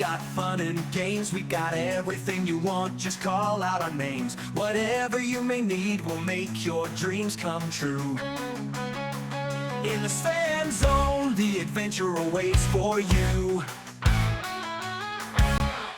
got fun and games, we got everything you want, just call out our names. Whatever you may need will make your dreams come true. In the Fan Zone, the adventure awaits for you.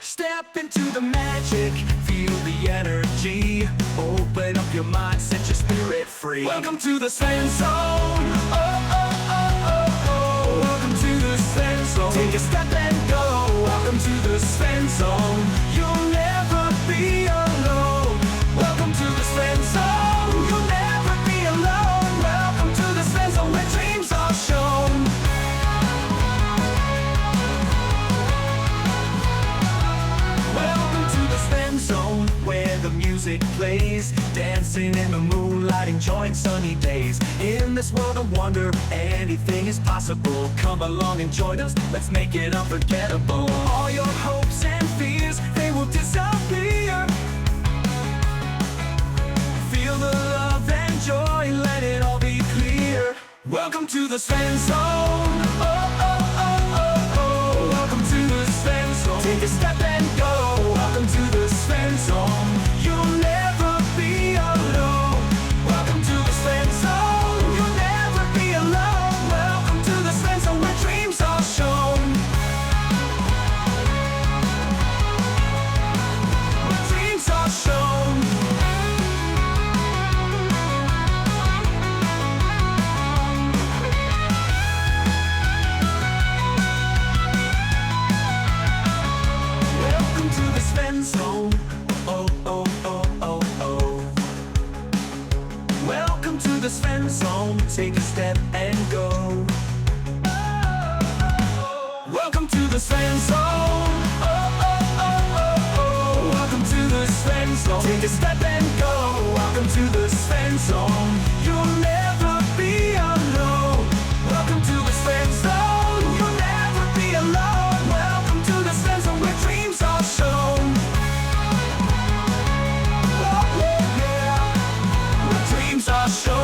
Step into the magic, feel the energy. Open up your mind, set your spirit free. Welcome to the Fan Zone. Oh, oh, oh, oh, oh. Welcome to the Fan Zone. Take a step and go. Welcome to the Fan Zone. You'll never be alone. Welcome to the Fan Zone. You'll never be alone. Welcome to the Fan Zone, where dreams are shown. Welcome to the Fan Zone, where the music plays, dancing in the moonlight, enjoying sunny days. In this world of wonder, anything is possible. Come along and join us, let's make it unforgettable. All your hopes and fears, they will disappear. Feel the love and joy, let it all be clear. Welcome to the Fan Zone. Oh, oh, oh, oh, oh. Welcome to the Fan Zone. Take a step and go. Welcome to the Fan Zone. You'll never be alone. Welcome to the Fan Zone. You'll never be alone. Welcome to the Fan Zone, where dreams are shown. Where dreams are shown. Welcome to the Fan Zone. Oh, oh, oh, oh, oh. Welcome to the Fan Zone. Take a step and go. Welcome to the Fan Zone. Oh, oh, oh, oh, oh. Welcome to the Fan Zone. Take a step and go. Welcome to the Fan Zone. You'll never be alone. Welcome to the Fan Zone. You'll never be alone. Welcome to the Fan Zone, where dreams are shown. Oh, yeah, where dreams are shown.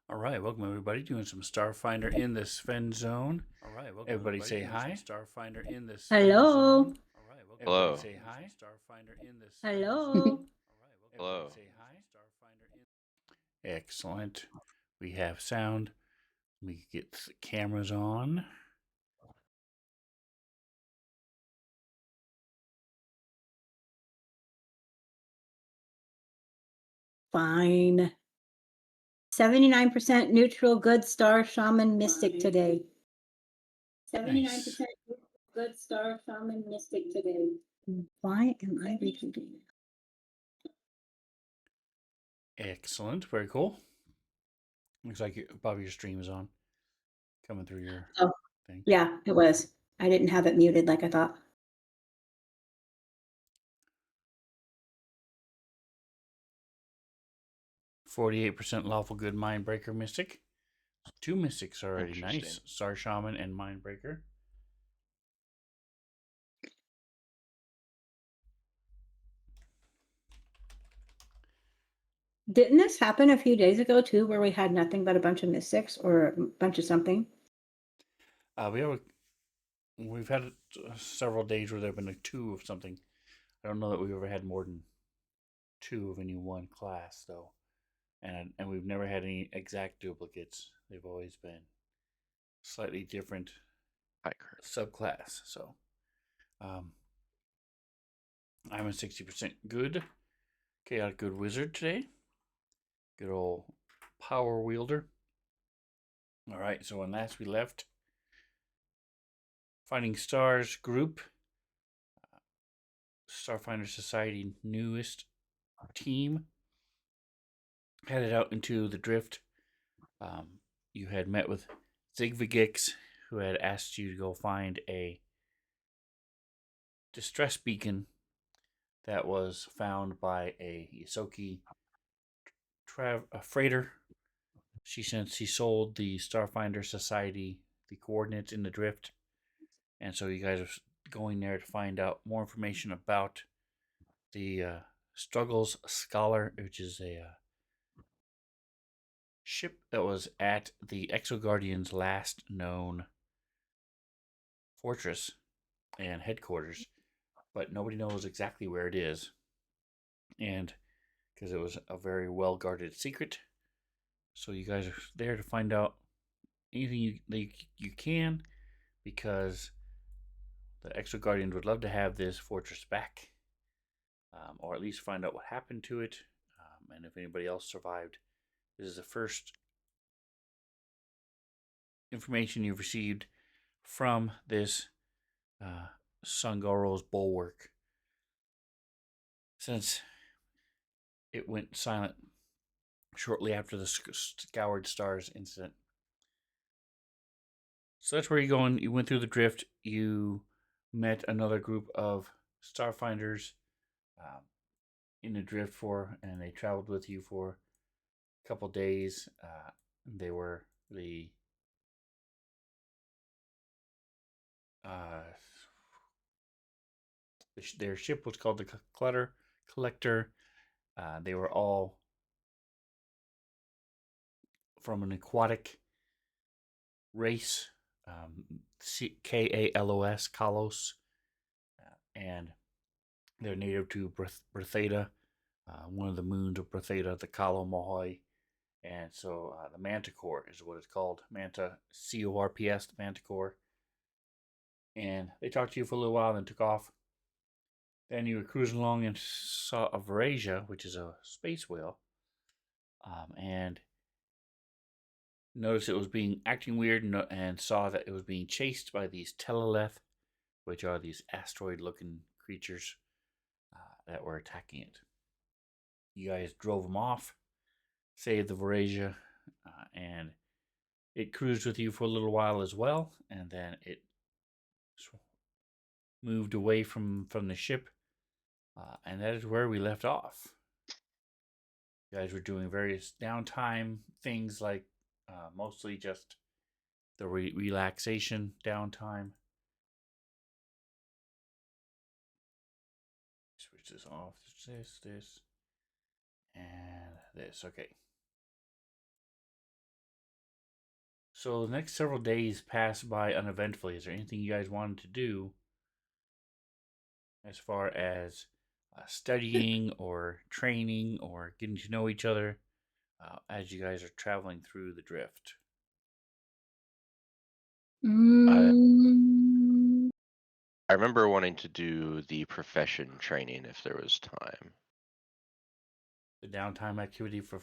All right, welcome everybody. Doing some Starfinder in this Fan Zone. All right, welcome everybody. Say hi. Starfinder in this. Hello. All right, welcome. Hello. Say hi. Starfinder in this. Hello. Hello. Say hi. Starfinder in. Excellent. We have sound. We get the cameras on. Fine. 79% neutral, good star, shaman, mystic today. 79% good star, shaman, mystic today. Why am I retweeting? Excellent. Very cool. Looks like Bobby, your stream is on. Coming through your thing. Yeah, it was. I didn't have it muted like I thought. 48% lawful good mind breaker mystic. 2 mystics already. Nice. Star Shaman and Mind Breaker. Didn't this happen a few days ago too, where we had nothing but a bunch of mystics or a bunch of something? We've had several days where there have been like 2 of something. I don't know that we've ever had more than 2 of any one class though, and we've never had any exact duplicates. They've always been slightly different subclass. So, I'm a 60% good chaotic good wizard today. Good old power wielder. All right. So when last we left, Finding Stars group, Starfinder Society newest team, headed out into the drift. You had met with Zigvigix, who had asked you to go find a distress beacon that was found by a Yosoki freighter. Since he sold the Starfinder Society the coordinates in the drift, and so you guys are going there to find out more information about the Struggles Scholar, which is a ship that was at the Exo Guardian's last known fortress and headquarters, but nobody knows exactly where it is, and because it was a very well guarded secret. So you guys are there to find out anything you can, because the Exo Guardians would love to have this fortress back, or at least find out what happened to it, and if anybody else survived. This is the first information you've received from this Sangoro's bulwark since it went silent shortly after the Scoured Stars incident. So that's where you're going. You went through the drift. You met another group of Starfinders in the drift and they traveled with you for a couple days. They were their ship was called the Clutter Collector. They were all from an aquatic race, Kalos, Kalos, and they're native to Bertheta, one of the moons of Bertheta, the Kalo Mohoi. And so the Manticore is what it's called. Manta, CORPS, the Manticore. And they talked to you for a little while and then took off. Then you were cruising along and saw a Verasia, which is a space whale. And noticed it was acting weird, and saw that it was being chased by these Teleleth, which are these asteroid-looking creatures that were attacking it. You guys drove them off, saved the Verasia, and it cruised with you for a little while as well, and then it moved away from the ship, and that is where we left off. You guys were doing various downtime things, like mostly just the relaxation downtime. Switch this off. This, and this. Okay. So the next several days pass by uneventfully. Is there anything you guys wanted to do as far as studying or training or getting to know each other as you guys are traveling through the drift? I remember wanting to do the profession training if there was time. The downtime activity for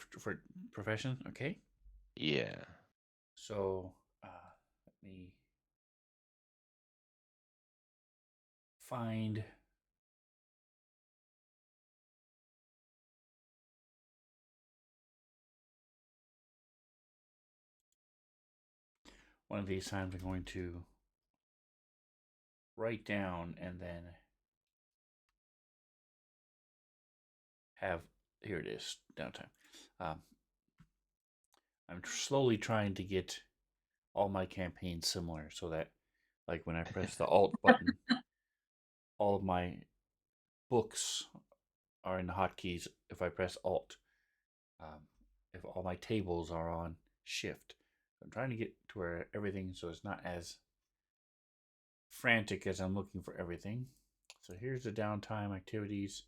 profession, okay? Yeah. So let me find one of these times. I'm going to write down and then have, here it is, downtime. I'm slowly trying to get all my campaigns similar so that, like, when I press the Alt button, all of my books are in the hotkeys if I press Alt. If all my tables are on Shift. I'm trying to get to where everything, so it's not as frantic as I'm looking for everything. So here's the downtime activities.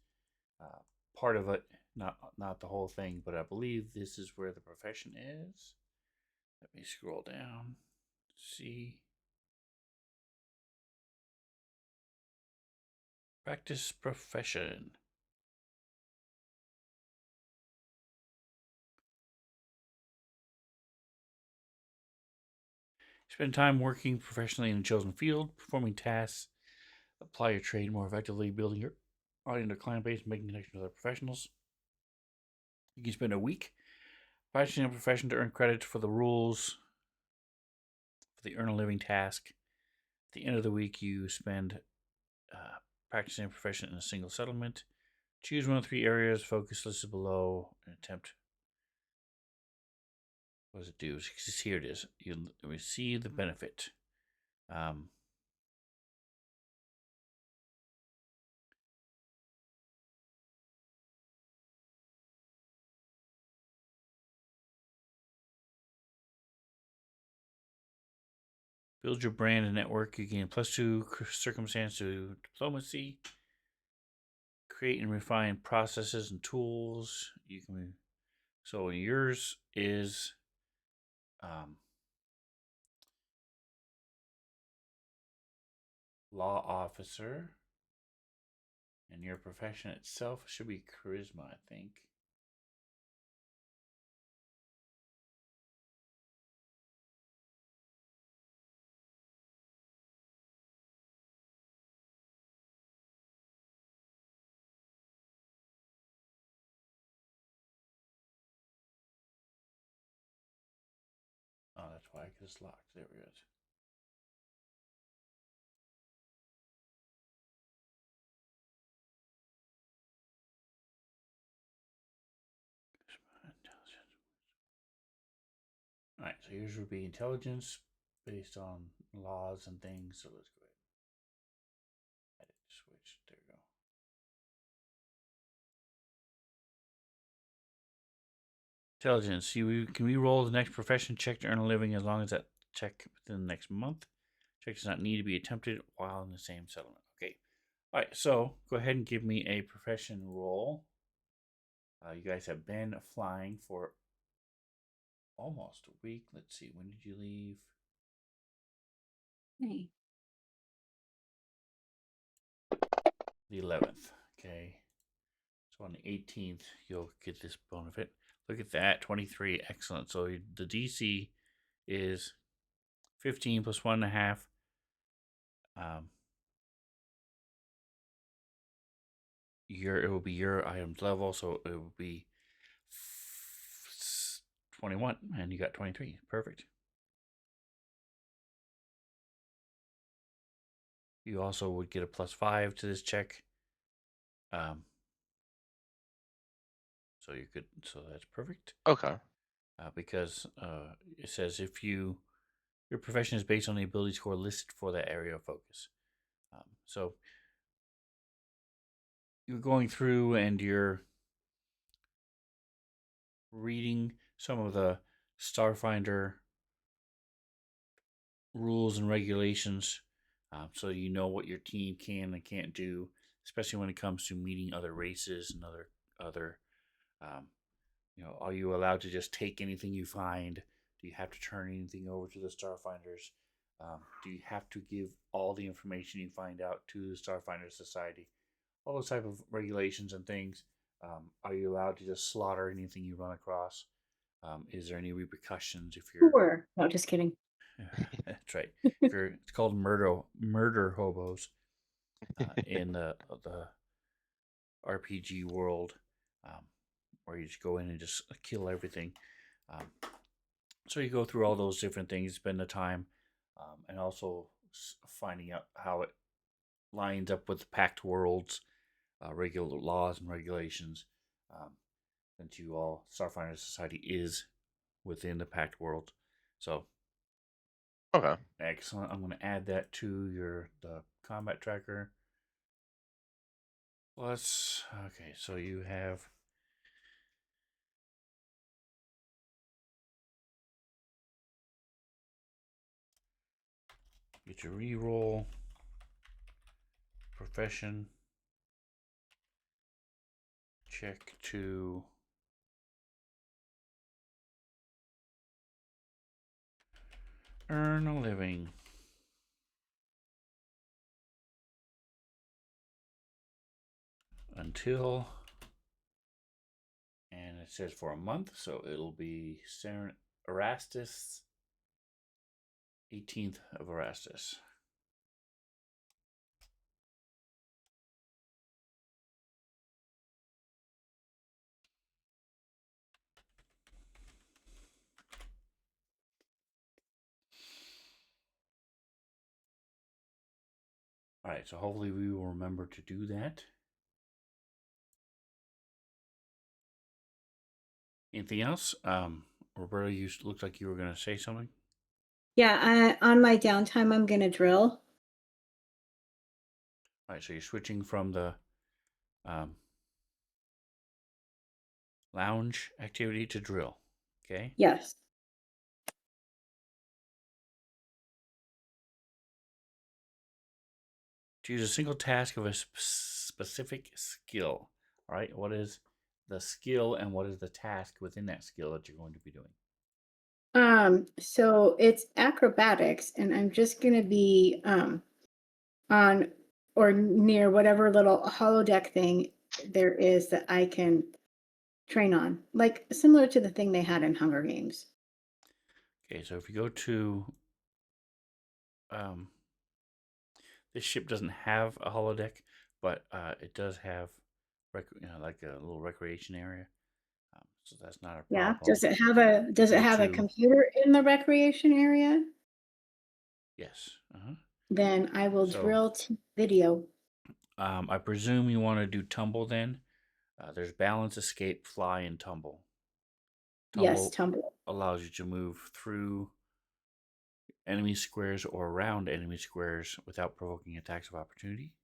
Uh, Part of it, not the whole thing, but I believe this is where the profession is. Let me scroll down. See. Practice profession. Spend time working professionally in a chosen field, performing tasks, apply your trade more effectively, building your audience or client base, making connections with other professionals. You can spend a week practicing a profession to earn credit for the rules for the earn a living task. At the end of the week, you spend practicing a profession in a single settlement. Choose one of 3 areas, focus listed below, and attempt. What does it do? Here it is. You receive the benefit. Build your brand and network. You gain +2 circumstance to diplomacy. Create and refine processes and tools. You can. So yours is law officer, and your profession itself should be charisma, I think. Oh, that's why it's locked. There it is. All right, so yours would be intelligence based on laws and things. So let's go ahead and edit, switch. There we go. Intelligence. You can re-roll the next profession check to earn a living as long as that check within the next month. Check does not need to be attempted while in the same settlement. Okay. All right, so go ahead and give me a profession roll. You guys have been flying for almost a week. Let's see, when did you leave? Hey. The 11th. Okay. So on the 18th, you'll get this benefit. Look at that, 23. Excellent. So the DC is 15 plus 1.5. It will be your items level, so it will be 21, and you got 23. Perfect. You also would get a +5 to this check. So you could, so that's perfect. Okay. Because it says if your profession is based on the ability score listed for that area of focus. So you're going through and you're reading some of the Starfinder rules and regulations, so you know what your team can and can't do, especially when it comes to meeting other races and other. Are you allowed to just take anything you find? Do you have to turn anything over to the Starfinders? Do you have to give all the information you find out to the Starfinder Society? All those type of regulations and things. Are you allowed to just slaughter anything you run across? Is there any repercussions if you're? Sure. No, just kidding. That's right. It's called murder hobos in the RPG world, where you just go in and just kill everything. So you go through all those different things, spend the time, and also finding out how it lines up with the Pact World's regular laws and regulations. Since you all Starfinder Society is within the packed world. So Okay. excellent. I'm going to add that to the combat tracker. Plus, okay, so you have get your reroll, profession, check to earn a living. Until, and it says for a month, so it'll be Erastus, 18th of Erastus. All right, so hopefully we will remember to do that. Anything else? Roberta, you looked like you were going to say something. Yeah, on my downtime, I'm gonna drill. All right, so you're switching from the lounge activity to drill. Okay. Yes. Choose a single task of a specific skill. All right, what is the skill and what is the task within that skill that you're going to be doing? So it's acrobatics, and I'm just gonna be on or near whatever little holodeck thing there is that I can train on, like similar to the thing they had in Hunger Games. Okay, so if you go to this ship doesn't have a holodeck, but it does have like a little recreation area. So that's not a Yeah. problem. Does it Go have a to computer in the recreation area? yes. Then I will So drill to video. I presume you want to do tumble then. There's balance, escape, fly, and tumble. Yes, Tumble tumble. allows you to move through enemy squares or around enemy squares without provoking attacks of opportunity.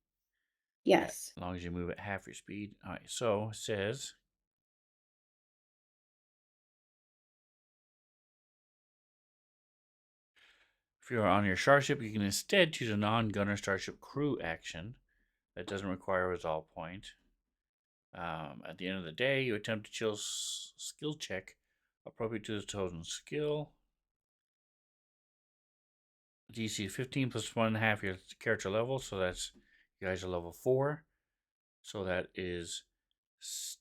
Yes. As long as you move at half your speed. All right, so it says if you're on your starship, you can instead choose a non-gunner starship crew action that doesn't require a resolve point. At the end of the day, you attempt to chill skill check appropriate to the chosen skill. DC 15 plus 1.5 your character level, so that's you guys are level 4. So that is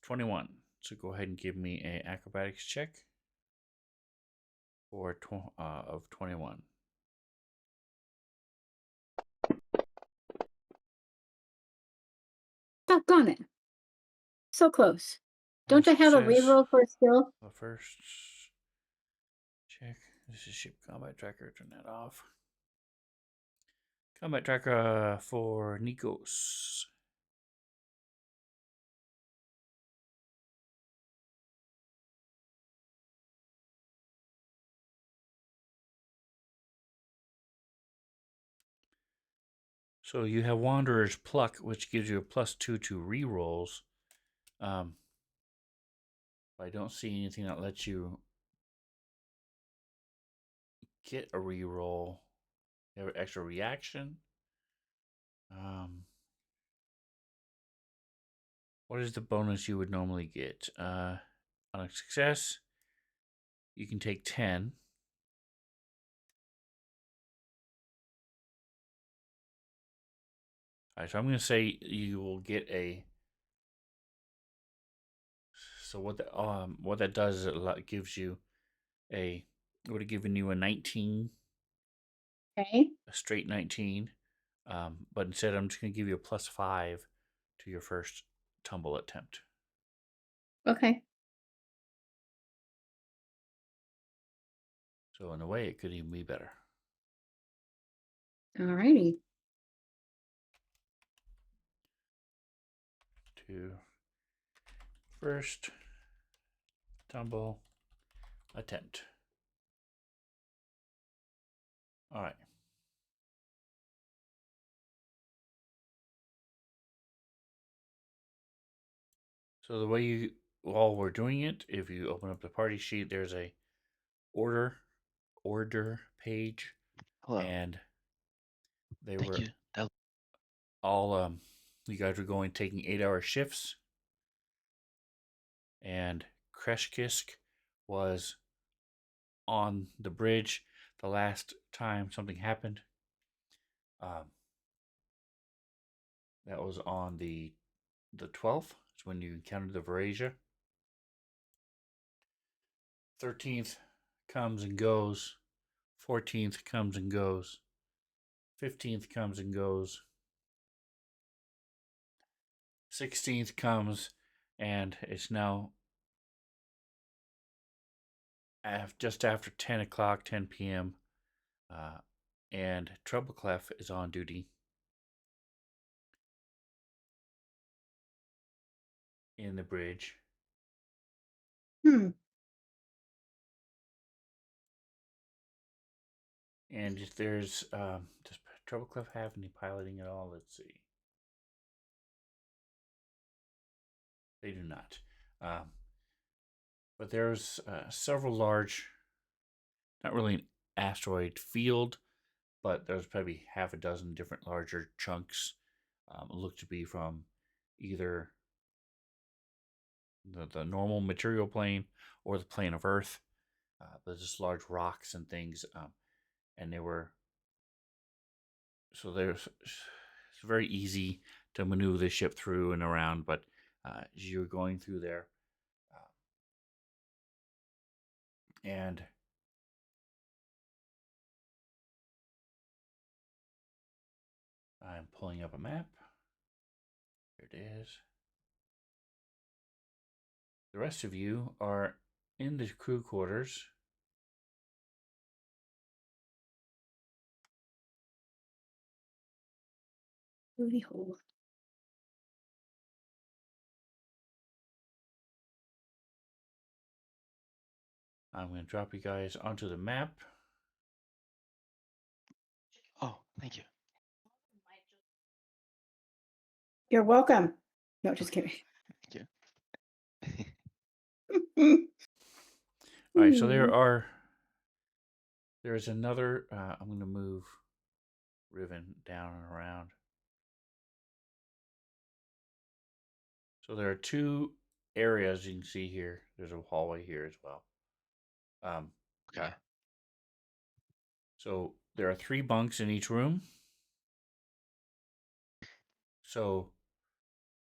21. So go ahead and give me a acrobatics check for of 21. Doggone it. So close. One Don't I have a success. reroll for a skill? The first check. This is ship combat tracker. Turn that off. Combat tracker for Nikos. So you have Wanderer's Pluck, which gives you a +2 to rerolls. I don't see anything that lets you get a reroll. You have an extra reaction. What is the bonus you would normally get? On a success, you can take 10. All right, so I'm going to say you will get a. So what that does is it gives you a. It would have given you a 19, Okay. a straight 19, but instead I'm just going to give you a +5 to your first tumble attempt. Okay. So in a way, it could even be better. Alrighty. To first tumble attempt. All right. So the way you all were doing it, if you open up the party sheet, there's a order page, Hello. and they Thank were you. That all you guys were going taking 8-hour shifts, and Kreshkisk was on the bridge the last time something happened. Um, that was on the 12th. It's when you encountered the Verasia. 13th comes and goes. 14th comes and goes. 15th comes and goes. 16th comes, and it's now just after 10 o'clock, 10 p.m. And Trebleclef is on duty in the bridge. Hmm. And if there's does Trebleclef have any piloting at all? Let's see. They do not. But there's several large, not really an asteroid field, but there's probably half a dozen different larger chunks. Look to be from either the normal material plane or the plane of Earth. There's just large rocks and things, and they were so there's it's very easy to maneuver the ship through and around. But as you're going through there, and I'm pulling up a map. Here it is. The rest of you are in the crew quarters. Booty hole. I'm going to drop you guys onto the map. Oh, thank you. You're welcome. No, just kidding. Thank All right, so Hmm. there's another. I'm going to move Riven down and around. So there are two areas you can see here. There's a hallway here as well. Okay. So there are 3 bunks in each room. So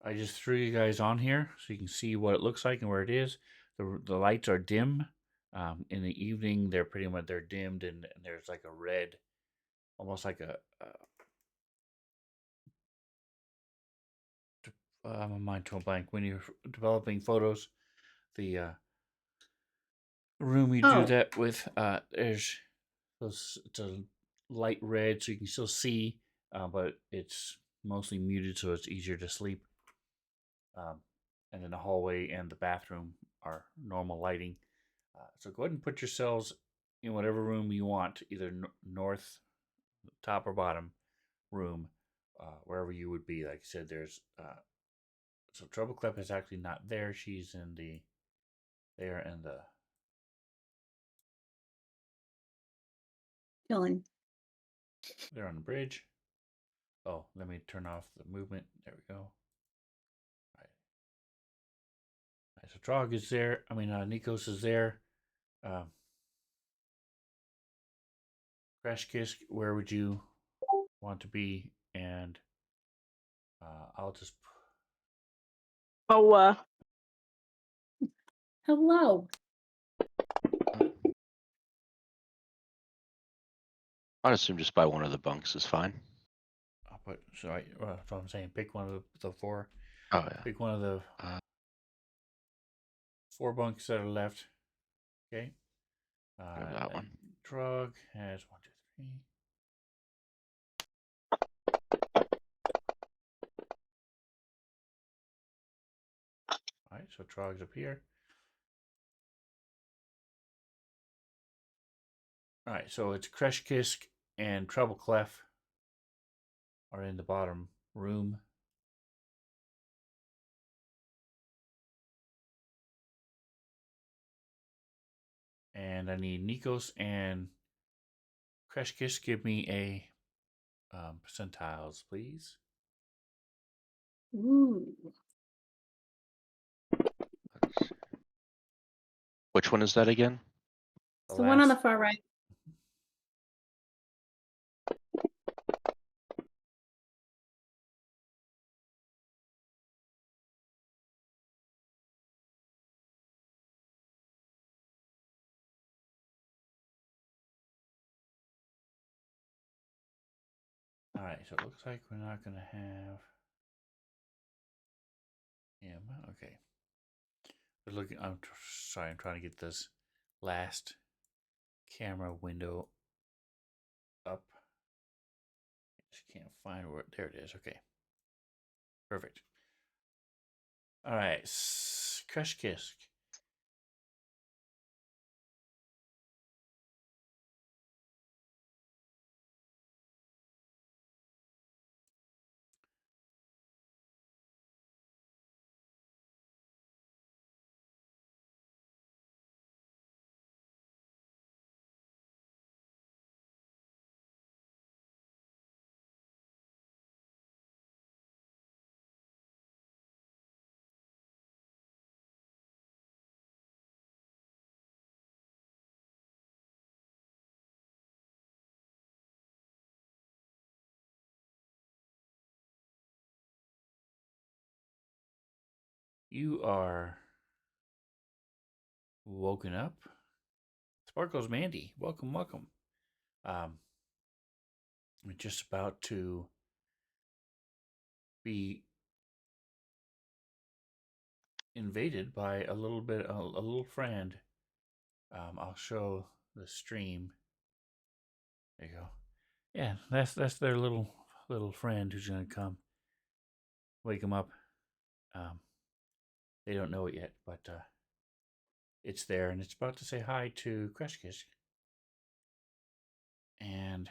I just threw you guys on here so you can see what it looks like and where it is. The lights are dim. In the evening, they're dimmed, and there's like a red, almost like I'm a mind to a blank. When you're developing photos, the room you do Oh, that with, there's it's a light red, so you can still see, but it's mostly muted, so it's easier to sleep. And then the hallway and the bathroom are normal lighting. So go ahead and put yourselves in whatever room you want, either north, top, or bottom room, wherever you would be. Like I said, there's so Trebleclef is actually not there. She's in the there and Dylan. they're on the bridge. Oh, let me turn off the movement. There we go. All right, so Trog is there. I mean, Nikos is there. Crash Kiss, where would you want to be? And I'll just. Oh, Hello. I'd assume just by one of the bunks is fine. I'll put. So that's what I'm saying. Pick one of the 4. Oh yeah. Pick one of the 4 bunks that are left. Okay. That one. Trog has 1, 2, 3. All right, so Trog's up here. All right, so it's Kreshkisk and Treble Clef are in the bottom room. And I need Nikos and Kreshkisk. Give me a percentiles, please. Ooh. Which one is that again? It's the one on the last- far right. All right, so it looks like we're not going to have him. Okay. We're looking. Sorry, I'm trying to get this last camera window up. Just can't find where. There it is. Okay. Perfect. All right. Kreshkisk. You are woken up. Sparkles Mandy, welcome, welcome. We're just about to be invaded by a little friend. I'll show the stream. There you go. Yeah, that's their little friend who's gonna come wake them up. They don't know it yet, but it's there, and it's about to say hi to Kreshkisk. And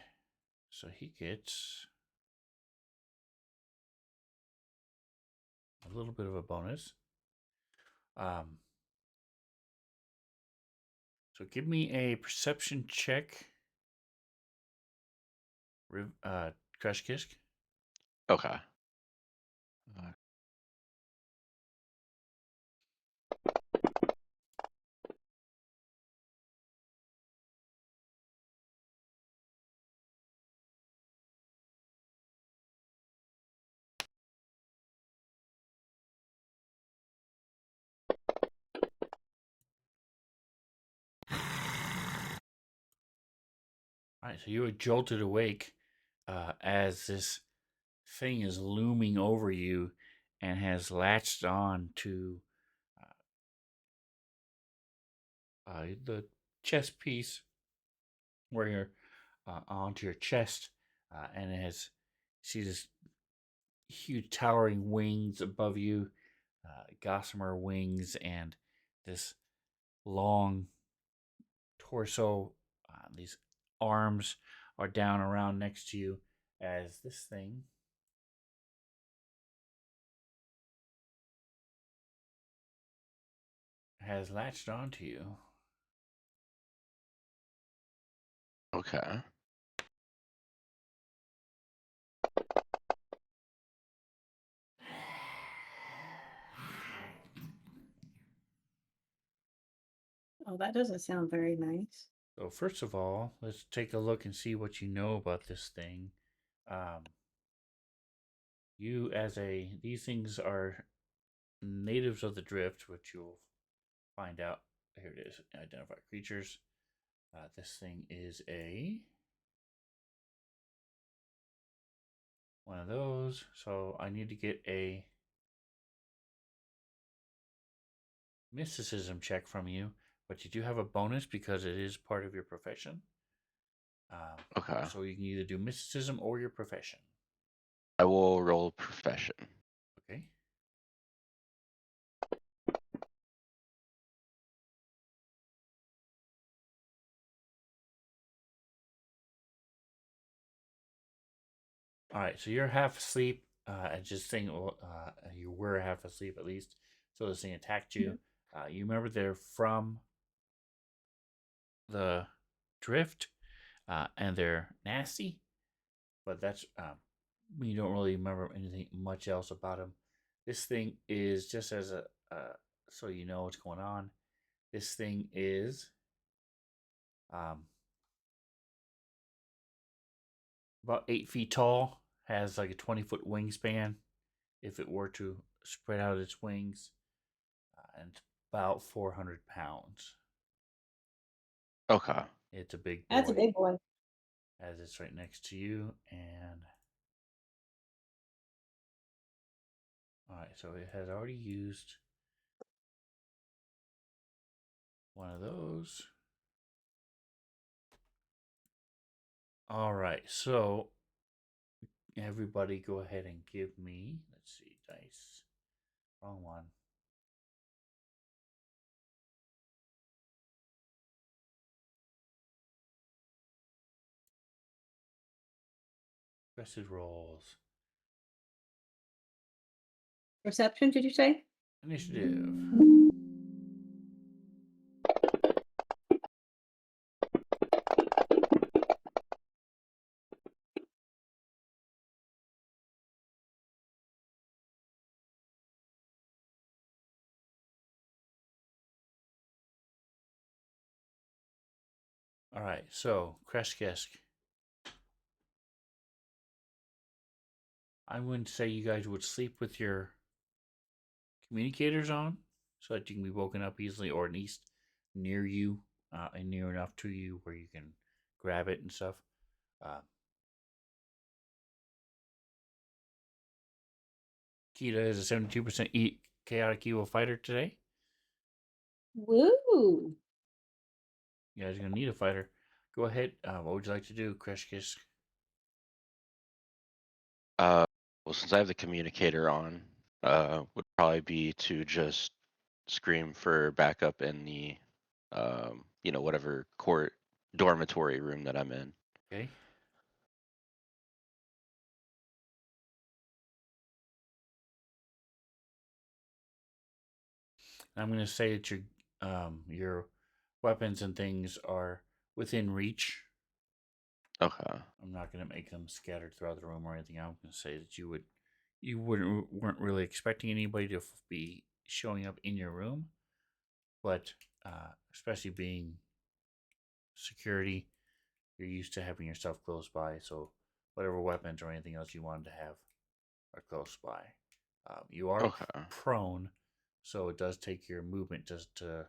so he gets a little bit of a bonus. So give me a perception check, Kreshkisk. Okay. All right, so you are jolted awake as this thing is looming over you and has latched on to the chest piece where you're onto your chest, and it has see this huge towering wings above you, gossamer wings, and this long torso. These arms are down around next to you as this thing has latched onto you. Okay. Oh, that doesn't sound very nice. So first of all, let's take a look and see what you know about this thing. You these things are natives of the drift, which you'll find out. Here it is. Identify creatures. This thing is one of those. So I need to get a mysticism check from you, but you do have a bonus because it is part of your profession. Okay. So you can either do mysticism or your profession. I will roll profession. Okay. All right, so you're half asleep. I just think you were half asleep at least. So this thing attacked you. Mhm. You remember they're from the drift, and they're nasty. But that's you don't really remember anything much else about them. This thing is just as a so you know what's going on. This thing is um, about 8 feet tall, has like a 20-foot wingspan if it were to spread out its wings, and it's about 400 pounds. Okay. It's a big That's a boy, big boy. as it's right next to you. And all right, so it has already used one of those. All right, so everybody go ahead and give me, let's see, dice. Wrong one. Aggressive rolls. Perception, did you say? Initiative. All right, so Kreshkesk. I wouldn't say you guys would sleep with your communicators on so that you can be woken up easily, or at least near you, and near enough to you where you can grab it and stuff. Uh, Kita is a 72% chaotic evil fighter today. Woo! You guys are going to need a fighter. Go ahead. What would you like to do, Kreshkesk? Well, since I have the communicator on, would probably be to just scream for backup in the, whatever court dormitory room that I'm in. Okay. I'm going to say that your weapons and things are within reach. Okay. I'm not going to make them scattered throughout the room or anything. I'm going to say that you weren't really expecting anybody to be showing up in your room, but especially being security, you're used to having yourself close by. So whatever weapons or anything else you wanted to have are close by. You are Okay. prone, so it does take your movement just to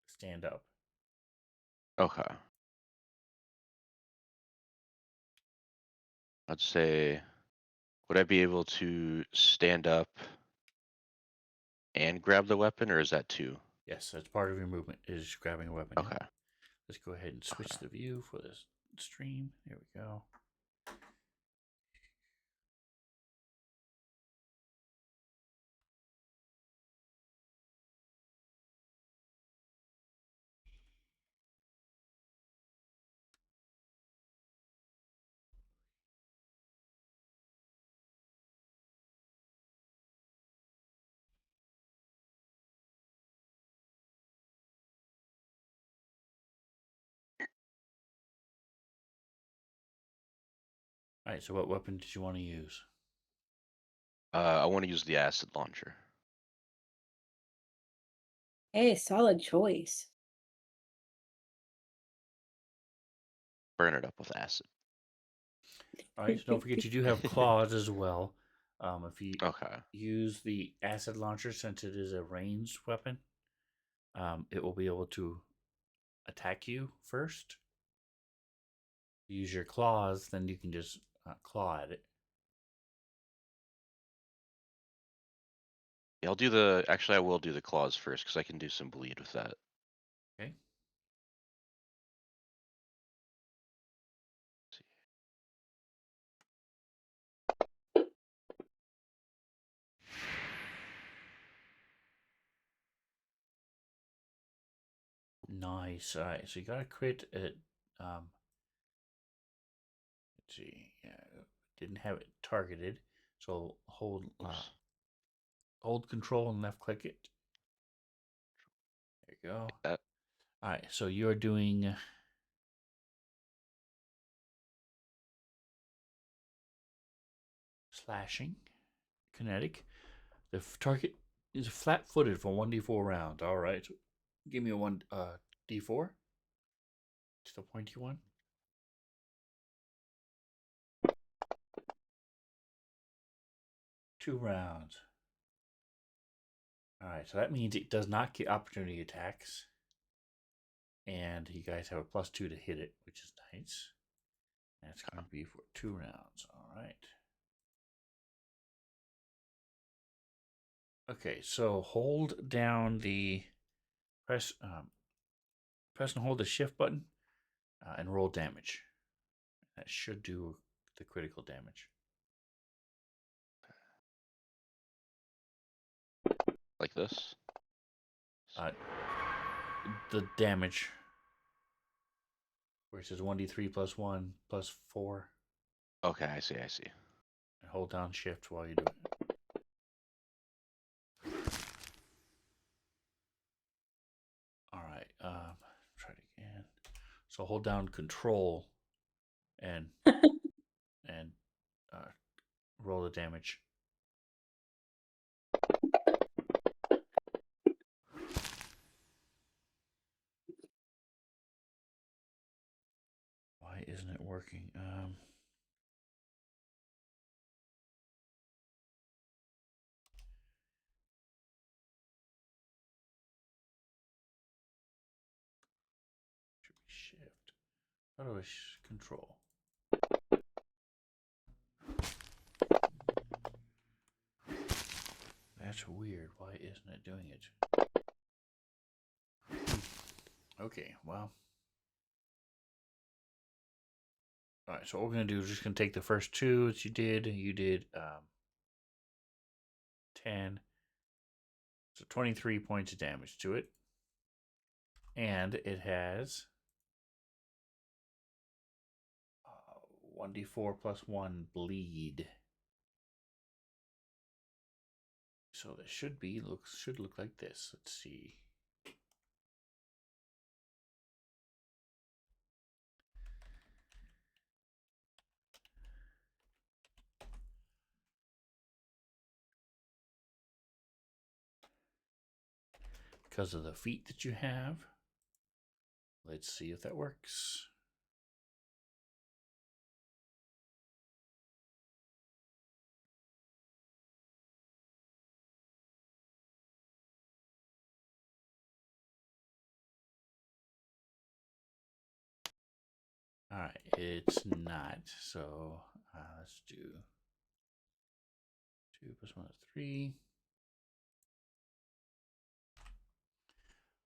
stand up. Okay. I'd say, would I be able to stand up and grab the weapon, or is that two? Yes, that's part of your movement is grabbing a weapon. Okay. Yeah. Let's go ahead and switch Okay. the view for this stream. There we go. All right, so what weapon did you want to use? I want to use the acid launcher. Hey, solid choice. Burn it up with acid. All right, so don't forget you do have claws as well. If you Okay. use the acid launcher, since it is a ranged weapon, it will be able to attack you first. Use your claws, then you can just claw at it. Yeah, I will do the claws first because I can do some bleed with that. Okay. Nice. All right, so you got a crit at let's see, yeah, didn't have it targeted. So hold Oops. hold control and left click it. There you go. That. All right, so you're doing slashing, kinetic. The target is flat-footed for 1d4 rounds. All right, give me a 1d4. It's the pointy one. Two rounds. All right, so that means it does not get opportunity attacks. And you guys have a +2 to hit it, which is nice. That's going to be for 2 rounds. All right. Okay, so hold down the press and hold the shift button and roll damage. That should do the critical damage. Like this? The damage, where it says 1d3 +1 +4. Okay, I see. And hold down shift while you do it. All right, try it again. So hold down control and roll the damage. Why isn't it working? Should be shift. How do I control? That's weird. Why isn't it doing it? Okay, well. All right, so what we're going to do is just going to take the first 2 that you did. You did 10. So 23 points of damage to it. And it has 1d4 +1 bleed. So this should look like this. Let's see. Because of the feat that you have. Let's see if that works. All right, it's not. So let's do 2 + 1 is 3.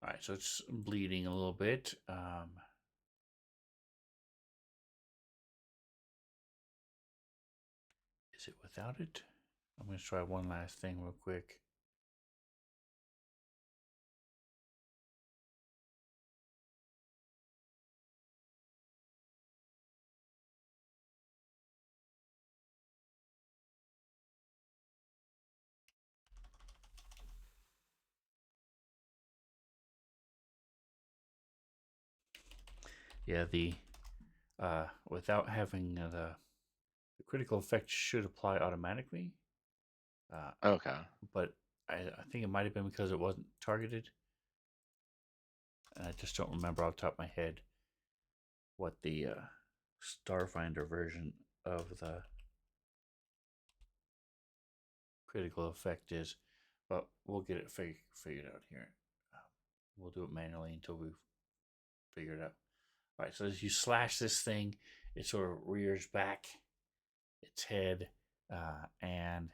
All right, so it's bleeding a little bit. Is it without it? I'm going to try one last thing real quick. Yeah, the without having the critical effect should apply automatically. Okay. But I think it might have been because it wasn't targeted. And I just don't remember off the top of my head what the Starfinder version of the critical effect is. But we'll get it figured out here. We'll do it manually until we figure it out. All right, so as you slash this thing, it sort of rears back its head and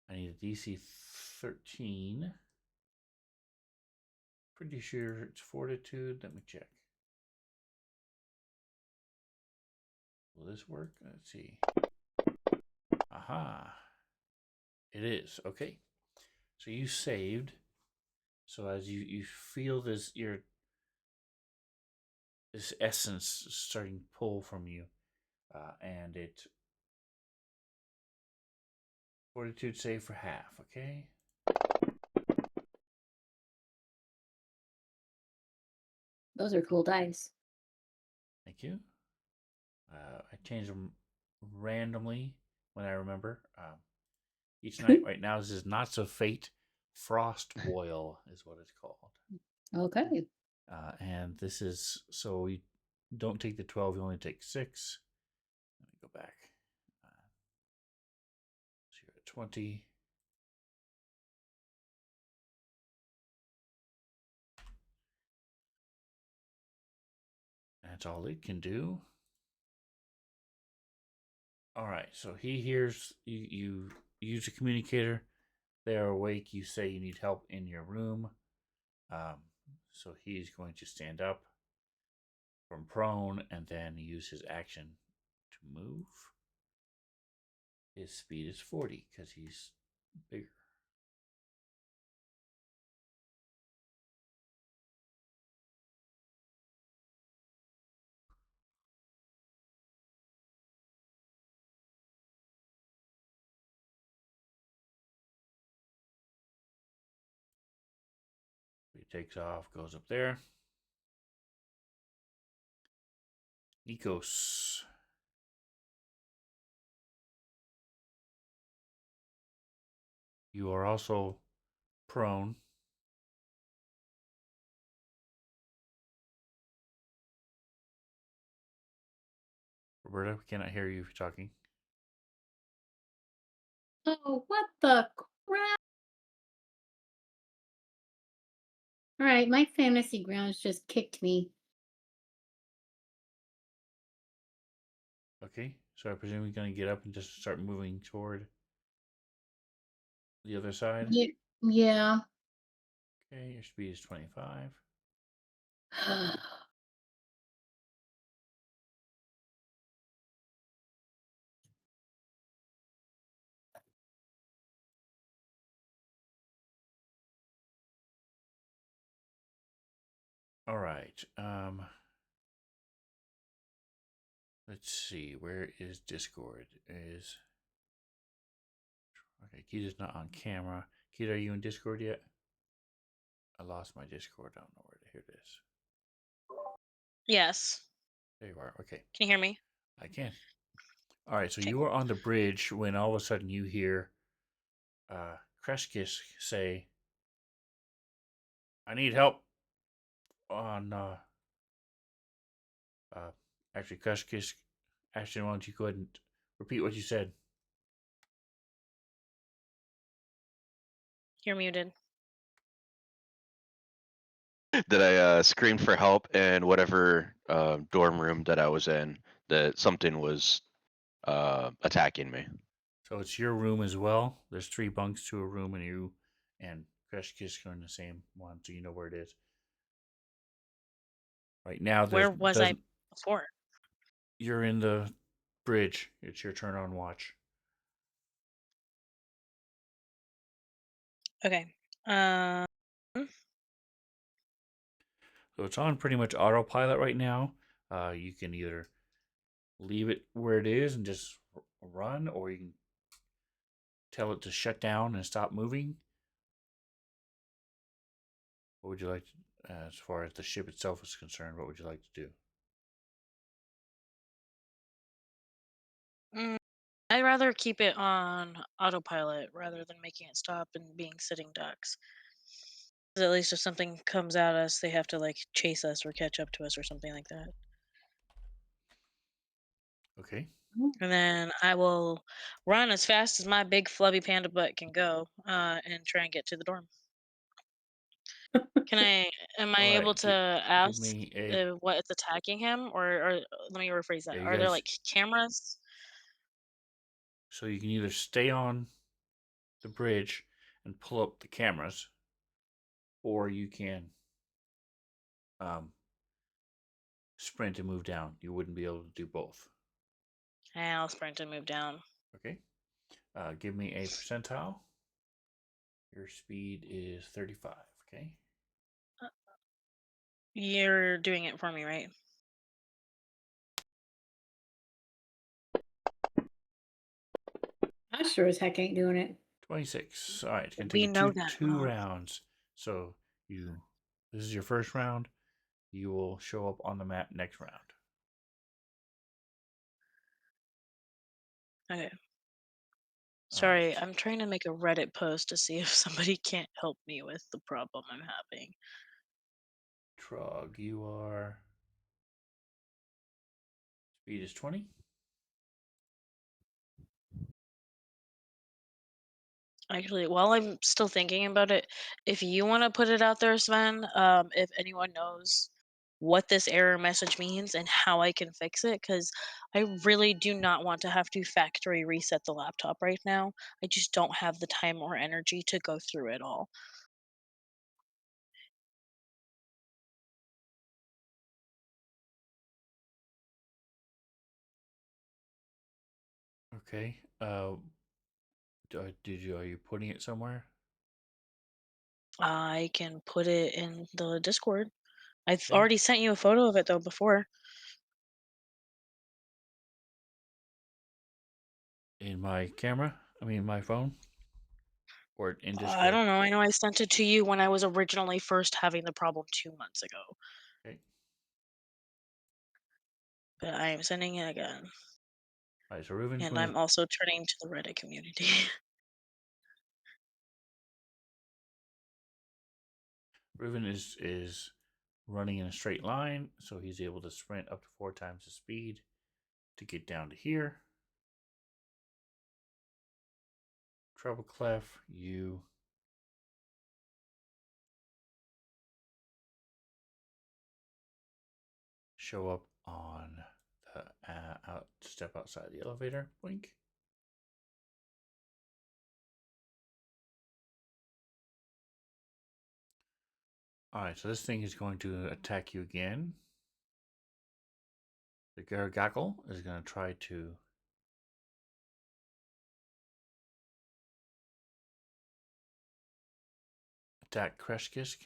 I need a DC 13. Pretty sure it's fortitude. Let me check. Will this work? Let's see. Aha. It is. Okay. So you saved. So as you feel this this essence starting to pull from you, and it fortitude save for half. Okay. Those are cool dice. Thank you. I change them randomly when I remember. Each night. Right now, this is Knots of Fate. Frost Boil is what it's called. Okay. And this is so you don't take the 12, you only take 6. Let me go back. So you're at 20. That's all it can do. All right, so he hears you. You use a communicator. They are awake. You say you need help in your room. Um, so he's going to stand up from prone and then use his action to move. His speed is 40 because he's bigger. He takes off, goes up there. Nikos. You are also prone. Roberta, we cannot hear you if you're talking. Oh, what the crap? All right, my fantasy grounds just kicked me. Okay, so I presume you're going to get up and just start moving toward the other side. Yeah. Yeah. Okay, your speed is 25. All right. Let's see. Where is Discord? Is okay. Keita's not on camera. Keita, are you in Discord yet? I lost my Discord. I don't know where to hear this. Yes. There you are. Okay, Can you hear me? I can. All right. So Okay, you cool. are on the bridge when all of a sudden you hear Kreshkis say, "I need help." On actually, Kreshkis, Ashton, why don't you go ahead and repeat what you said? You're muted. That I screamed for help in whatever dorm room that I was in, that something was attacking me. So it's your room as well. There's 3 bunks to a room, and you and Kreshkis are in the same one, so you know where it is. Right now, Where there's was I doesn't. before? You're in the bridge. It's your turn on watch. Okay. So it's on pretty much autopilot right now. You can either leave it where it is and just run, or you can tell it to shut down and stop moving. What would you like to, as far as the ship itself is concerned, what would you like to do? I'd rather keep it on autopilot rather than making it stop and being sitting ducks. 'Cause at least if something comes at us, they have to like chase us or catch up to us or something like that. Okay. And then I will run as fast as my big flubby panda butt can go, and try and get to the dorm. Can I? Am I All able right. to Give ask me a. what is attacking him, or let me rephrase that? Yeah, you Are there guys. like cameras? So you can either stay on the bridge and pull up the cameras, or you can um, sprint and move down. You wouldn't be able to do both. And I'll sprint and move down. Okay. Give me a percentile. Your speed is 35. Okay. You're doing it for me, right? I sure as heck ain't doing it. 26. All right, it's gonna take We you know two that, two Mom. rounds. So this is your first round. You will show up on the map next round. Okay. All Sorry, right, I'm trying to make a Reddit post to see if somebody can't help me with the problem I'm having. Trog, you are speed is 20. Actually, while I'm still thinking about it, if you want to put it out there, Sven, if anyone knows what this error message means and how I can fix it, because I really do not want to have to factory reset the laptop right now. I just don't have the time or energy to go through it all. Okay. Are you putting it somewhere? I can put it in the Discord. I've Okay. already sent you a photo of it though before. In my camera? I mean, my phone? Or in I Discord? don't know. I know I sent it to you when I was originally first having the problem 2 months ago, Okay. but I am sending it again. All right. So Reuben's And going to. I'm also turning to the Reddit community. Reuben is running in a straight line, so he's able to sprint up to 4 times the speed to get down to here. Treble clef, you show up on the step outside the elevator. Blink. All right, so this thing is going to attack you again. The Gargackle is going to try to attack Kreshkisk.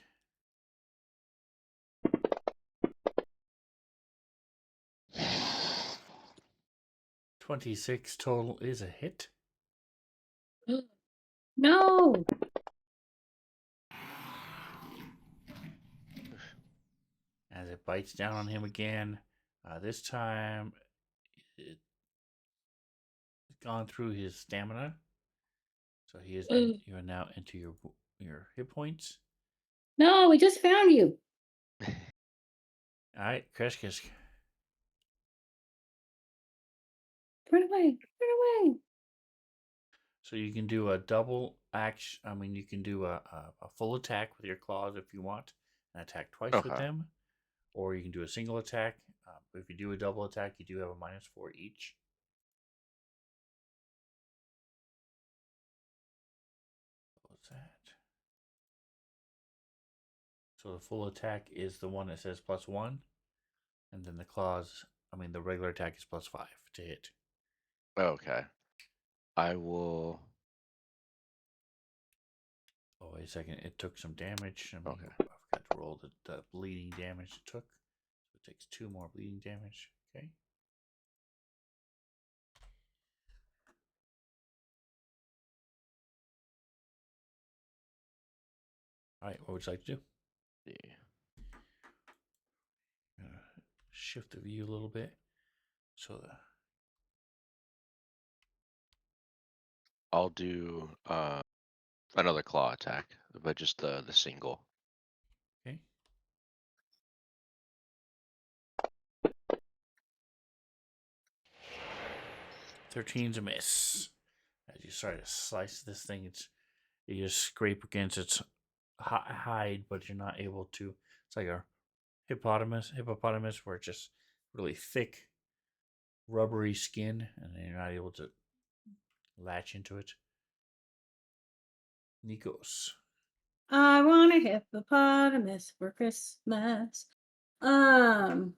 26 total is a hit. No. As it bites down on him again. This time, it's gone through his stamina, so he is in. You are now into your hit points. No, we just found you. All right, Kreshkisk. Run away. Run away. So you can do a double action. I mean, you can do a full attack with your claws if you want, and attack twice with Okay. them, or you can do a single attack. But if you do a double attack, you do have a -4 each. What's that? So the full attack is the one that says +1, and then the claws. I mean, the regular attack is +5 to hit. Okay. I will. Oh, wait a second. It took some damage. I Okay. forgot to roll the bleeding damage it took. So it takes 2 more bleeding damage. Okay. All right. What would you like to do? See. Shift the view a little bit. So I'll do another claw attack, but just the single. okay. 13's a miss. As you start to slice this thing, you just scrape against its hide, but you're not able to. It's like a hippopotamus, where it's just really thick, rubbery skin, and you're not able to latch into it. Nikos. I want a hippopotamus for Christmas. Um.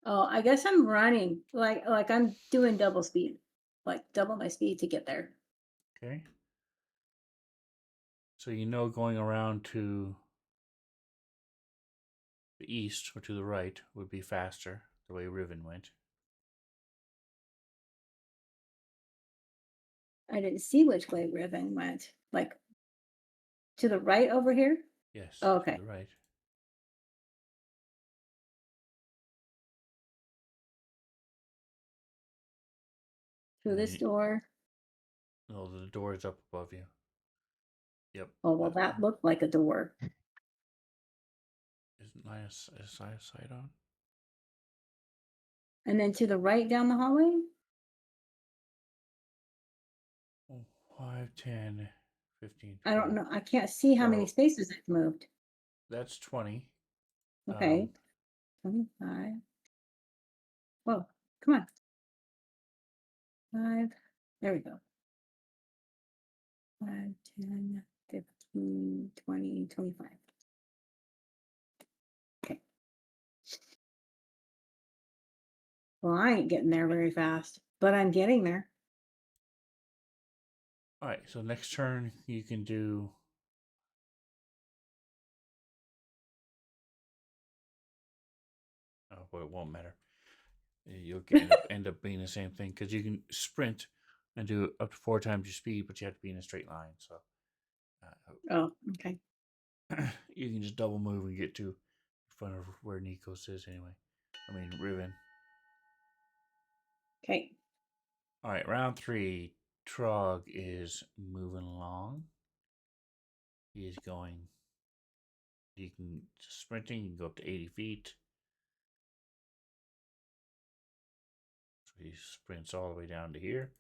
Oh, I guess I'm running. Like I'm doing double speed. Like double my speed to get there. Okay. So going around to The east or to the right would be faster, the way Riven went. I didn't see which way Riven went. Like to the right over here? Yes, Oh, okay. to the right. Through And this then door. no, the door is up above you. Yep. Oh, well, that looked like a door. Isn't is sight on? And then to the right down the hallway? Oh, 5, 10, 15. I don't know. I can't see how many So- spaces I've moved. That's 20. Okay. 25. Whoa, come on. 5. There we go. 5, 10, 15, 20, 25. Okay. Well, I ain't getting there very fast, but I'm getting there. All right, so next turn you can do. Oh, but it won't matter. You'll end up being the same thing because you can sprint and do up to 4 times your speed, but you have to be in a straight line. So Oh, okay. you can just double move and get to in front of where Nikos is anyway. I mean, Riven. Okay. All right, round 3. Trog is moving along. He is going. You can sprinting. You can go up to 80 feet. So he sprints all the way down to here.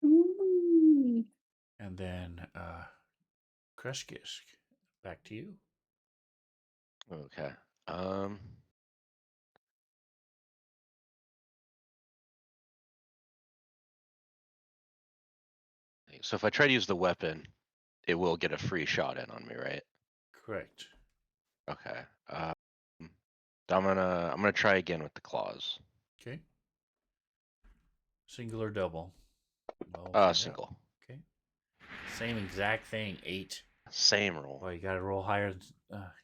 Ooh. And then Kreshkisk, back to you. Okay. So if I try to use the weapon, it will get a free shot in on me, right? Correct. Okay. I'm gonna try again with the claws. Okay. Single or double? Well, we'll find out. Single. Okay. Same exact thing. 8. Same roll. Well, you got to roll higher.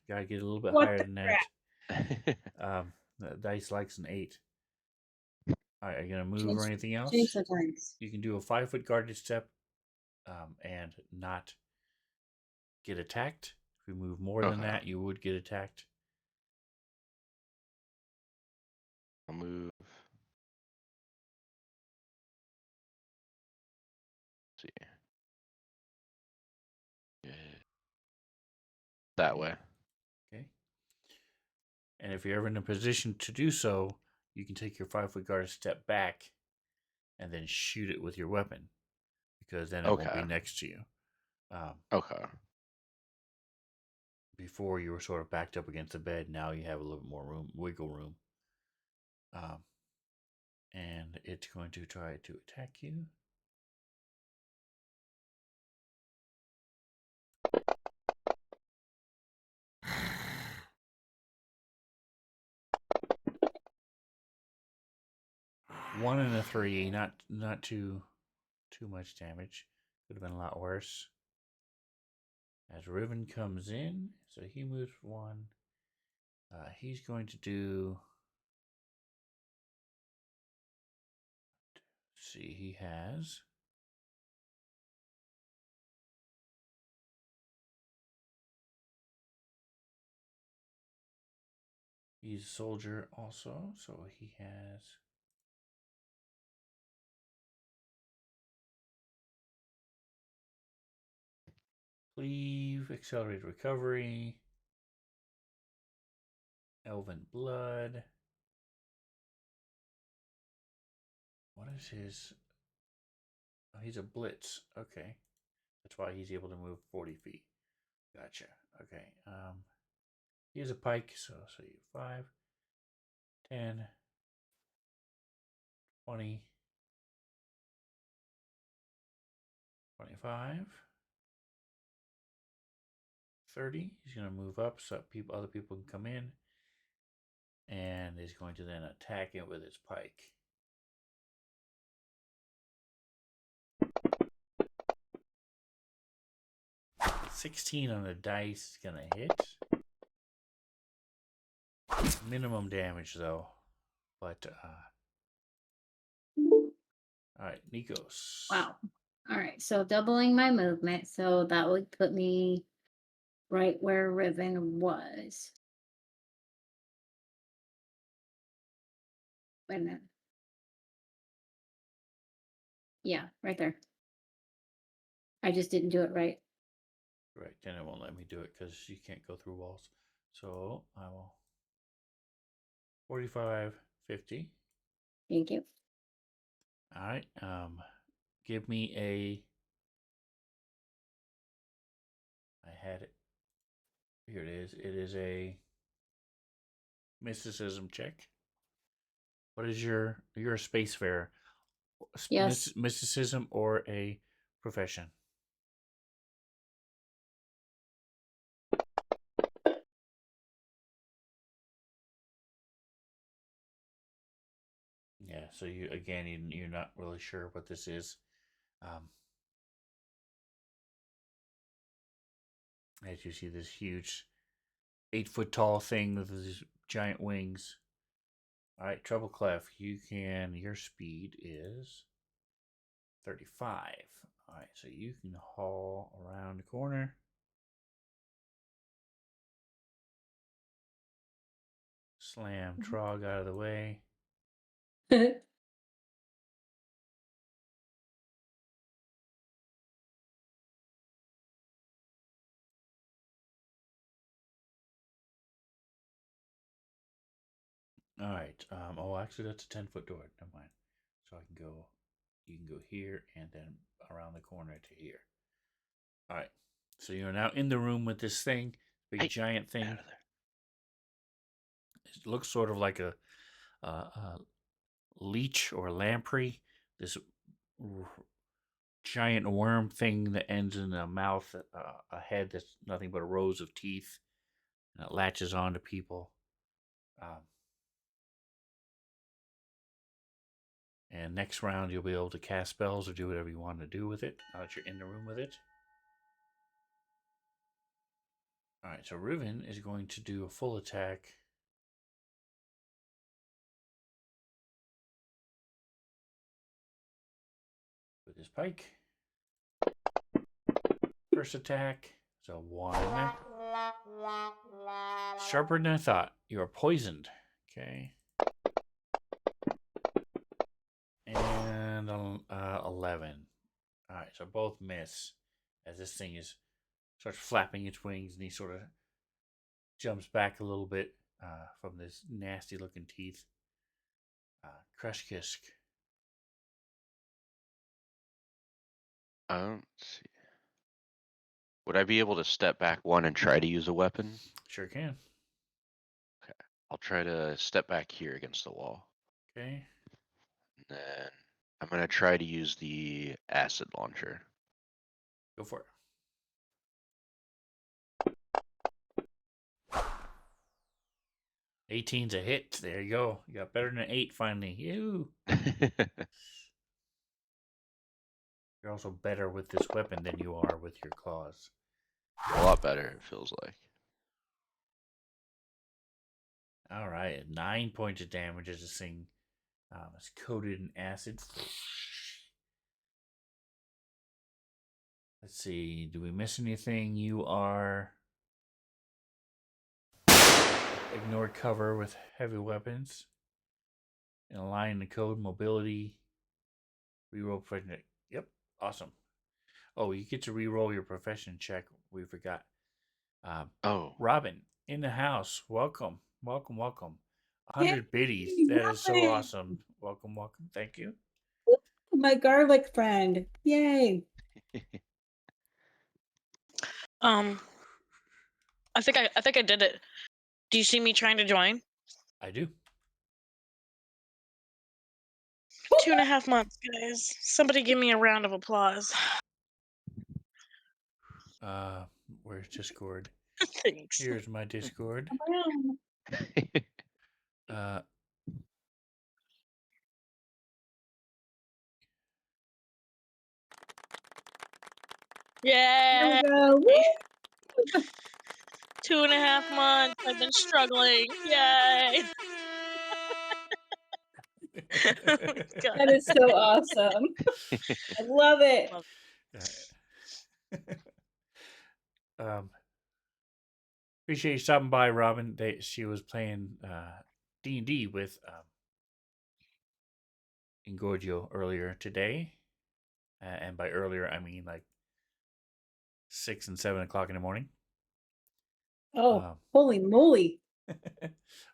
Got to get a little bit What higher the than that. The dice likes an 8. All right, are you gonna move or anything else? Change sometimes. You can do a 5-foot guarded step, and not get attacked. If you move more than Okay. that, you would get attacked. I'll move. Let's see. Yeah. That way. Okay. And if you're ever in a position to do so, you can take your 5-foot guarded step back and then shoot it with your weapon, because then it won't be Okay. next to you. Okay. Before you were sort of backed up against the bed, now you have a little bit more wiggle room. And it's going to try to attack you. One and a 3, not too much damage. Could have been a lot worse. As Riven comes in, so he moves 1. He's going to do. Let's see, he has. He's a soldier also, so he has. Cleave, accelerated recovery, elven blood. What is his? Oh, he's a blitz. Okay, that's why he's able to move 40 feet. Gotcha. Okay. He has a pike, so you 5, 10, 20, 25, 30. He's going to move up so other people can come in, and he's going to then attack it with his pike. 16 on the dice is gonna hit. Minimum damage though. But alright, Nikos. Wow. All right. So doubling my movement. So that would put me right where Riven was. Wait a minute. Yeah, right there. I just didn't do it right. Right, then it won't let me do it because you can't go through walls. So I will 45, 50. Thank you. Alright. Give me a I had it. Here it is. It is a mysticism check. What is you're a spacefarer? Yes. Mysticism or a profession? Yeah. So you're not really sure what this is. As you see this huge 8-foot tall thing with these giant wings. All right, Treble Clef, your speed is 35. All right, so you can haul around the corner. Slam Trog out of the way. All right. Oh, actually, that's a 10-foot door. Never mind. So you can go here and then around the corner to here. All right. So you're now in the room with this thing, big Hey, giant thing. out of there. It looks sort of like a leech or lamprey. This giant worm thing that ends in a mouth, a head that's nothing but rows of teeth, and it latches onto people. And next round, you'll be able to cast spells or do whatever you want to do with it now that you're in the room with it. All right, so Riven is going to do a full attack. With his pike. First attack is a 1. Sharper than I thought. You are poisoned. Okay. And 11. All right, so both miss as this thing starts flapping its wings and he sort of jumps back a little bit from this nasty looking teeth. Crush Kisk. Let's see. Would I be able to step back one and try to use a weapon? Sure can. Okay. I'll try to step back here against the wall. Okay. And then I'm going to try to use the acid launcher. Go for it. 18's a hit. There you go. You got better than an 8 finally. You. You're also better with this weapon than you are with your claws. A lot better, it feels like. All right. 9 points of damage as this thing is coated in acid. Let's see. Do we miss anything? You are ignored cover with heavy weapons. And align the code mobility. Reroll profession. Yep. Awesome. Oh, you get to reroll your profession check. We forgot. Robin in the house. Welcome. Welcome. Welcome. 100 biddies. That is so awesome. Welcome. Welcome. Thank you. My garlic friend. Yay. I think I did it. Do you see me trying to join? I do. 2.5 months, guys. Somebody give me a round of applause. Where's Discord? Thanks. Here's my Discord. Yeah. There we go. Woo! 2.5 months. I've been struggling. Yay! Oh my God. That is so awesome. I love it. Love um, appreciate you stopping by, Robin. She was playing D&D with Ingorgio earlier today. And by earlier, I mean like 6 and 7 o'clock in the morning. Oh, holy moly.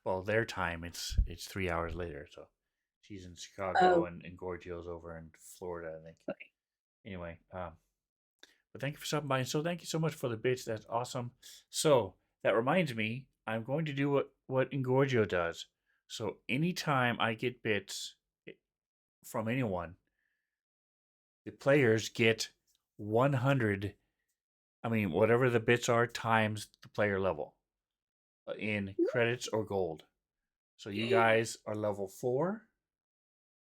Well, their time, it's 3 hours later. So she's in Chicago Oh, and Gorgio's over in Florida, I think. okay. Anyway, but thank you for stopping by. And so thank you so much for the bits. That's awesome. So that reminds me, I'm going to do what Ingorgio does. So anytime I get bits from anyone, the players get 100. I mean, whatever the bits are times the player level in credits or gold. So you guys are level 4.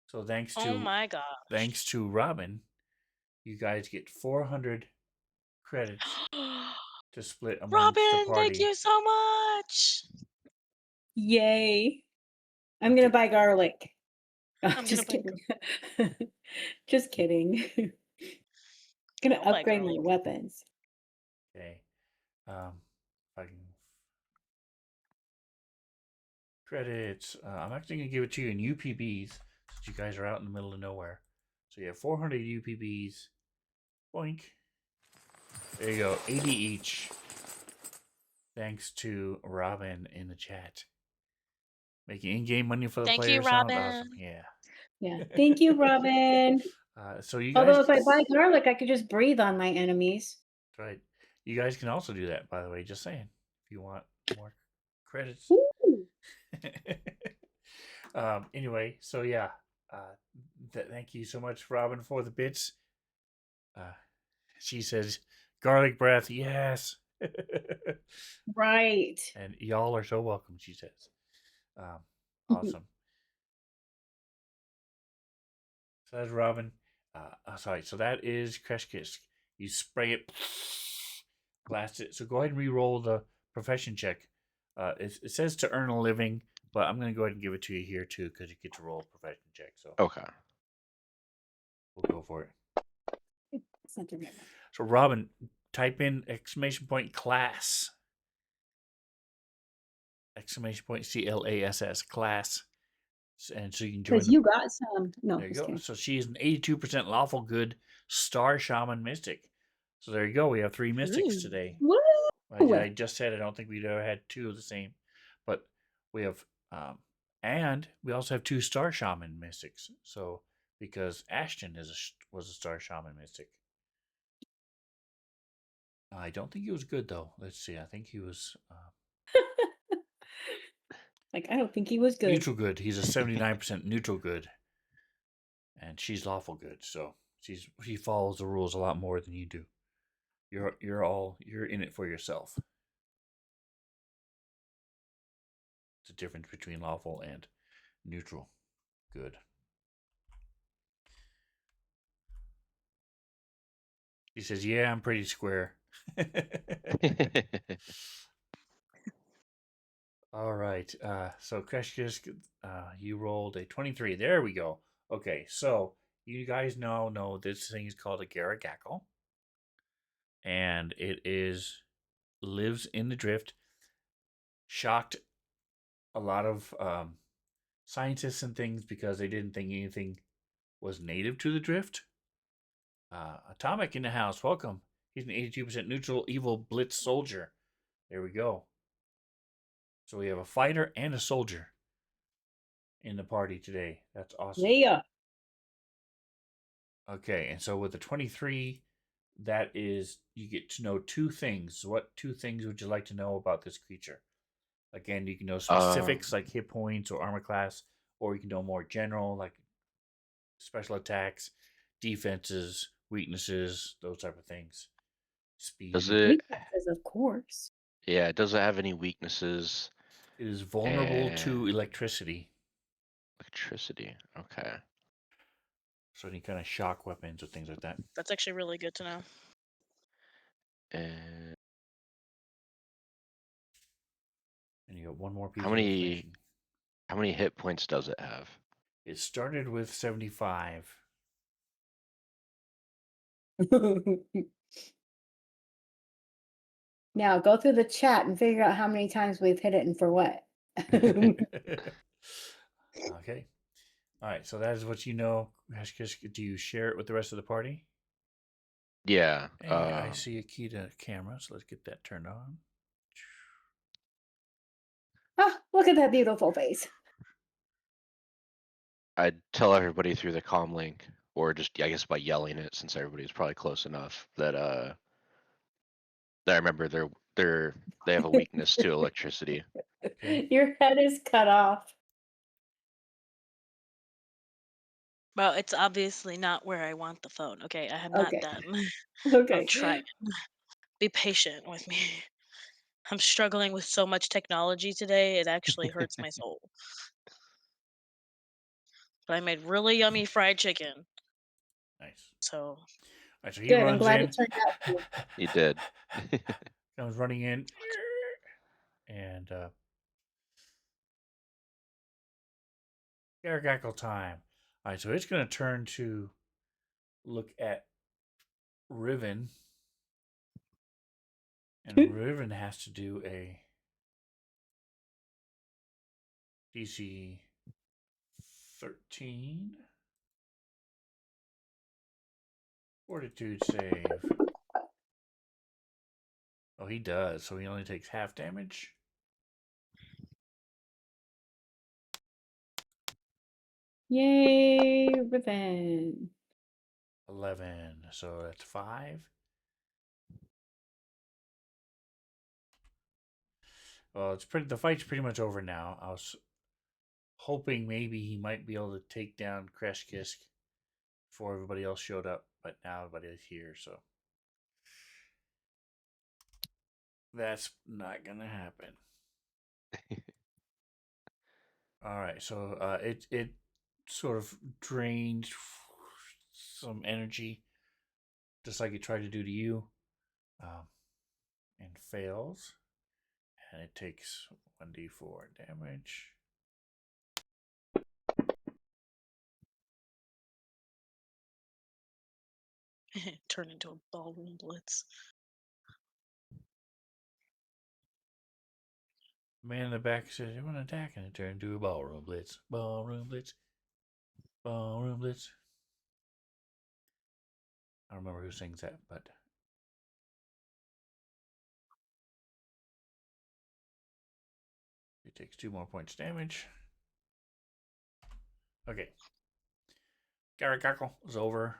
So Oh my gosh. thanks to Robin, you guys get 400 credits to split amongst the Robin, thank party. you so much. Yay. I'm going to buy garlic. Oh, I'm just gonna buy kidding. Just kidding. Gonna I'll buy upgrade my garlic. weapons. Okay. If I can credits. I'm actually gonna give it to you in UPBs since you guys are out in the middle of nowhere. So you have 400 UPBs. Boink. There you go. 80 each. Thanks to Robin in the chat. Making in-game money for the Thank you, players sounds Robin. awesome. Yeah. Yeah. Thank you, Robin. So you Although guys, if I buy garlic, I could just breathe on my enemies. that's right. You guys can also do that, by the way. Just saying, if you want more credits. Ooh. Anyway, so yeah. Thank you so much, Robin, for the bits. She says, "Garlic breath, yes." Right. And y'all are so welcome. She says, "Awesome." So that's Robin. Sorry. So that is Crash Kiss. You spray it, blast it. So go ahead and re-roll the profession check. It says to earn a living, but I'm going to go ahead and give it to you here too because you get to roll a profession check. So Okay. we'll go for it. It's not the right one. So Robin, type in ! class. ! class. And so you can join Because you got some. No, There you just go. kidding. So she is an 82% lawful good star shaman mystic. So there you go. We have 3 mystics Ooh. today. Woo! I just said I don't think we'd ever had 2 of the same, but we have, and we also have 2 star shaman mystics. So because Ashton was a star shaman mystic. I don't think he was good though. Let's see. I think he was Like, I don't think he was good. neutral good. He's a 79% neutral good, and she's lawful good. So she follows the rules a lot more than you do. You're in it for yourself. It's a difference between lawful and neutral good. He says, "Yeah, I'm pretty square." All right. So Crash Kisk, you rolled a 23. There we go. Okay, so you guys know this thing is called a Garagackle, and it lives in the drift. Shocked a lot of scientists and things because they didn't think anything was native to the drift. Atomic in the house, welcome. He's an 82% neutral evil blitz soldier. There we go. So we have a fighter and a soldier in the party today. That's awesome. Yeah. Okay, and so with the 23, that is, you get to know 2 things. What 2 things would you like to know about this creature? Again, you can know specifics like hit points or armor class, or you can know more general like special attacks, defenses, weaknesses, those type of things. Speed. Does it? Weaknesses, of course. Yeah. Does it have any weaknesses? It is vulnerable to And electricity. electricity. Okay. So any kind of shock weapons or things like that. That's actually really good to know. And And you got one more piece How of many information. how many hit points does it have? It started with 75. Now go through the chat and figure out how many times we've hit it and for what. Okay. All right. So that is what you know. Do you share it with the rest of the party? Yeah. Hey, I see a key to camera, so let's get that turned on. Ah, look at that beautiful face. I'd tell everybody through the comm link, or just I guess by yelling it, since everybody's probably close enough that that I remember they have a weakness to electricity. Okay. Your head is cut off. Well, it's obviously not where I want the phone. Okay, I am not Okay. done. I'm Okay. trying. Be patient with me. I'm struggling with so much technology today. It actually hurts my soul. But I made really yummy fried chicken. Nice. So All right. So he Good. I'm runs glad in. it turned out good. He did. Comes running in. And Garagackle time. All right. So it's going to turn to look at Riven. And Riven has to do a DC 13 fortitude save. Oh, he does. So he only takes half damage. Yay, Riven. 11. So that's 5. Well, it's pretty. The fight's pretty much over now. I was hoping maybe he might be able to take down Crash Kisk before everybody else showed up, but now everybody's here, so that's not gonna happen. All right, so it sort of drained some energy, just like it tried to do to you, um, and fails, and it takes 1d4 damage. turn into a ballroom blitz. Man in the back says, "You want to attack?" And it turned into a ballroom blitz. Ballroom blitz. Ballroom blitz. I don't remember who sings that, but it takes 2 more points damage. Okay. Garagackle is over.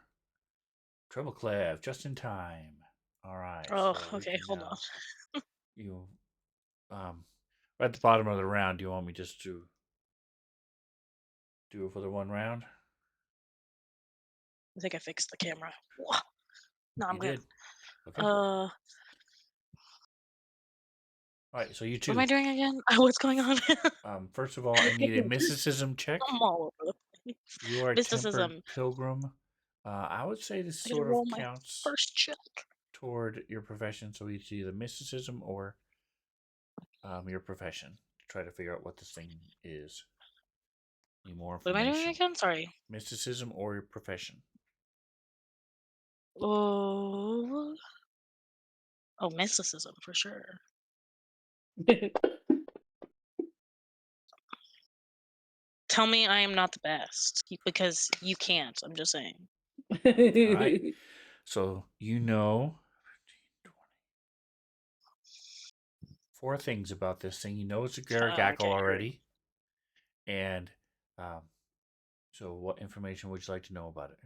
Treble Clev, just in time. All right. Oh, So we okay, can hold now. on. You, right at the bottom of the round, do you want me just to do it for the one round? I think I fixed the camera. No, I'm You good. did. Okay. All right. So you what am I two. doing again? What's going on? First of all, I need a mysticism check. I'm all over the place. You are a tempered Mysticism. pilgrim. I would say this I gotta sort of roll my counts first check. toward your profession. So it's either mysticism or your profession to try to figure out what this thing is. Need more What am I doing information. again? Sorry. Mysticism or your profession. Oh, mysticism for sure. Tell me I am not the best because you can't. I'm just saying. All right. So you know 4 things about this thing. You know it's a Garagackle Okay. already. And um, so what information would you like to know about it?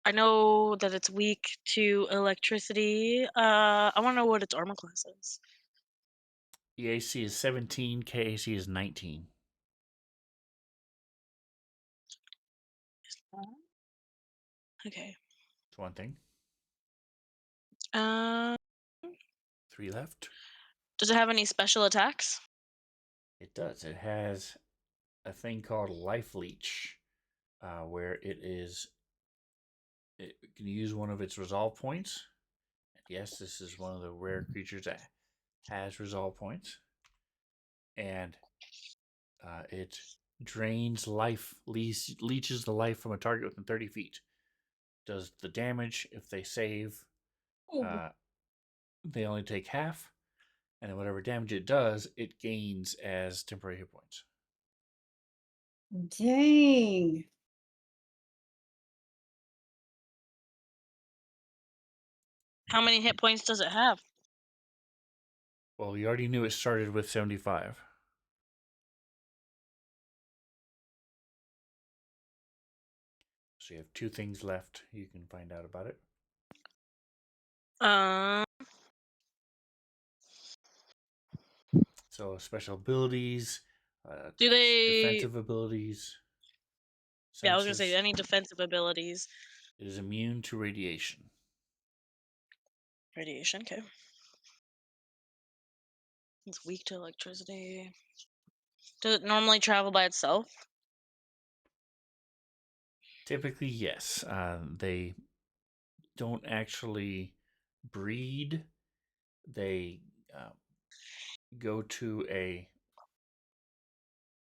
I know that it's weak to electricity. I want to know what its armor class is. EAC is 17, KAC is 19. Okay. That's one thing. Uh, 3 left. does it have any special attacks? It does. It has a thing called Life Leech, where it can use one of its resolve points Yes, this is one of the rare creatures that has resolve points, and it drains life, leeches the life from a target within 30 feet. Does the damage if they save? Oh, Uh, they only take half, and then whatever damage it does, it gains as temporary hit points. dang. How many hit points does it have? Well, you already knew it started with 75. So you have two things left. You can find out about it. Um, So special abilities, do they? defensive abilities, Yeah, I was gonna say senses. any defensive abilities. It is immune to radiation. Radiation. Okay. It's weak to electricity. Does it normally travel by itself? Typically, yes. They don't actually breed. They uh, go to a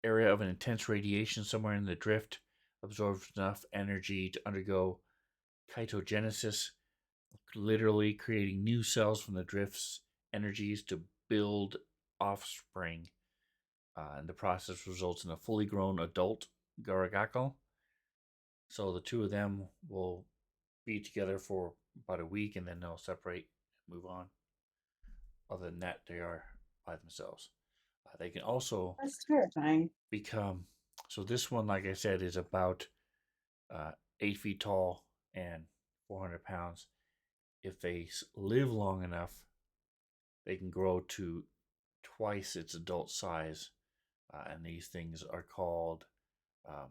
area of an intense radiation somewhere in the drift, absorbs enough energy to undergo kytogenesis, literally creating new cells from the drift's energies to build offspring. And the process results in a fully grown adult Garagako. So the two of them will be together for about a week and then they'll separate and move on. Other than that, they are by themselves. They can also That's terrifying. become. So this one, like I said, is about 8 feet tall and 400 pounds. If they live long enough, they can grow to twice its adult size. And these things are called um,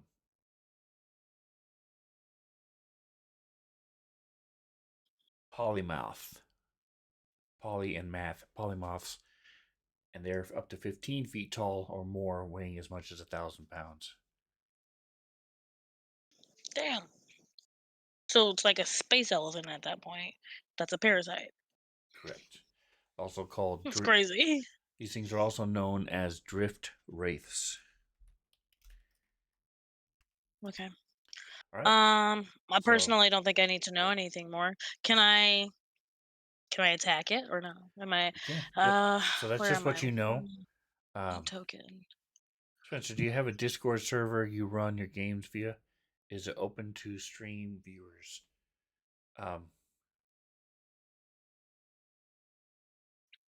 polymouth. Poly and math, polymorphs, and they're up to 15 feet tall or more, weighing as much as 1,000 pounds. Damn. So it's like a space elephant at that point. That's a parasite. Correct. Also called That's crazy. these things are also known as drift wraiths. Okay. All right. I So personally don't think I need to know anything more. Can I attack it or no? Am I you can. Yep. So that's where just am I? what you know. A Um, token. Spencer, do you have a Discord server you run your games via? Is it open to stream viewers? Um,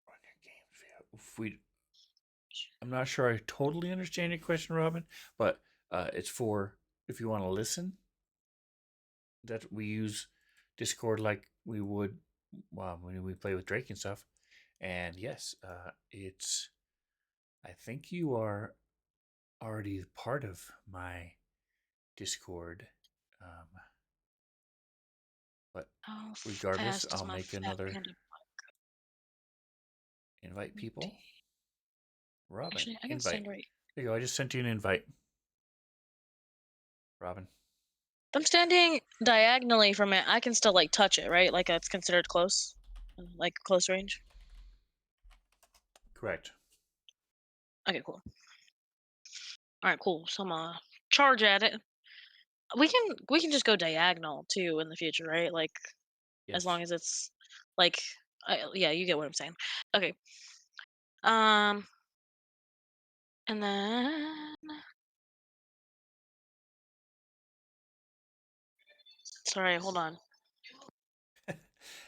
run your games via. If we, I'm not sure I totally understand your question, Robin, but it's for if you want to listen. That we use Discord like we would when we play with Drake and stuff. And yes, it's. I think you are already part of my Discord. Um, but How regardless, fast does I'll my make fat another panda invite be? people. Robin, Actually, I can invite. stand right. There you go. I just sent you an invite. Robin. I'm standing diagonally from it. I can still like touch it, right? Like it's considered close, like close range. Correct. Okay, cool. All right, cool. So I'm gonna charge at it. We can just go diagonal too in the future, right? Like as Yes. long as it's like, yeah, you get what I'm saying. Okay. Um, and then sorry, hold on.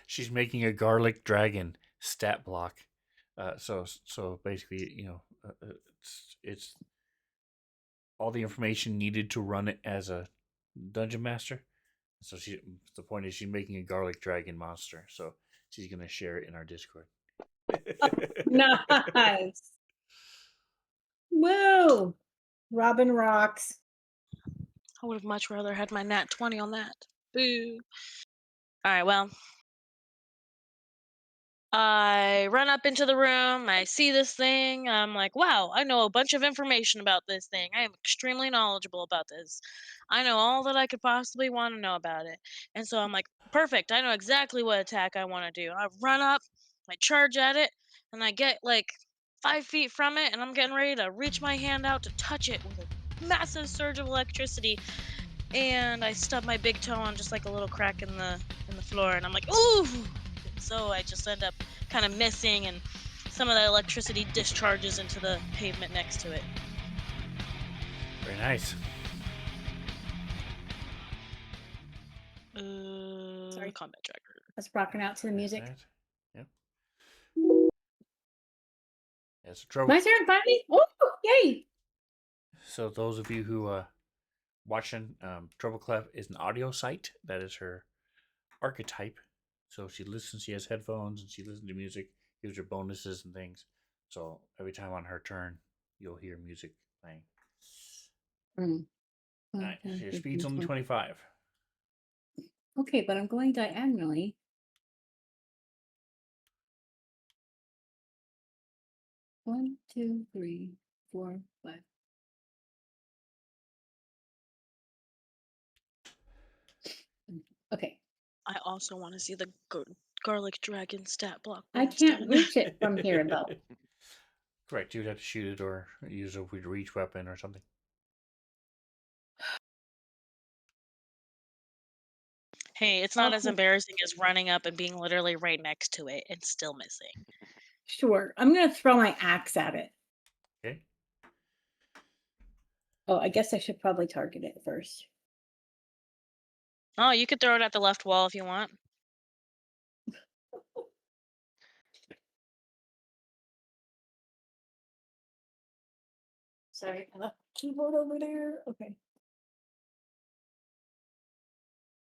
She's making a garlic dragon stat block. So basically, it's all the information needed to run it as a dungeon master. So the point is she's making a garlic dragon monster. So she's gonna share it in our Discord. Nice. Woo! Robin rocks. I would have much rather had my nat 20 on that. Boo. All right, well, I run up into the room, I see this thing, I'm like, wow, I know a bunch of information about this thing. I am extremely knowledgeable about this. I know all that I could possibly want to know about it. And so I'm like, perfect, I know exactly what attack I want to do. I run up, I charge at it, and I get like 5 feet from it, and I'm getting ready to reach my hand out to touch it with a massive surge of electricity, and I stub my big toe on just like a little crack in the floor, and I'm like, ooh! And so I just end up kind of missing, and some of the electricity discharges into the pavement next to it. Very nice. Sorry. Combat tracker. Let's rocking out to the music. That. Yep. Yeah, so trouble. My turn, finally. Oh, yay! So those of you who watching, Trouble Clef is an audio site. That is her archetype. So she listens. She has headphones and she listens to music. Gives her bonuses and things. So every time on her turn, you'll hear music playing. Mm. All right. So your speed's only 25. Okay, but I'm going diagonally. One, two, three, four, five. Okay. I also want to see the garlic dragon stat block. I can't reach it from here, though. Correct. You'd have to shoot it or use a reach weapon or something. Hey, it's not as Okay. embarrassing as running up and being literally right next to it and still missing. Sure. I'm going to throw my axe at it. Okay. Oh, I guess I should probably target it first. Oh, you could throw it at the left wall if you want. Sorry, I left the keyboard over there. Okay.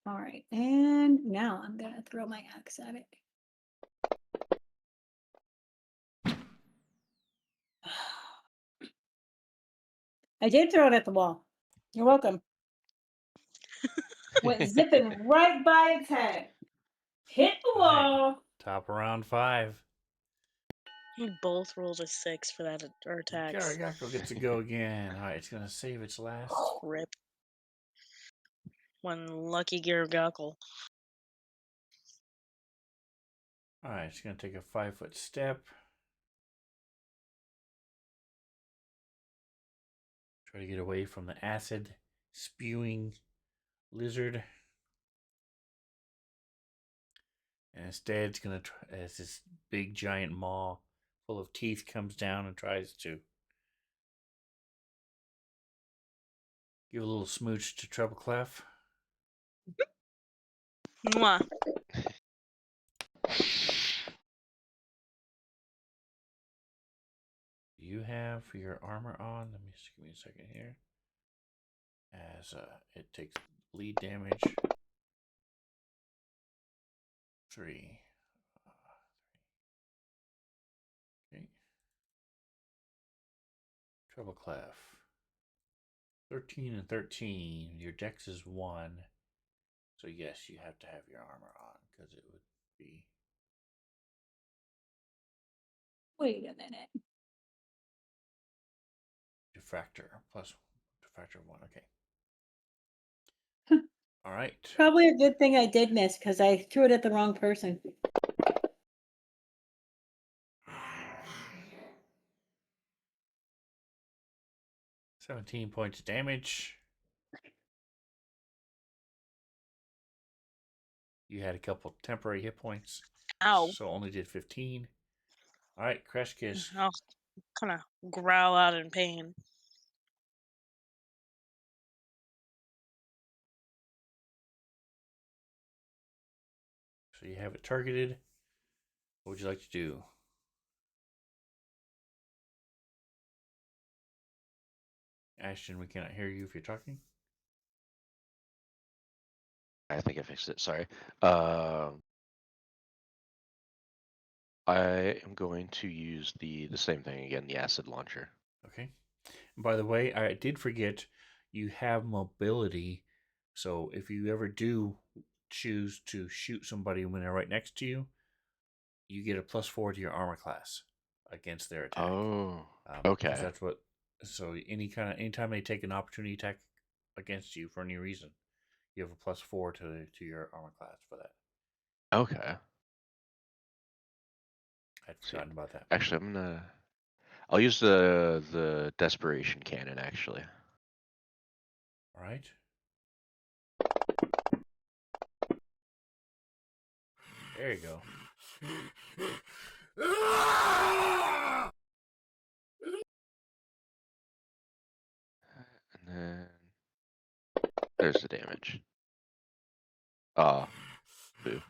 All right. And now I'm going to throw my axe at it. I did throw it at the wall. You're welcome. Went zipping right by its head. Hit the All right. wall. Top around 5. You both rolled a 6 for that or attacks. Garagako gets to go again. All right, it's gonna save its last. Rip. One lucky Garagackle. All right, it's gonna take a 5-foot step. Try to get away from the acid spewing lizard. And instead, it's gonna try, as this big giant maw full of teeth comes down and tries to give a little smooch to Treble Clef. Mwah. You have your armor on. Let me just give me a second here. As it takes bleed damage. 3. Okay. Treble Clef. 13 and 13. Your dex is 1. So yes, you have to have your armor on because it would be. Wait a minute. Diffractor plus diffractor 1. Okay. All right. Probably a good thing I did miss because I threw it at the wrong person. $17 points damage. You had a couple temporary hit points. Ow. So only did 15. All right, Crash Kiss. I'll kind of growl out in pain. So you have it targeted. What would you like to do? Ashton, we cannot hear you if you're talking. I think I fixed it. Sorry. I am going to use the same thing again, the acid launcher. Okay. And by the way, I did forget you have mobility. So if you ever do choose to shoot somebody when they're right next to you, you get a +4 to your armor class against their attack. Oh, 'Cause okay. that's what. So anytime they take an opportunity attack against you for any reason, you have a +4 to your armor class for that. Okay. I'd See, forgotten about that. actually, I'll use the desperation cannon. Actually, All right. There you go. and then there's the damage. Boo.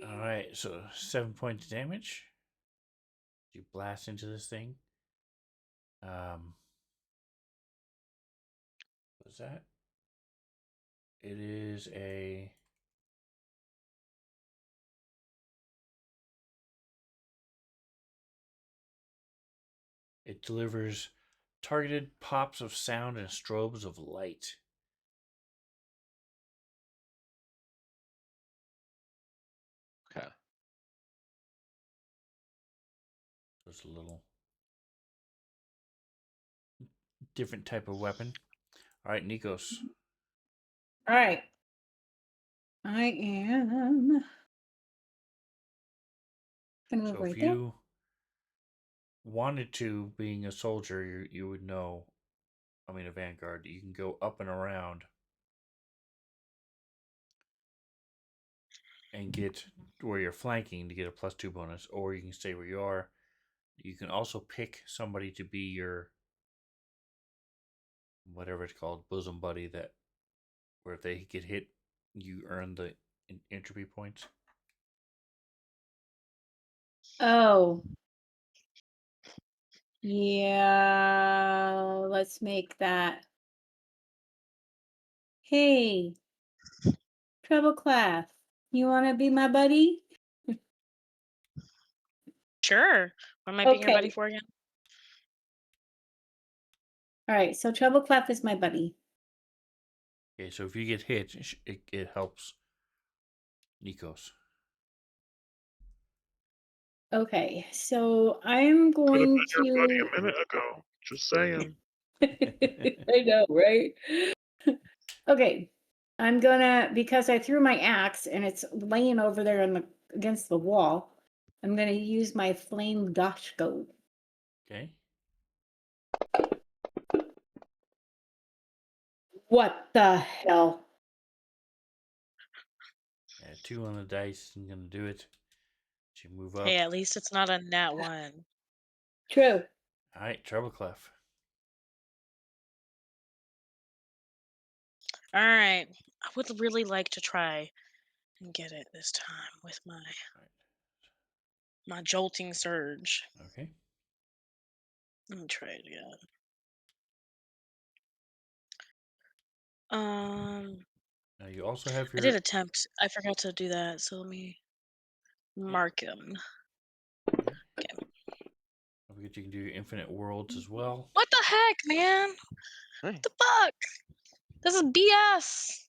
All right. So 7 points damage. You blast into this thing. What's that? It is a. It delivers targeted pops of sound and strobes of light. Okay. So it's a little different type of weapon. All right, Nikos. All right. I am gonna move So if right there. you wanted to, being a soldier, you would know. I mean, a vanguard. You can go up and around and get where you're flanking to get a +2 bonus, or you can stay where you are. You can also pick somebody to be your whatever it's called bosom buddy. That where if they get hit, you earn the entropy points. Oh, yeah. Let's make that. Hey, Treble Clef, you want to be my buddy? Sure. What am I being your buddy Okay. for again? All right. So Treble Clef is my buddy. Okay, so if you get hit, it helps Nikos. Okay. So I'm Could have going been your buddy to. a minute ago. Just saying. I know, right? Okay. I'm gonna, because I threw my axe and it's laying over there against the wall. I'm gonna use my flame dashko. Okay. What the hell? 2 on the dice isn't gonna do it. So you move up. Hey, at least it's not a nat 1. True. All right, treble clef. All right. I would really like to try and get it this time with my jolting surge. Okay. Let me try it again. Um, Now you also have I your. did attempt. I forgot to do that, so let me mark him. Okay. Okay. Don't forget you can do your infinite worlds as well. What the heck, man? Hey. What the fuck? This is BS.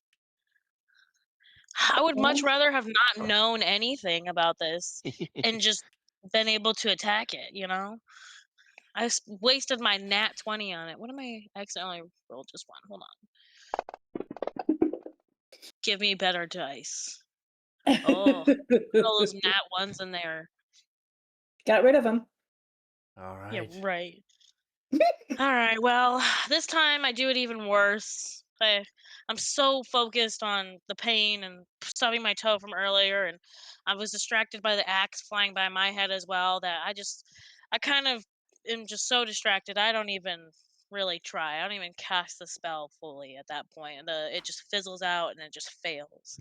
I would much rather have not known anything about this and just been able to attack it, you know? I wasted my nat 20 on it. What am I accidentally rolled just one? Hold on. Give me better dice. Oh, put all those nat ones in there. Got rid of him. All right. Yeah, right. All right. Well, this time I do it even worse. I'm so focused on the pain and stubbing my toe from earlier, and I was distracted by the axe flying by my head as well. That I kind of am just so distracted. I don't even really try. I don't even cast the spell fully at that point. It just fizzles out and it just fails.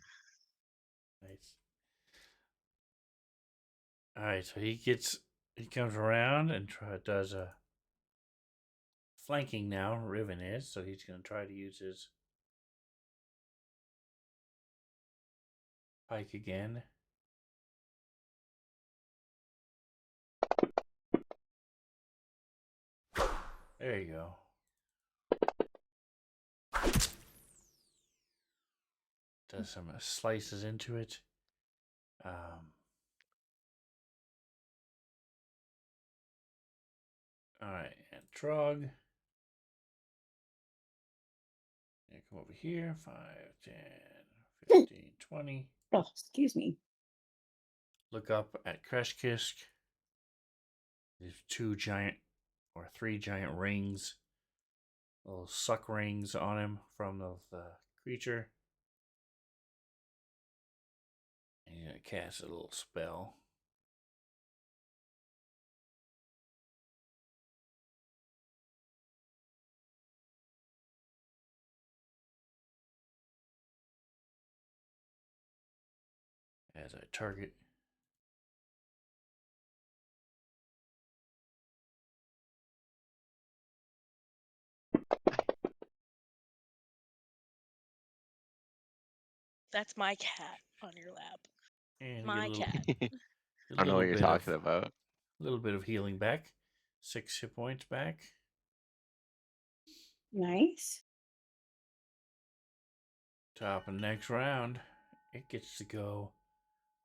Nice. All right, so he comes around and does a flanking now. Riven is, so he's gonna try to use his pike again. There you go. Does some slices into it. Alright, and Trog. And come over here. 5, 10, 15, 20. Oh, excuse me. Look up at Kreshkisk. There's 2 giant or 3 giant rings. Little suck rings on him from the creature. And you're going to cast a little spell. As I target. That's my cat on your lap. And My get cat. a I don't know what little you're bit of talking about. little bit of healing back. 6 hit points back. Nice. Top of the next round, it gets to go.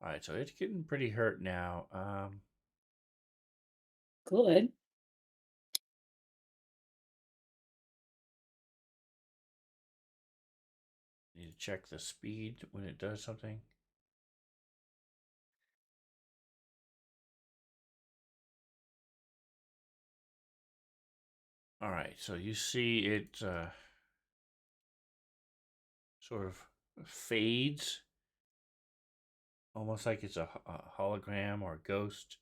All right, so it's getting pretty hurt now. Good. Need to check the speed when it does something. All right, so you see it sort of fades, almost like it's a hologram or a ghost,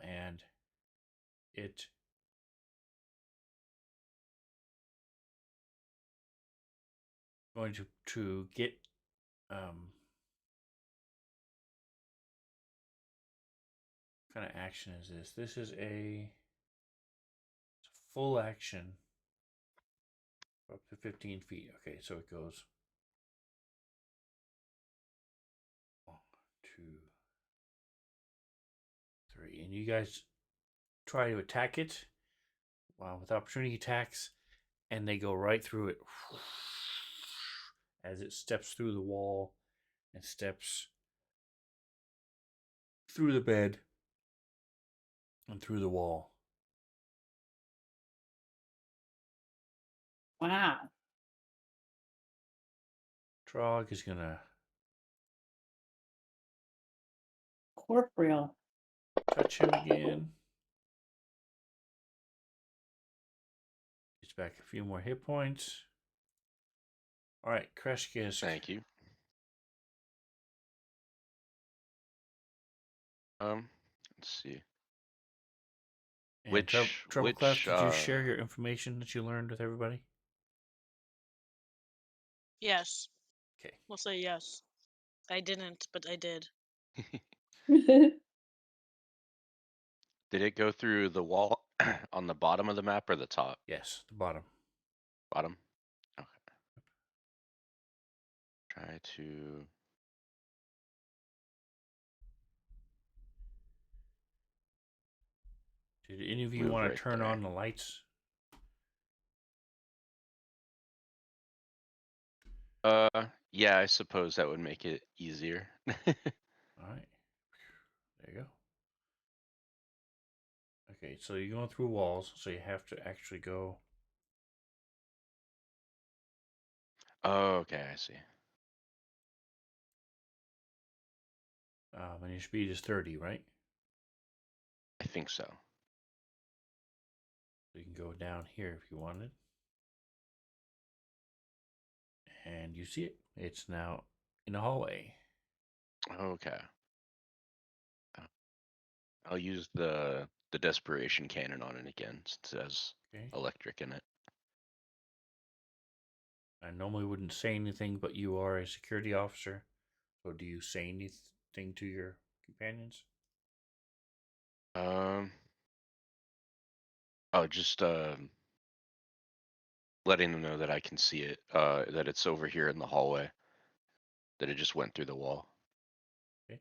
and it going to get what kind of action is this? This is a full action up to 15 feet. Okay, so it goes 1, 2, 3, and you guys try to attack it with opportunity attacks, and they go right through it as it steps through the wall and steps through the bed and through the wall. Wow. Trog is gonna Corporeal. touch him again. Gets back a few more hit points. All right, Kreshkisk. Thank you. Let's see. And Which Trebleclef, did you share your information that you learned with everybody? Yes. Okay. We'll say yes. I didn't, but I did. did it go through the wall on the bottom of the map or the top? Yes, the bottom. Bottom. Okay. Try to. Did any of you Move want right to turn there. on the lights? Yeah, I suppose that would make it easier. All right. There you go. Okay, so you're going through walls, so you have to actually go. Oh, okay, I see. And your speed is 30, right? I think so. So you can go down here if you wanted. And you see it. It's now in the hallway. Okay. I'll use the desperation cannon on it again since it has Okay. electric in it. I normally wouldn't say anything, but you are a security officer. So do you say anything to your companions? Just letting them know that I can see it, that it's over here in the hallway, that it just went through the wall. Okay.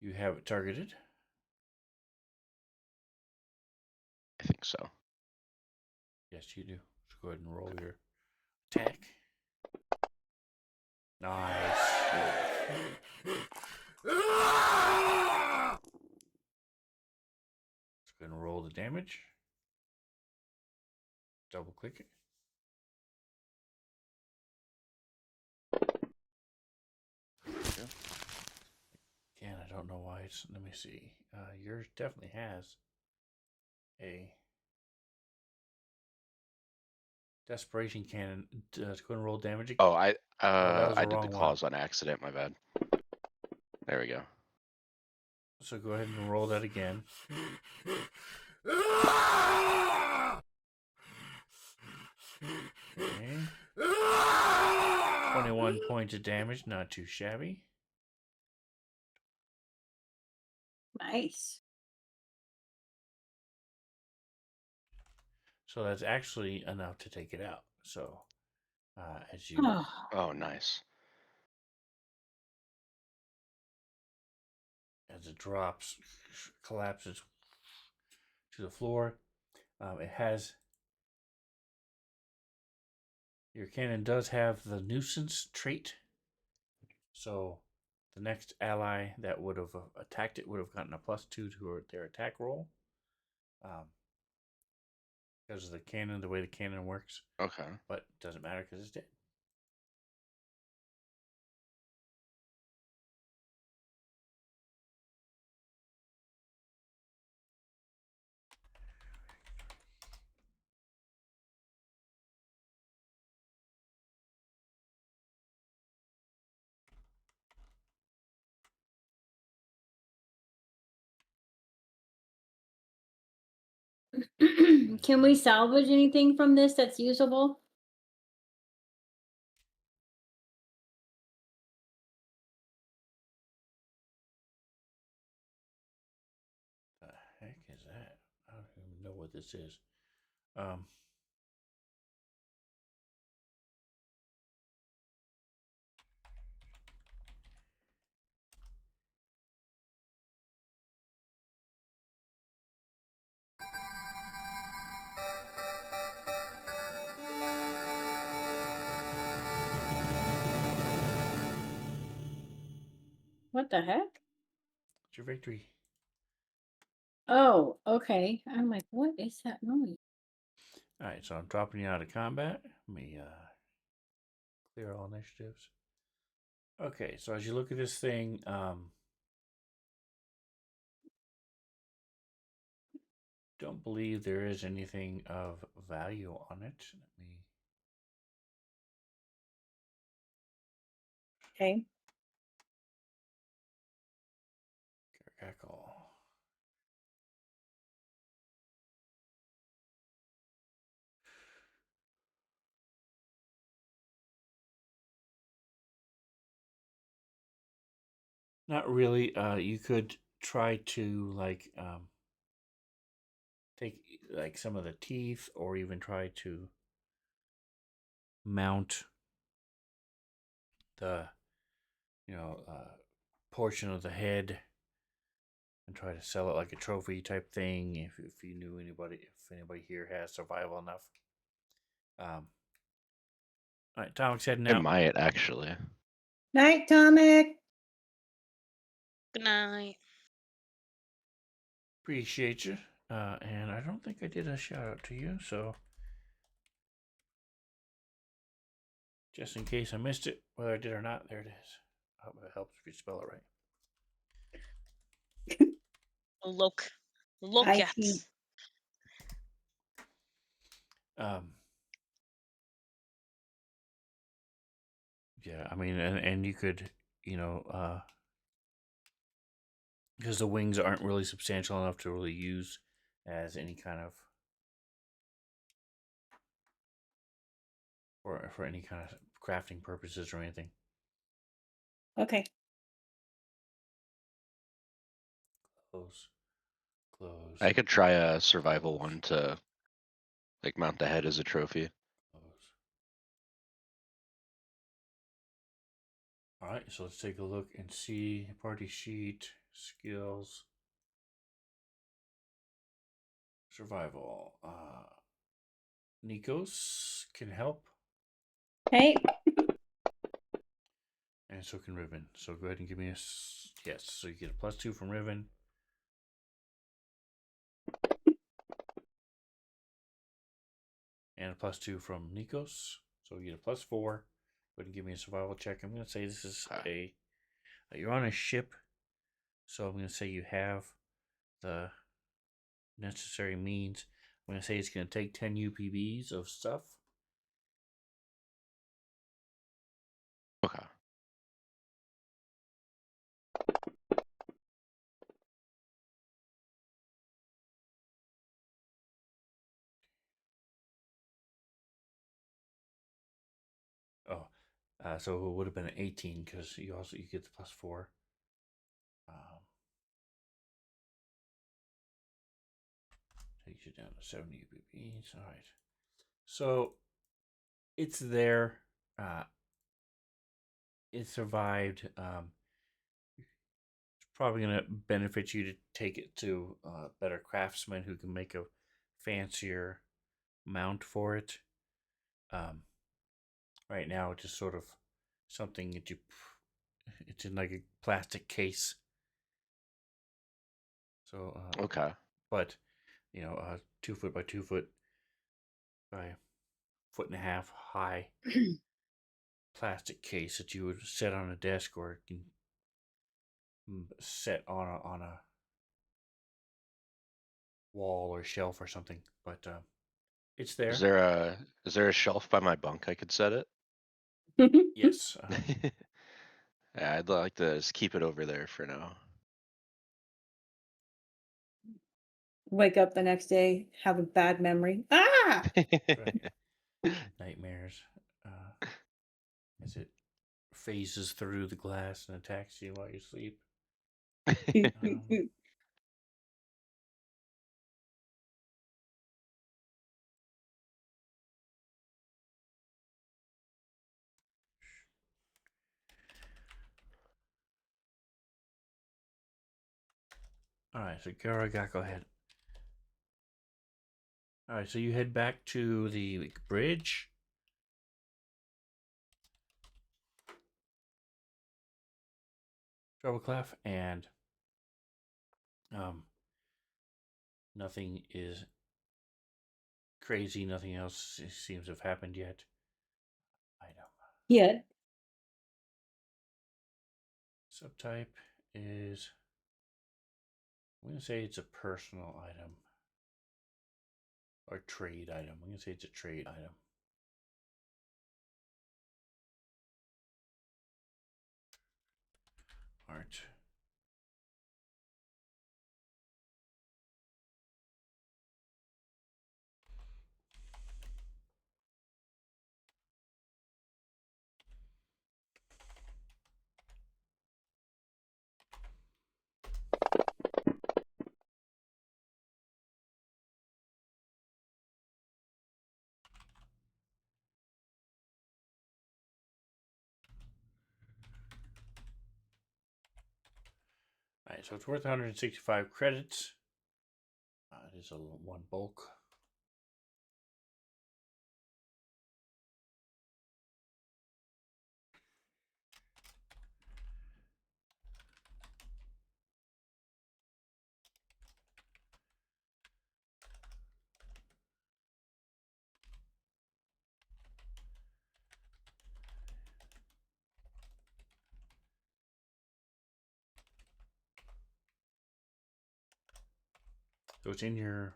You have it targeted. I think so. Yes, you do. So go ahead and roll your attack. Nice. It's going to roll the damage. Double click it. Again, I don't know why it's. Let me see. Yours definitely has a desperation cannon. It's going to roll damage again. Oh, I that was the I did the wrong one. claws on accident. My bad. There we go. So go ahead and roll that again. Okay. 21 points of damage, not too shabby. Nice. So that's actually enough to take it out. So as you Oh, Oh, nice. as it drops, collapses to the floor, it has your cannon does have the nuisance trait. So the next ally that would have attacked it would have gotten a +2 to their attack roll. Because of the cannon, the way the cannon works. Okay. But it doesn't matter because it's dead. can we salvage anything from this that's usable? The heck is that? I don't even know what this is. Um, What the heck? it's your victory. Oh, okay. I'm like, what is that noise? All right, so I'm dropping you out of combat. Let me clear all initiatives. Okay, so as you look at this thing, don't believe there is anything of value on it. Let me. Okay. Cackle. Not really. You could try to take like some of the teeth, or even try to mount the portion of the head and try to sell it like a trophy type thing. If you knew anybody, if anybody here has survival enough. All right, Tomic's heading I out. might actually. Night, Tomic. Good night. Appreciate you. And I don't think I did a shout out to you, so just in case I missed it, whether I did or not, there it is. I hope it helps if you spell it right. Look I at. see. Yeah, I mean, and you could, because the wings aren't really substantial enough to really use as any kind of for any kind of crafting purposes or anything. Okay. Close. I could try a survival one to like mount the head as a trophy. Close. All right, so let's take a look and see party sheet, skills, survival. Nikos can help. Hey. And so can Riven. So go ahead and give me a yes. So you get a +2 from Riven. And a +2 from Nikos. So you get a +4. Go ahead and give me a survival check. I'm going to say this is you're on a ship. So I'm going to say you have the necessary means. I'm going to say it's going to take 10 UPBs of stuff. Okay. Oh, so it would have been an 18 because you get the +4. Takes you down to 70 UPBs. All right. So it's there. It survived. It's probably going to benefit you to take it to a better craftsman who can make a fancier mount for it. Right now, it's just sort of something that it's in like a plastic case. So, Okay. but 2 foot by 2 foot by 1.5 foot high plastic case that you would set on a desk or can set on a wall or shelf or something. But it's there. Is there a shelf by my bunk I could set it? Yes. Yeah, I'd like to just keep it over there for now. Wake up the next day, have a bad memory. Ah! Nightmares. As it phases through the glass and attacks you while you sleep. All right, so Garagak, go ahead. All right, so you head back to the bridge. Troubleclef, and nothing is crazy. Nothing else seems to have happened yet. Item. Yeah. Subtype is. I'm gonna say it's a personal item or trade item. I'm gonna say it's a trade item. Art. All right, so it's worth 165 credits. It is a one bulk. So it's in your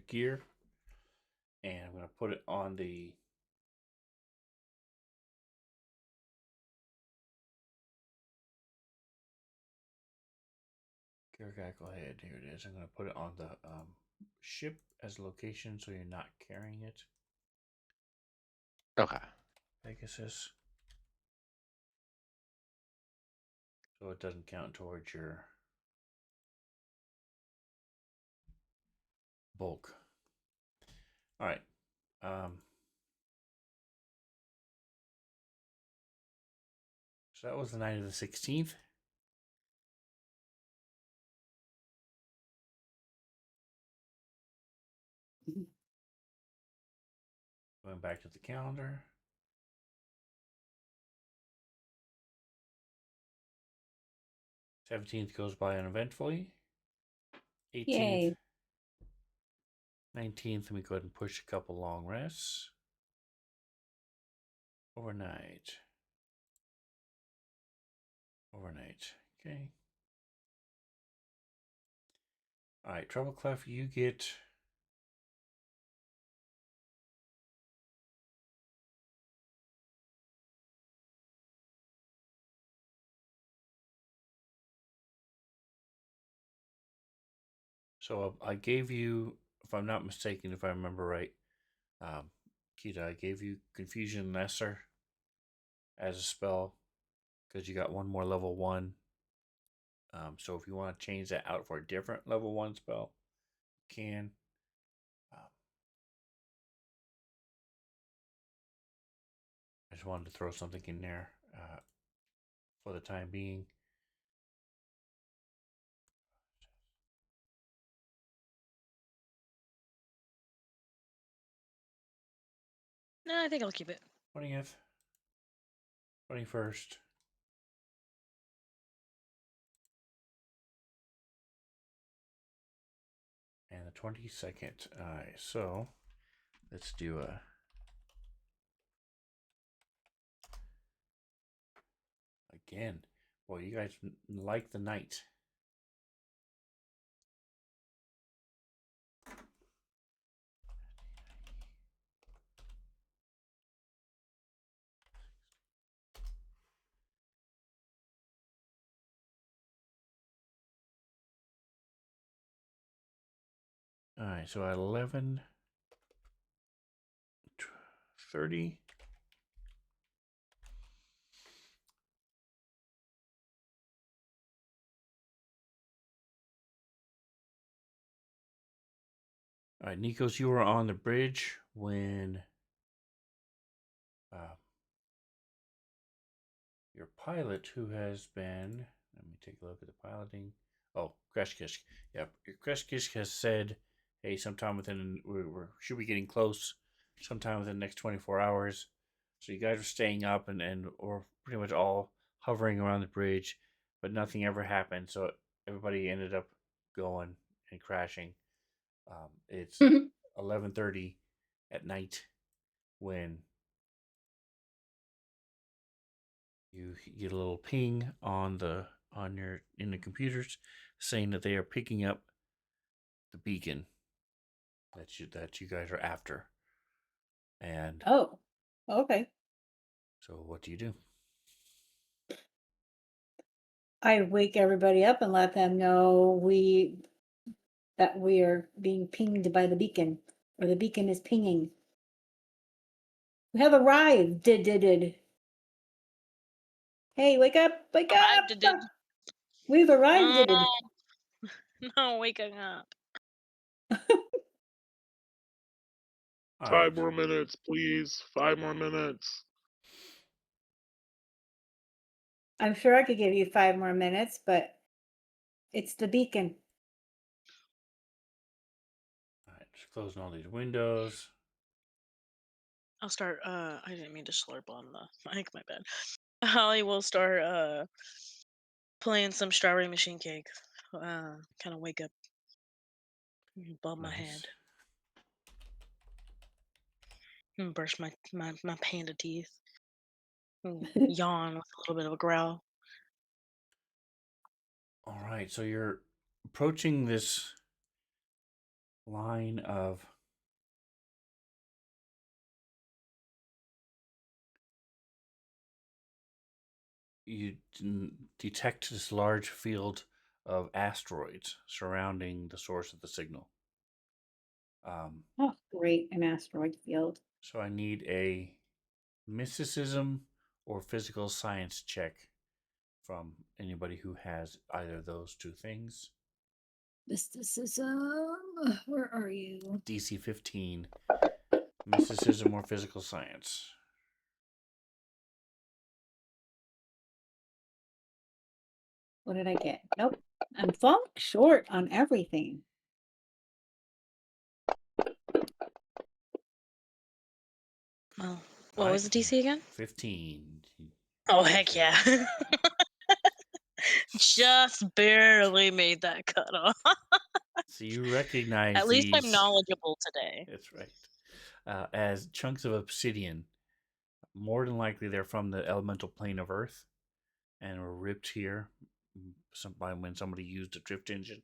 gear, and I'm gonna put it on the Go ahead. Here it is. I'm gonna put it on the ship as a location, so you're not carrying it. Okay. Pegasus. So it doesn't count towards your bulk. All right. So that was the night of the 16th. Going back to the calendar. '17th goes by uneventfully. 18th, Yay. 19th, let me go ahead and push a couple long rests. Overnight. Okay. All right, Treble Clef, you get so I gave you, if I'm not mistaken, if I remember right, Kita, I gave you Confusion Lesser as a spell because you got one more level 1. So if you want to change that out for a different level 1 spell, you can. I just wanted to throw something in there for the time being. No, I think I'll keep it. 20th, 21st. And the 22nd. Alright, so let's do a again. Boy, you guys like the night. Alright, so at 11:30. All right, Nikos, you were on the bridge when your pilot, who has been, let me take a look at the piloting. Oh, Kreshkish. Yep, your Kreshkish has said, hey, sometime within, we should be getting close, sometime within the next 24 hours. So you guys are staying up and or pretty much all hovering around the bridge, but nothing ever happened. So everybody ended up going and crashing. It's 11:30 at night when you get a little ping on your in the computers saying that they are picking up the beacon that you guys are after. And Oh, okay. so what do you do? I wake everybody up and let them know that we are being pinged by the beacon, or the beacon is pinging. We have arrived. Did. Hey, wake up! Wake up! Arrived-did. We've arrived. No, Did. no, waking up. All 5 right. more minutes, please. 5 more minutes. I'm sure I could give you 5 more minutes, but it's the beacon. All right, just closing all these windows. I'll start. I didn't mean to slurp on the mic. My bad. Holly will start playing some Strawberry Machine Cake. Kind of wake up, bob my Nice. head, and brush my panda teeth, and yawn with a little bit of a growl. All right, so you're approaching this line of you detect this large field of asteroids surrounding the source of the signal. Oh, great, an asteroid field. So I need a mysticism or physical science check from anybody who has either of those two things. Mysticism. Where are you? DC 15. Mysticism or physical science. What did I get? Nope. I'm falling short on everything. Well, what was the Alright, DC again? 15. Oh, heck yeah. Just barely made that cutoff. So you recognize At least I'm these. knowledgeable today. That's right. As chunks of obsidian. More than likely, they're from the elemental plane of Earth and were ripped here by when somebody used a drift engine.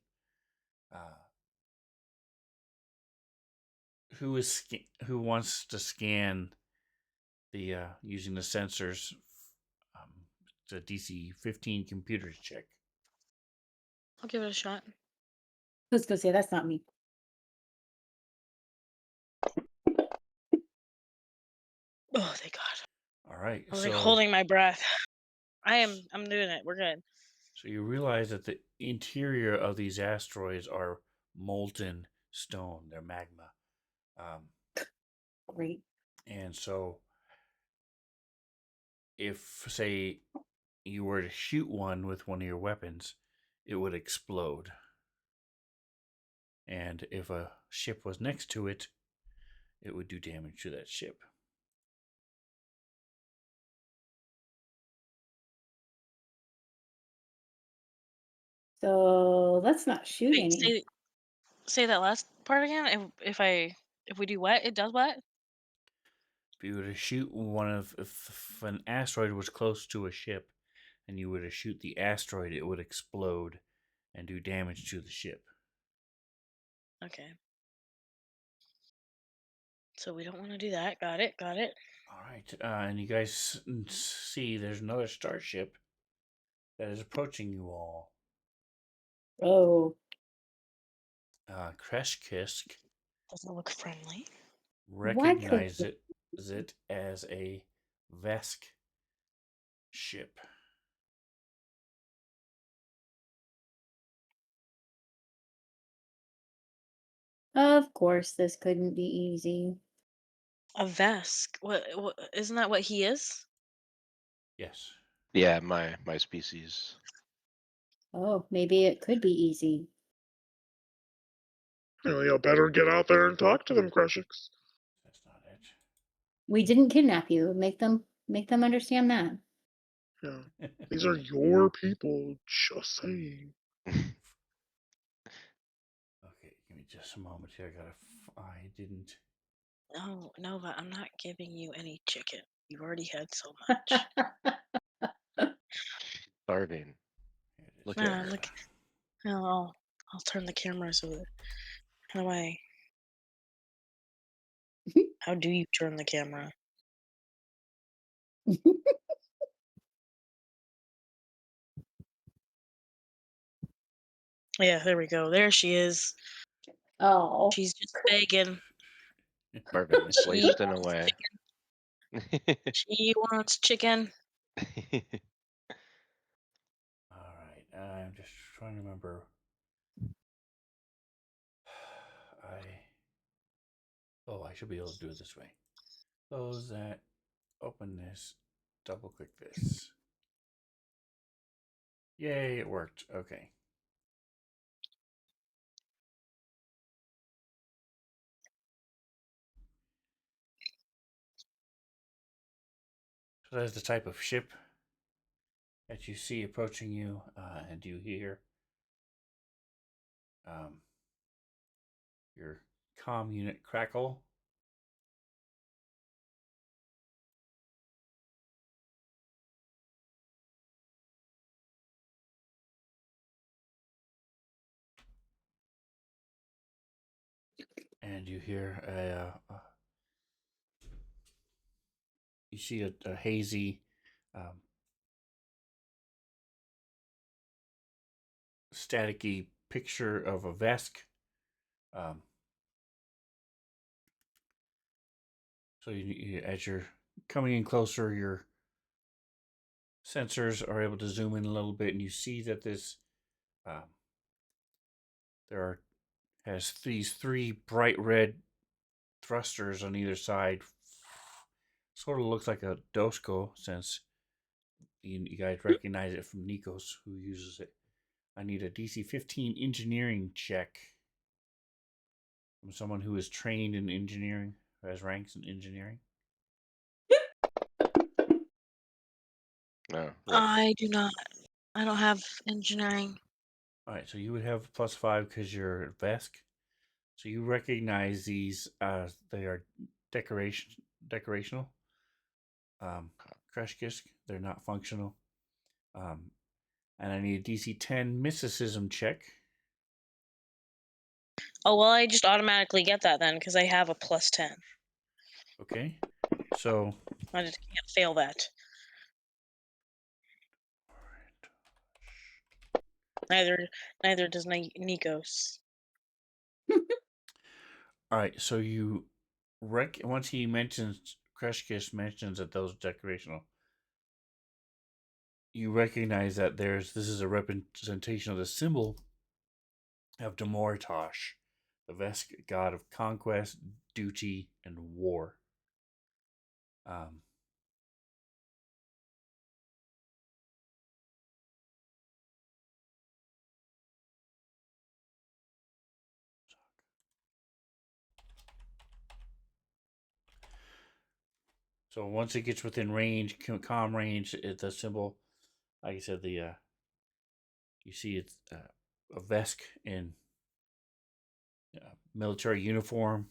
Who wants to scan the using the sensors? It's a DC 15 computer check. I'll give it a shot. Let's go say that's not me. Oh, thank God. All right, I was like holding my breath. I'm doing it. We're good. So you realize that the interior of these asteroids are molten stone. They're magma. Great. And so if, say, you were to shoot one with one of your weapons, it would explode. And if a ship was next to it, it would do damage to that ship. So let's not shoot Wait, any. say that last part again. If we do what? It does what? If you were to shoot if an asteroid was close to a ship, and you were to shoot the asteroid, it would explode and do damage to the ship. Okay. So we don't want to do that. Got it. Got it. All right, and you guys see there's another starship that is approaching you all. Oh, Kreshkisk Doesn't look friendly. why could recognizes it as a Vesk ship. Of course, this couldn't be easy. A Vesk. What? Isn't that what he is? Yes. Yeah, my species. Oh, maybe it could be easy. You better get out there and talk to them, Crushix. That's not it. We didn't kidnap you. Make them understand that. Yeah, these are your people. Just saying. Okay, give me just a moment here. I didn't. No, Nova, I'm not giving you any chicken. You've already had so much. Starving. Here it is. Look at her. Look. I'll turn the camera so that. How do I? How do you turn the camera? Yeah, there we go. There she is. Oh, She's just begging. Starving. She Wasting wants away. chicken. She wants chicken. All right. I'm just trying to remember. I should be able to do it this way. Close that. Open this. Double click this. Yay! It worked. Okay. So that's the type of ship that you see approaching you, and you hear your comm unit crackle. And you hear you see a hazy staticky picture of a Vesk. So as you're coming in closer, your sensors are able to zoom in a little bit, and you see that this has these three bright red thrusters on either side. Sort of looks like a Dosco, since you guys recognize it from Nikos, who uses it. I need a DC 15 engineering check from someone who is trained in engineering, who has ranks in engineering. No, right. I do not. I don't have engineering. All right, so you would have +5 because you're Vesk. So you recognize these as they are decorational. Crash Kisk, they're not functional. Um, and I need a DC 10 mysticism check. Oh well, I just automatically get that then because I have a +10. Okay, so I just can't fail that. Neither does Nikos. all right, so you once he mentions Crash Kiss mentions that those decorational, you recognize that this is a representation of the symbol of Demortosh, the Vesk god of conquest, duty, and war. Um, so once it gets within range, comm range, the symbol, like I said, you see it's a Vesk in military uniform.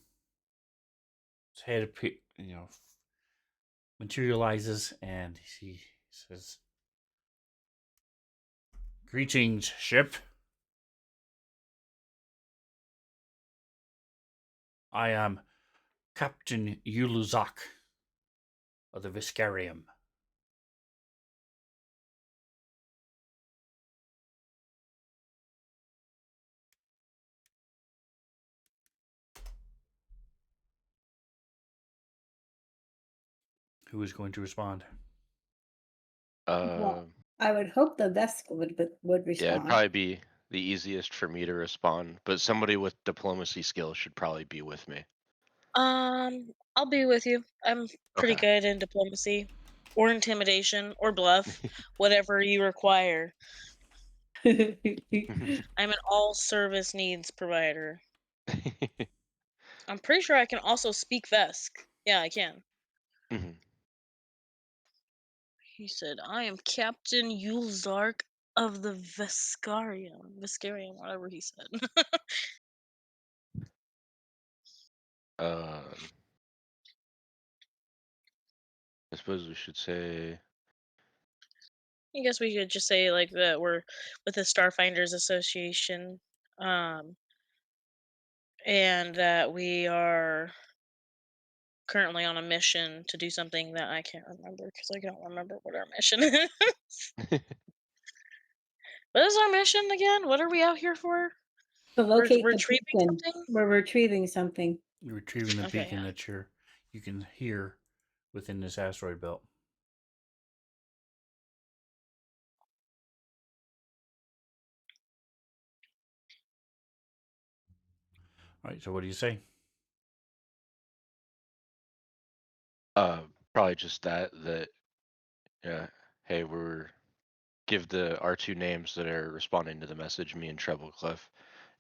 His head, materializes, and he says, "Greetings, ship. I am Captain Yuluzak of the Viscarium." Who is going to respond? Well, Um, I would hope the Vesk would yeah, it'd respond. probably be the easiest for me to respond, but somebody with diplomacy skills should probably be with me. I'll be with you. I'm pretty Okay. good in diplomacy, or intimidation, or bluff, whatever you require. I'm an all service needs provider. I'm pretty sure I can also speak Vesk. Yeah, I can. Mhm. He said, I am Captain Yulzark of the Vescarium. Vescarium, whatever he said. um, I suppose we should say, I guess we could just say like that we're with the Starfinders Association. Um and that we are currently on a mission to do something that I can't remember because I don't remember what our mission is. What is our mission again? What are we out here for? To We're locate the retrieving beacon. something? We're retrieving something. You're retrieving the Okay, beacon yeah. that you can hear within this asteroid belt. All right, so what do you say? uh, probably just that, yeah, hey, give our two names that are responding to the message, me and Treblecliff,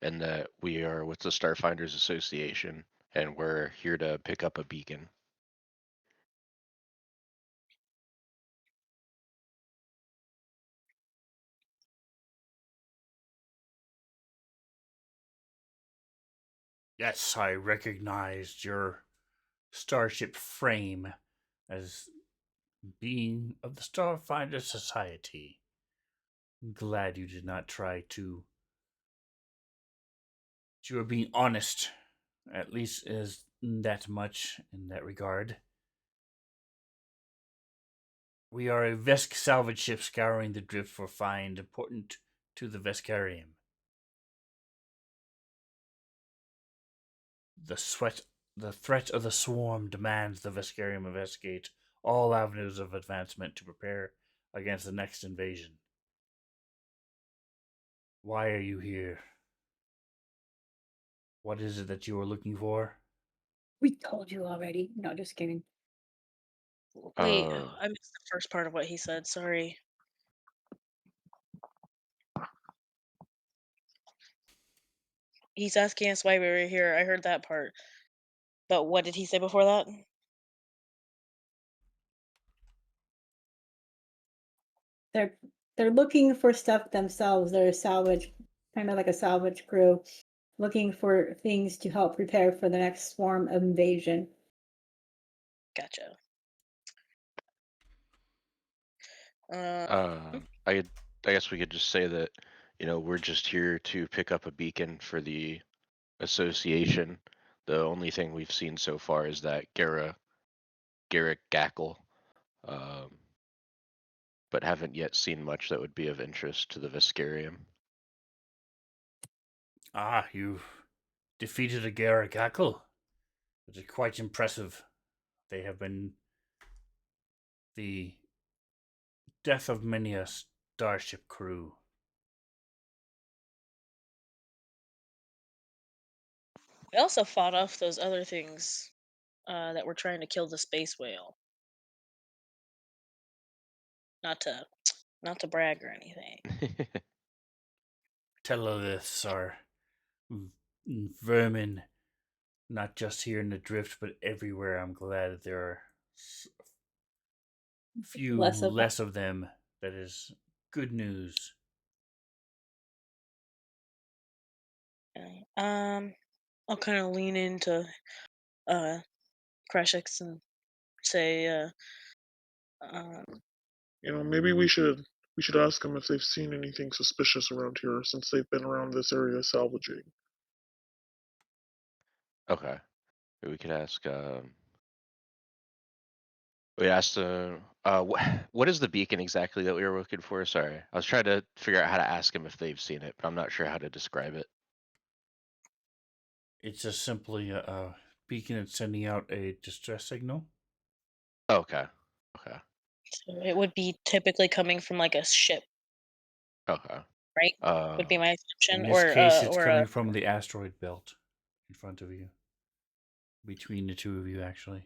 and that we are with the Starfinders Association, and we're here to pick up a beacon. Yes, I recognized your starship frame as being of the Starfinder Society. I'm glad you did not try to. You were being honest, at least as that much in that regard. We are a Vesk salvage ship scouring the drift for find important to the Vescarium. The threat of the swarm demands the Vescarium investigate all avenues of advancement to prepare against the next invasion. Why are you here? What is it that you are looking for? We told you already. No, just kidding. Wait, Uh, I missed the first part of what he said. Sorry. He's asking us why we were here. I heard that part. But what did he say before that? they're looking for stuff themselves. They're a salvage, kind of like a salvage crew, looking for things to help prepare for the next swarm of invasion. Gotcha. Uh, I I guess we could just say that, we're just here to pick up a beacon for the association. The only thing we've seen so far is that Garrett Gackle, um, but haven't yet seen much that would be of interest to the Viscarium. Ah, you defeated a Garagackle. It is quite impressive. They have been the death of many a Starship crew. We also fought off those other things that were trying to kill the space whale. Not to, not to brag or anything. Teloliths are vermin, not just here in the drift, but everywhere. I'm glad that there are few Less of less of them. That is good news. Okay. I'll kind of lean into uh Kreshix and say, um, Maybe we should ask them if they've seen anything suspicious around here since they've been around this area salvaging. Okay, we could ask. We asked. What is the beacon exactly that we were looking for? Sorry, I was trying to figure out how to ask them if they've seen it, but I'm not sure how to describe it. It's just simply a beacon that's sending out a distress signal. Okay. Okay. so it would be typically coming from like a ship, Okay. right? Would Uh, be my In assumption, this case, it's or coming from the asteroid belt in front of you, between the two of you, actually.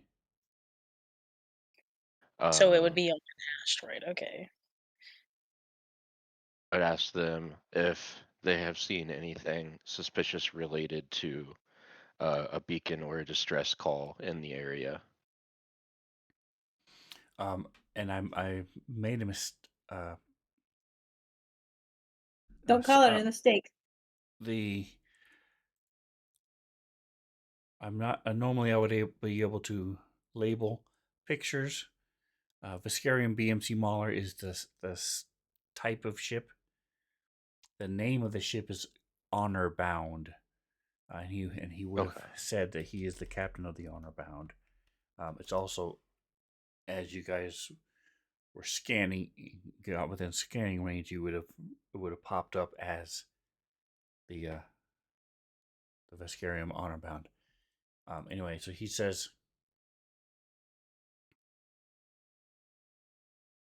so it uh, would be on an asteroid. Okay. I'd ask them if they have seen anything suspicious related to a beacon or a distress call in the area. And I made a Don't call it a mistake. the I'm not normally I would be able to label pictures. Viscarium BMC Mauler is this type of ship. The name of the ship is Honor Bound. And he would have Okay. said that he is the captain of the Honor Bound. It's also, as you guys were scanning, got within scanning range, it would have popped up as the Vescarium Honor Bound. Anyway, so he says,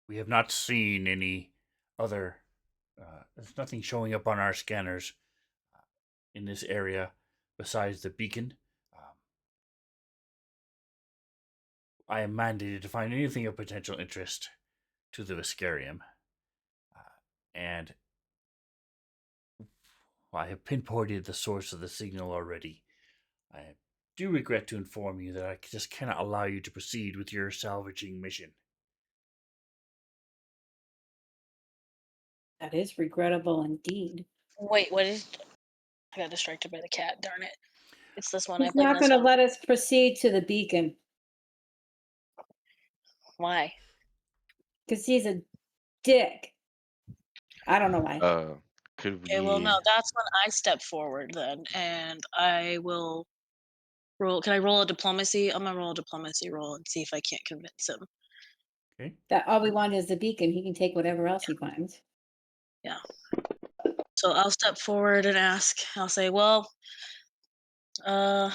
we have not seen any other. There's nothing showing up on our scanners in this area besides the beacon. I am mandated to find anything of potential interest to the Viscarium. And I have pinpointed the source of the signal already. I do regret to inform you that I just cannot allow you to proceed with your salvaging mission. That is regrettable indeed. Wait, what is? I got distracted by the cat. Darn it! It's this one. I He's blame not this going to one. let us proceed to the beacon Why? because he's a dick. I don't know why. Could Okay, well, we? no, that's when I step forward then, and I will roll. Can I roll a diplomacy? I'm gonna roll a diplomacy roll and see if I can't convince him. Okay? That all we want is the beacon. He can take whatever else he finds. Yeah. So I'll step forward and ask. I'll say, well, uh,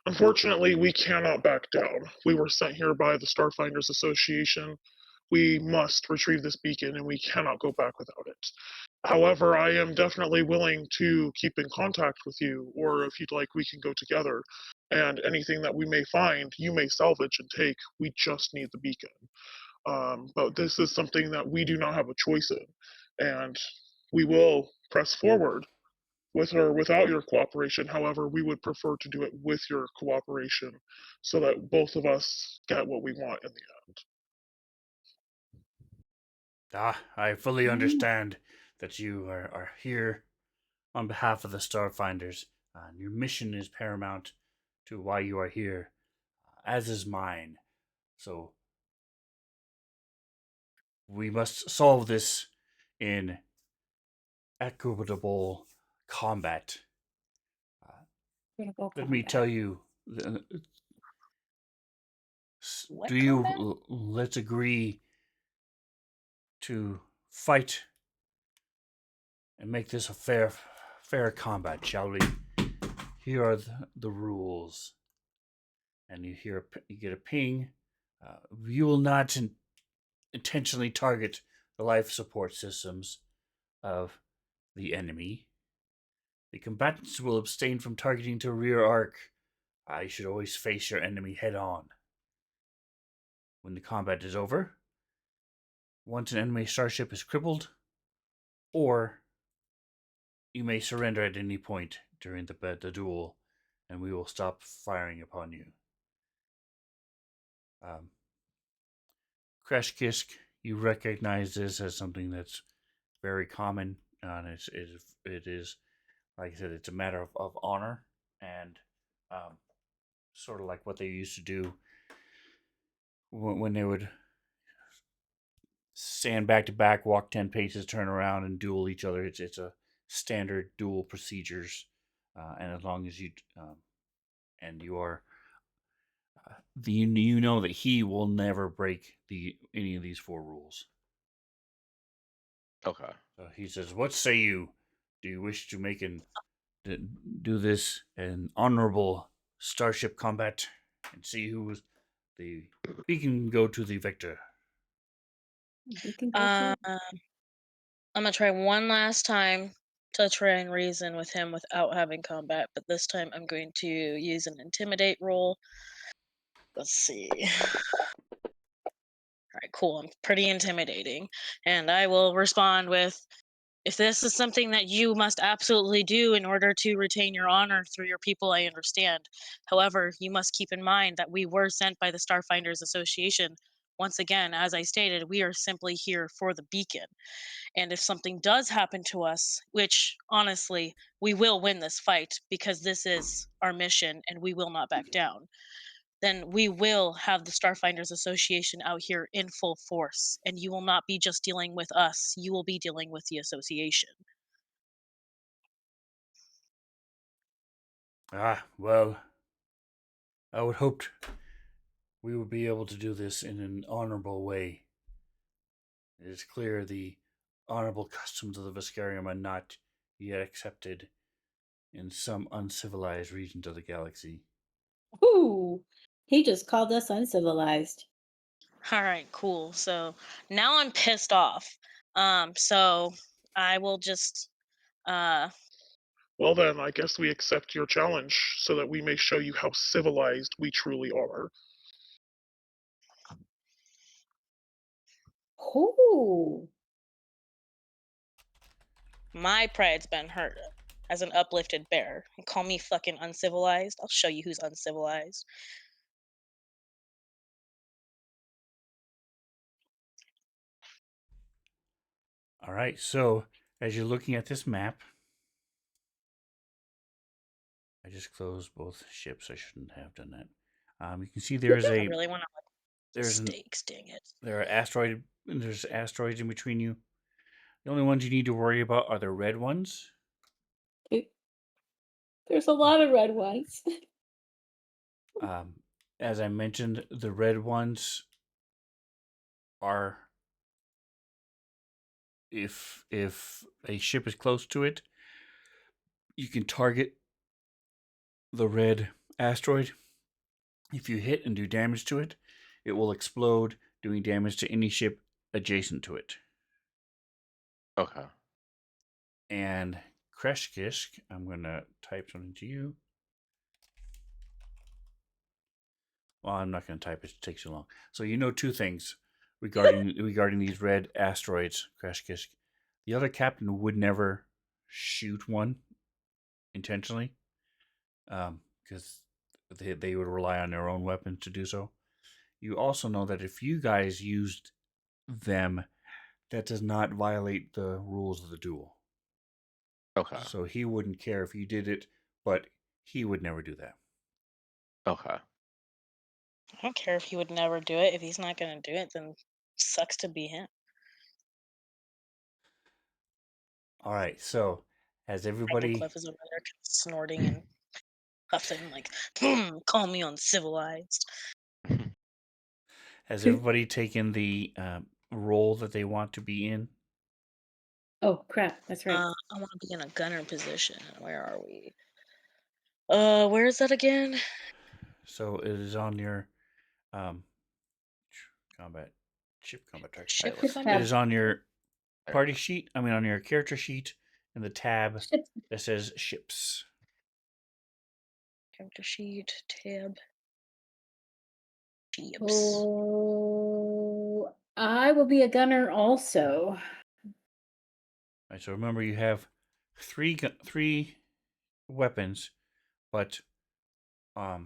Unfortunately, we cannot back down. We were sent here by the Starfinders Association. We must retrieve this beacon and we cannot go back without it. However, I am definitely willing to keep in contact with you, or if you'd like, we can go together. And anything that we may find, you may salvage and take. We just need the beacon. But this is something that we do not have a choice in. And we will press forward with or without your cooperation. However, we would prefer to do it with your cooperation so that both of us get what we want in the end. I fully understand that you are here on behalf of the Starfinders. Your mission is paramount to why you are here, as is mine. So we must solve this in equitable combat. Critical Let me combat. tell you. What Do you? combat? Let's agree to fight and make this a fair combat, shall we? Here are the rules. And you get a ping. You will not intentionally target the life support systems of the enemy. The combatants will abstain from targeting to rear arc. You should always face your enemy head on. When the combat is over, once an enemy starship is crippled, or you may surrender at any point during the duel, and we will stop firing upon you. Um, Crash Kisk, you recognize this as something that's very common, and it is, like I said, it's a matter of honor, and sort of like what they used to do when they would stand back to back, walk 10 paces, turn around, and duel each other. It's a standard duel procedures, and as long as you and you are you know that he will never break any of these four rules. Okay. So he says, "What say you? Do you wish to do this in honorable starship combat and see who is the beacon go to the victor?" We can go Uh, for it. I'm gonna try one last time to try and reason with him without having combat, but this time I'm going to use an intimidate roll. Let's see. All right, cool. I'm pretty intimidating. And I will respond with, if this is something that you must absolutely do in order to retain your honor through your people, I understand. However, you must keep in mind that we were sent by the Starfinders Association. Once again, as I stated, we are simply here for the beacon. And if something does happen to us, which honestly, we will win this fight because this is our mission and we will not back down, then we will have the Starfinders Association out here in full force. And you will not be just dealing with us, you will be dealing with the association. Well, I would hoped we would be able to do this in an honorable way. It is clear the honorable customs of the Viscarium are not yet accepted in some uncivilized regions of the galaxy. Ooh, he just called us uncivilized. All right, cool. So now I'm pissed off. So I will just uh Well, then, I guess we accept your challenge so that we may show you how civilized we truly are. Ooh. my pride's been hurt as an uplifted bear. And call me fucking uncivilized. I'll show you who's uncivilized. All right, so as you're looking at this map, I just closed both ships. I shouldn't have done that. You can see I really want to there's an stakes, dang it. there's asteroids in between you. The only ones you need to worry about are the red ones. There's a lot of red ones. Um, as I mentioned, the red ones are if a ship is close to it, you can target the red asteroid. If you hit and do damage to it, it will explode, doing damage to any ship adjacent to it. Okay. And Kreshkisk, I'm gonna type something to you. Well, I'm not gonna type it; it takes too long. So you know two things regarding these red asteroids, Kreshkisk. The other captain would never shoot one intentionally, because they would rely on their own weapons to do so. You also know that if you guys used them that does not violate the rules of the duel. Okay. So he wouldn't care if you did it, but he would never do that. Okay. I don't care if he would never do it. If he's not going to do it, then sucks to be him. All right. So has everybody Cliff is over there kind of snorting and puffing, like, call me uncivilized. taken the role that they want to be in? Oh crap, that's right. I want to be in a gunner position. Where are we? Where is that again? So it is on your um, combat ship combat track. Ship Ship combat? It tab. is on your party sheet. I mean, on your character sheet, in the tab Ship. that says ships. Character sheet, tab. Ships. Oh, I will be a gunner also. All right, so remember, you have three weapons, but let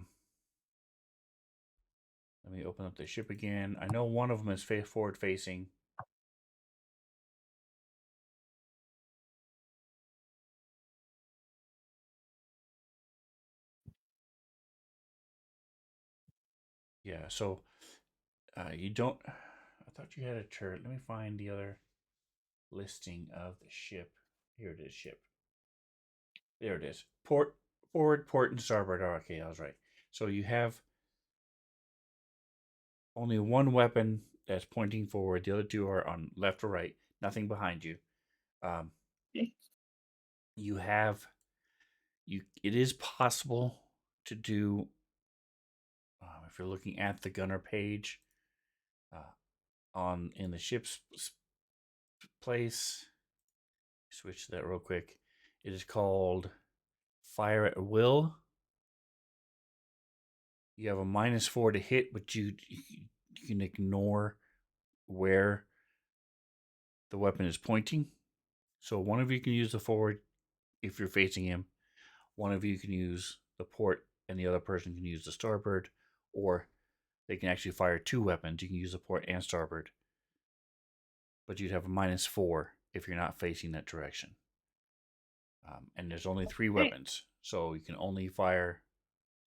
me open up the ship again. I know one of them is forward facing. Yeah, so you don't. I thought you had a turret. Let me find the other listing of the ship. Here it is, ship. There it is. Forward, port, and starboard. Oh, okay, I was right. So you have only one weapon that's pointing forward. The other two are on left or right. Nothing behind you. Um, you have you. It is possible to do. If you're looking at the gunner page, on in the ship's place, switch to that real quick. It is called Fire at Will. You have a -4 to hit, but you can ignore where the weapon is pointing. So one of you can use the forward if you're facing him. One of you can use the port, and the other person can use the starboard. Or they can actually fire two weapons. You can use the port and starboard, but you'd have a -4 if you're not facing that direction. And there's only three Right. weapons, so you can only fire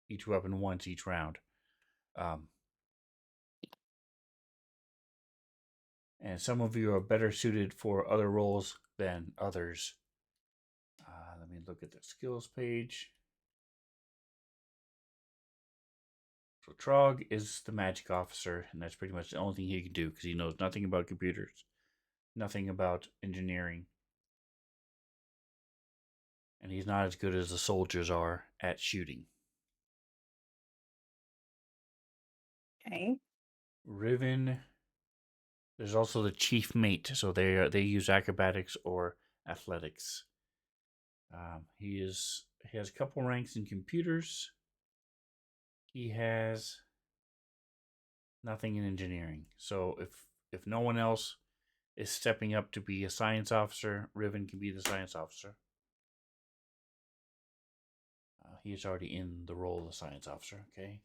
each weapon once each round. And some of you are better suited for other roles than others. Let me look at the skills page. So Trog is the magic officer, and that's pretty much the only thing he can do because he knows nothing about computers, nothing about engineering, and he's not as good as the soldiers are at shooting. Okay. Riven, there's also the chief mate, so they use acrobatics or athletics. He has a couple ranks in computers. He has nothing in engineering. So if no one else is stepping up to be a science officer, Riven can be the science officer. He is already in the role of the science officer. Okay.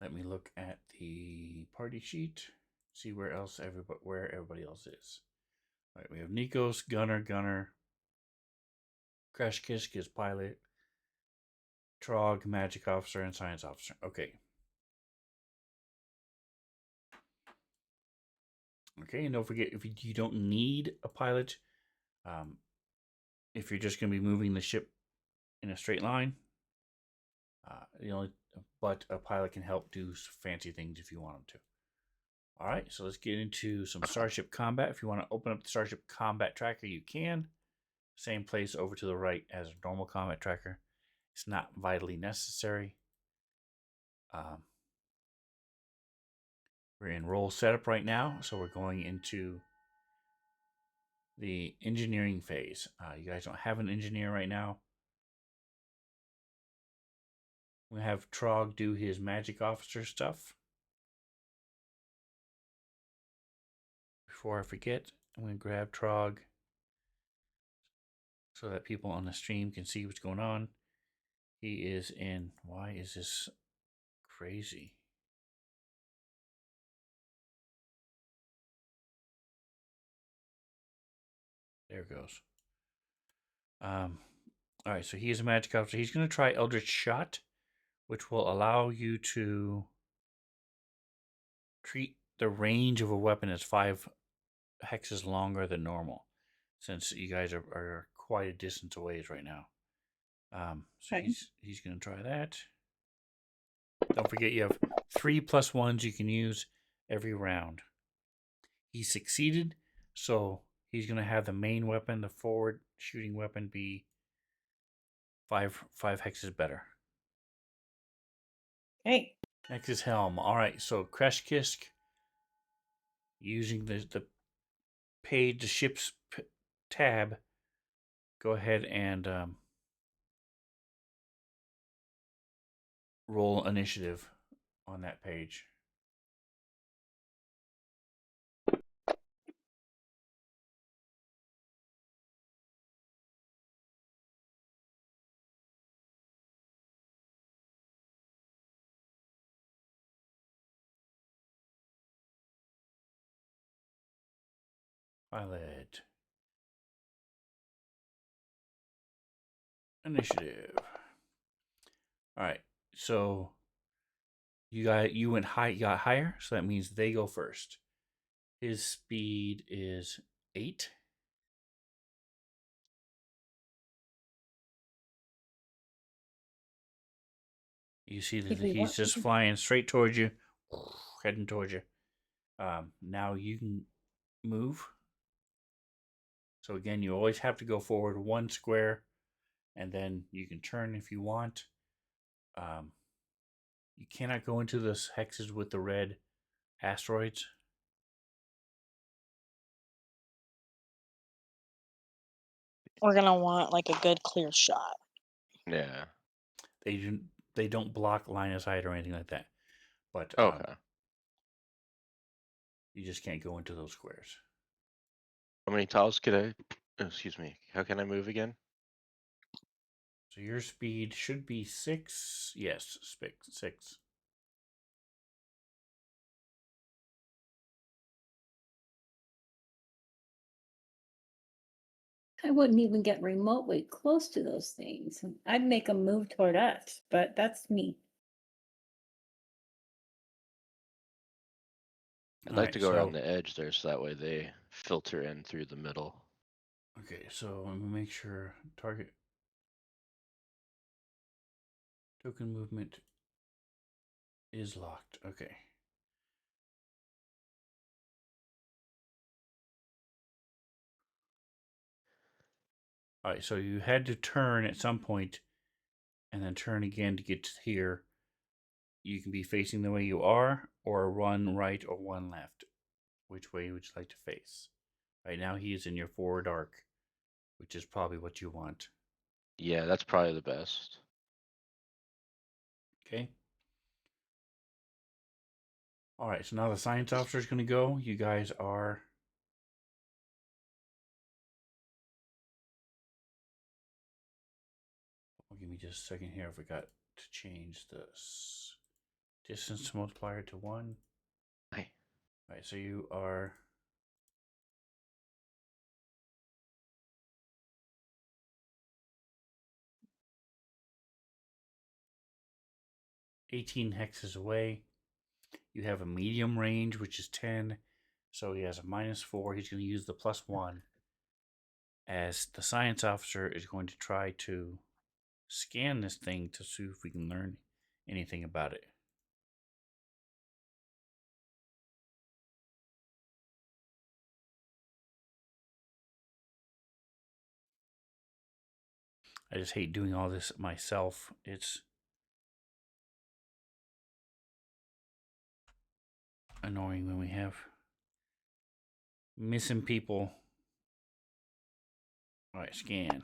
Let me look at the party sheet. See where everybody else is. All right, we have Nikos, Gunner, Crash Kisk is pilot, Trog, magic officer, and science officer. Okay. Okay, and don't forget, if you don't need a pilot, if you're just going to be moving the ship in a straight line, but a pilot can help do fancy things if you want them to. All right, so let's get into some Starship combat. If you want to open up the Starship combat tracker, you can. Same place over to the right as a normal combat tracker. It's not vitally necessary. We're in role setup right now, so we're going into the engineering phase. You guys don't have an engineer right now. We have Trog do his magic officer stuff. Before I forget, I'm going to grab Trog so that people on the stream can see what's going on. He is in. Why is this crazy? There it goes. All right, so he is a magic officer. He's going to try Eldritch Shot, which will allow you to treat the range of a weapon as 5 hexes longer than normal, since you guys are quite a distance away right now. So Okay. he's going to try that. Don't forget you have 3 +1s you can use every round. He succeeded, so he's going to have the main weapon, the forward shooting weapon, be 5 hexes better. Hey, Next is Helm. All right, so Crash Kisk, using the page, the ship's tab, go ahead and roll initiative on that page. Pilot. Initiative. All right, so you went high, you got higher, so that means they go first. His speed is 8. You see that he's just flying straight towards you, heading towards you. Now you can move. So again, you always have to go forward 1 square, and then you can turn if you want. You cannot go into those hexes with the red asteroids. We're gonna want like a good clear shot. Yeah. They don't block line of sight or anything like that. But Okay. you just can't go into those squares. How many tiles could I? Excuse me. How can I move again? So your speed should be 6. Yes, 6. I wouldn't even get remotely close to those things. I'd make them move toward us, but that's me. I'd like to go around the edge there, so that way they filter in through the middle. Okay, so let me make sure target token movement is locked. Okay. All right, so you had to turn at some point and then turn again to get to here. You can be facing the way you are, or run right or one left. Which way would you like to face? Right now he is in your forward arc, which is probably what you want. Yeah, that's probably the best. Okay. All right, so now the science officer is going to go. You guys are... Well, give me just a second here. I forgot to change this distance multiplier to 1. Hi. All right, so you are... $18 hexes away. You have a medium range, which is 10. So he has a -4. He's going to use the +1. As the science officer is going to try to scan this thing to see if we can learn anything about it. I just hate doing all this myself. It's annoying when we have missing people. All right, scan.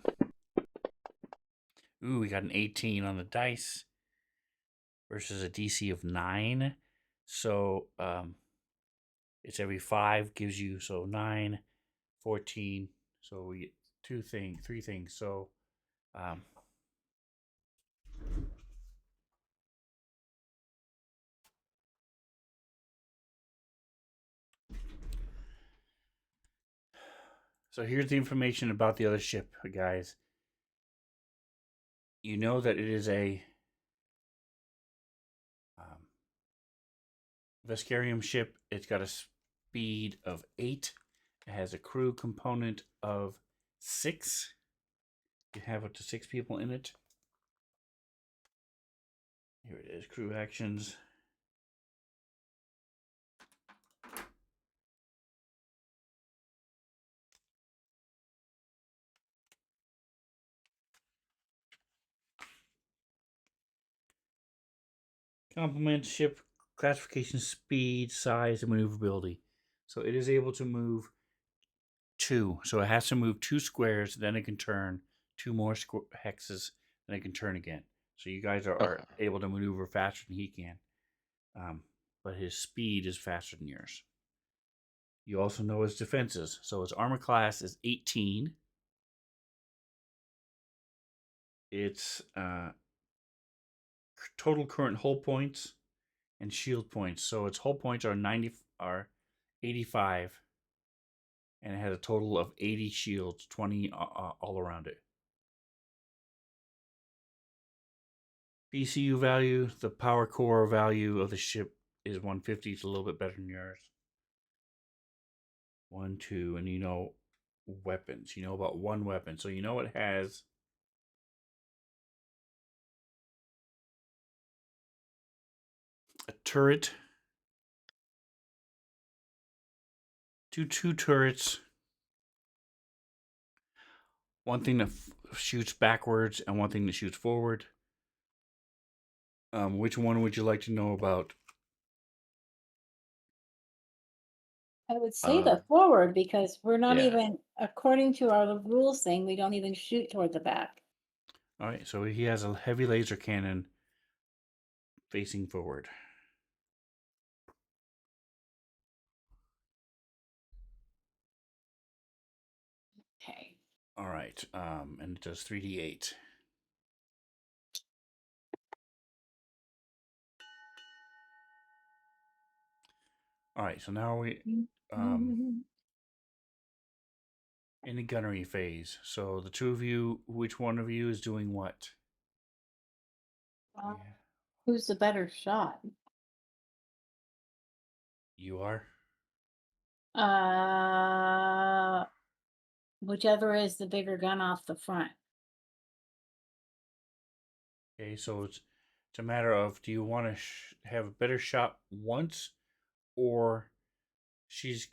Ooh, we got an 18 on the dice versus a DC of 9. So it's every 5 gives you, so 9, 14. So we get 3 things. So So here's the information about the other ship, guys. You know that it is a Veskarium ship. It's got a speed of 8. It has a crew component of 6. You have up to 6 people in it. Here it is, crew actions. Complement ship classification, speed, size, and maneuverability. So it is able to move 2. So it has to move 2 squares, then it can turn 2 more hexes, then it can turn again. So you guys are Okay. able to maneuver faster than he can. But his speed is faster than yours. You also know his defenses. So his armor class is 18. Its total current hull points and shield points. So its hull points are 85, and it has a total of 80 shields, 20 all around it. PCU value, the power core value of the ship is 150. It's a little bit better than yours. 1, 2, and you know weapons. You know about one weapon. So you know it has a turret, two turrets, one thing that shoots backwards and one thing that shoots forward. Which one would you like to know about? I would say the forward because we're not yeah. even, according to our rules thing, we don't even shoot toward the back. All right, so he has a heavy laser cannon facing forward. Okay. All right, and it does 3d8. All right, so now we in the gunnery phase. So the two of you, which one of you is doing what? Yeah. Who's the better shot? You are. Whichever is the bigger gun off the front. Okay, so it's a matter of, do you want to have a better shot once, or she's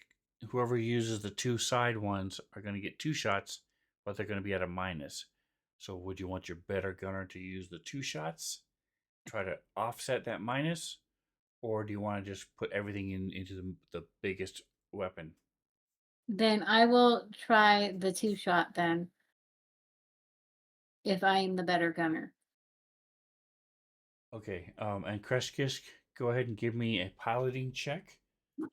whoever uses the 2 side ones are going to get 2 shots, but they're going to be at a minus. So would you want your better gunner to use the 2 shots, try to offset that minus, or do you want to just put everything into the biggest weapon? Then I will try the 2 shot then. If I am the better gunner. Okay, and Kreshkisk, go ahead and give me a piloting check.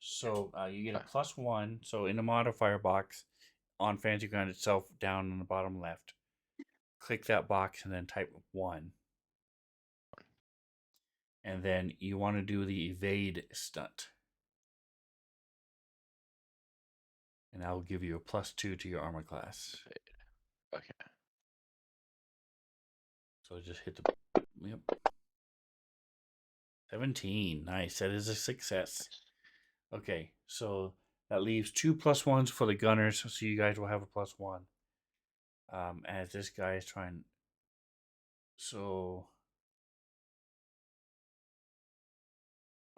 So you get a +1. So in the modifier box on Fantasy Ground itself, down in the bottom left, click that box and then type 1. And then you want to do the evade stunt. And I will give you a +2 to your armor class. Okay. So just hit the. Yep. 17. Nice. That is a success. Okay, so that leaves 2 +1s for the gunners. So you guys will have a +1. As this guy is trying. So.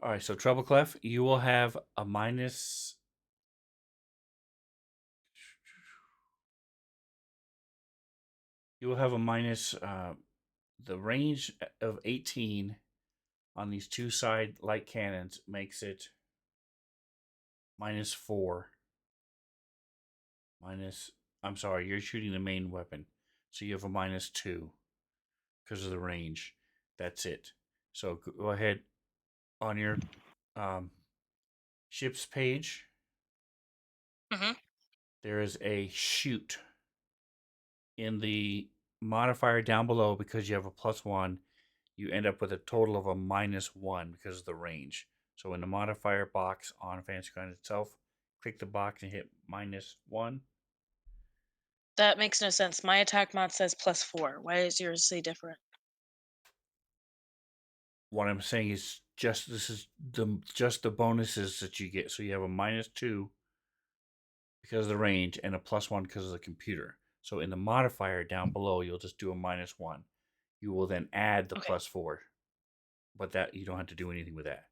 Alright, so Treble Clef, you will have a minus. You will have a minus. The range of 18 on these 2 side light cannons makes it -4. I'm sorry, you're shooting the main weapon. So you have a -2 because of the range. That's it. So go ahead on your ship's page. There is a shoot in the modifier down below because you have a +1. You end up with a total of a -1 because of the range. So in the modifier box on Fantasy Ground itself, click the box and hit -1. That makes no sense. My attack mod says +4. Why does yours say different? What I'm saying is this is just the bonuses that you get. So you have a -2 because of the range and a +1 because of the computer. So in the modifier down below, you'll just do a -1. You will then add the Okay. +4, but that you don't have to do anything with that.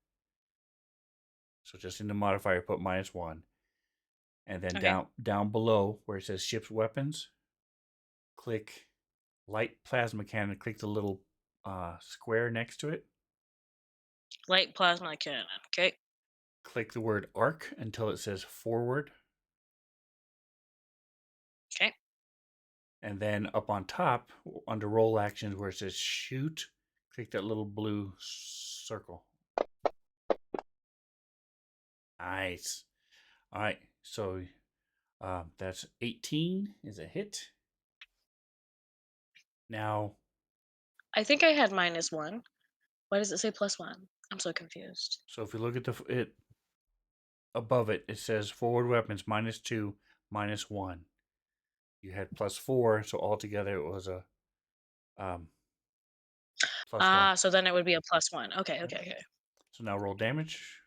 So just in the modifier, put -1, and then Okay. down below where it says ship's weapons, click light plasma cannon. Click the little square next to it. Light plasma cannon. Okay. Click the word arc until it says forward. Okay. And then up on top, under roll actions where it says shoot, click that little blue circle. Nice. All right. So that's 18 is a hit. Now, I think I had -1. Why does it say +1? I'm so confused. so if you look at it above it, it says forward weapons -2, -1. You had +4, so altogether it was a +1. So then it would be a +1. Okay. Yep. Okay. Okay. So now roll damage.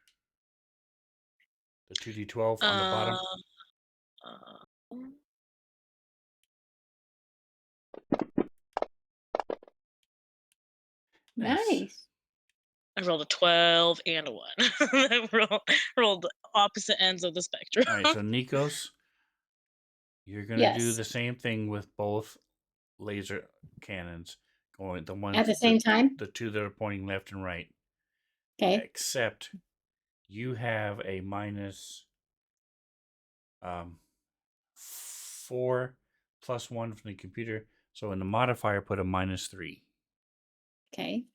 The 2d12 on the Uh, bottom. uh, Nice. I rolled a 12 and a 1. I rolled opposite ends of the spectrum. All right, so Nikos, you're gonna do Yes. the same thing with both laser cannons, going the ones At the same time? the two that are pointing left and right. Okay. Except you have a minus 4 +1 from the computer. So in the modifier, put a -3. Okay.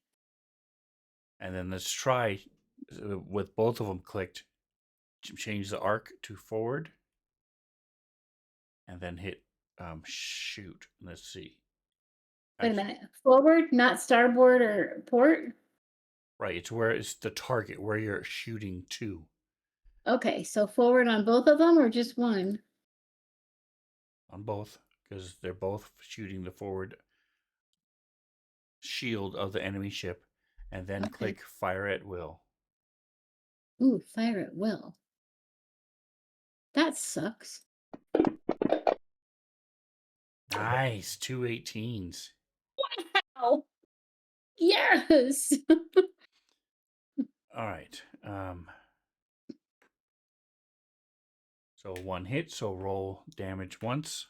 And then let's try with both of them clicked. Change the arc to forward, and then hit shoot. Let's see. Wait a minute. Forward, not starboard or port? Right, it's where it's the target where you're shooting to. Okay, so forward on both of them or just one? On both, because they're both shooting the forward shield of the enemy ship, and then Okay. click fire at will. Ooh, fire at will. That sucks. Nice, 2 18s. Wow. Yes. All right. So one hit. So roll damage once,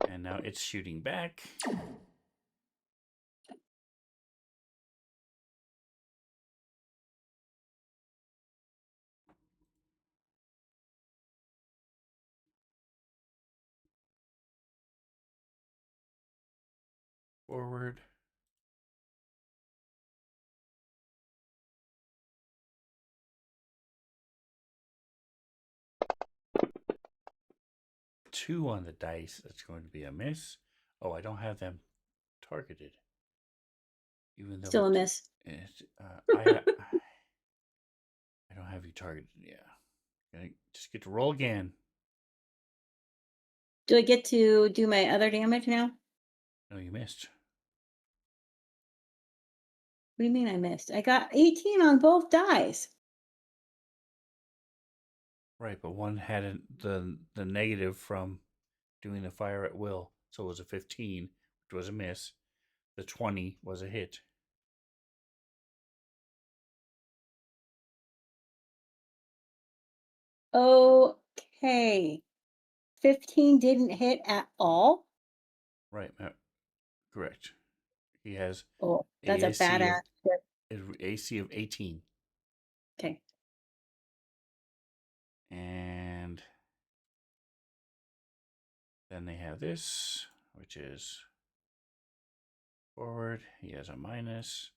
and now it's shooting back. Forward. Two on the dice. That's going to be a miss. Oh, I don't have them targeted. Even though Still a miss. I don't have you targeted. Yeah. Gonna just get to roll again. Do I get to do my other damage now? No, you missed. What do you mean I missed? I got 18 on both dice. Right, but one had the negative from doing the fire at will, so it was a 15, which was a miss. The 20 was a hit. Okay. 15 didn't hit at all? Right, correct. He has Oh, that's a AC badass. AC of 18, Okay. and then they have this, which is forward. He has a minus.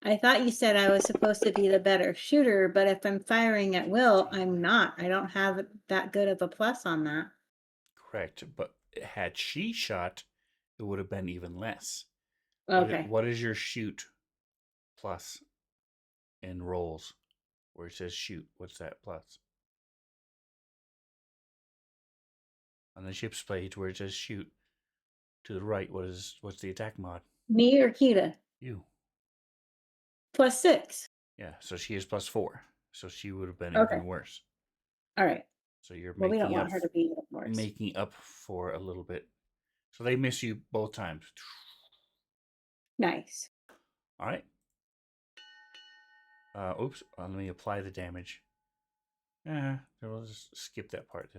I thought you said I was supposed to be the better shooter, but if I'm firing at will, I'm not. I don't have that good of a plus on that. Correct, but had she shot, it would have been even less. Okay. What is your shoot plus in rolls? where it says shoot. What's that plus? On the ship's page where it says shoot. To the right, what's the attack mod? Me or Kita? You. +6. Yeah, so she is +4. So she would have been Okay. even worse. All right. So you're Well, we don't making want up her to be worse. making up for a little bit. So they miss you both times. Nice. All right. Oops. Let me apply the damage. We'll just skip that part.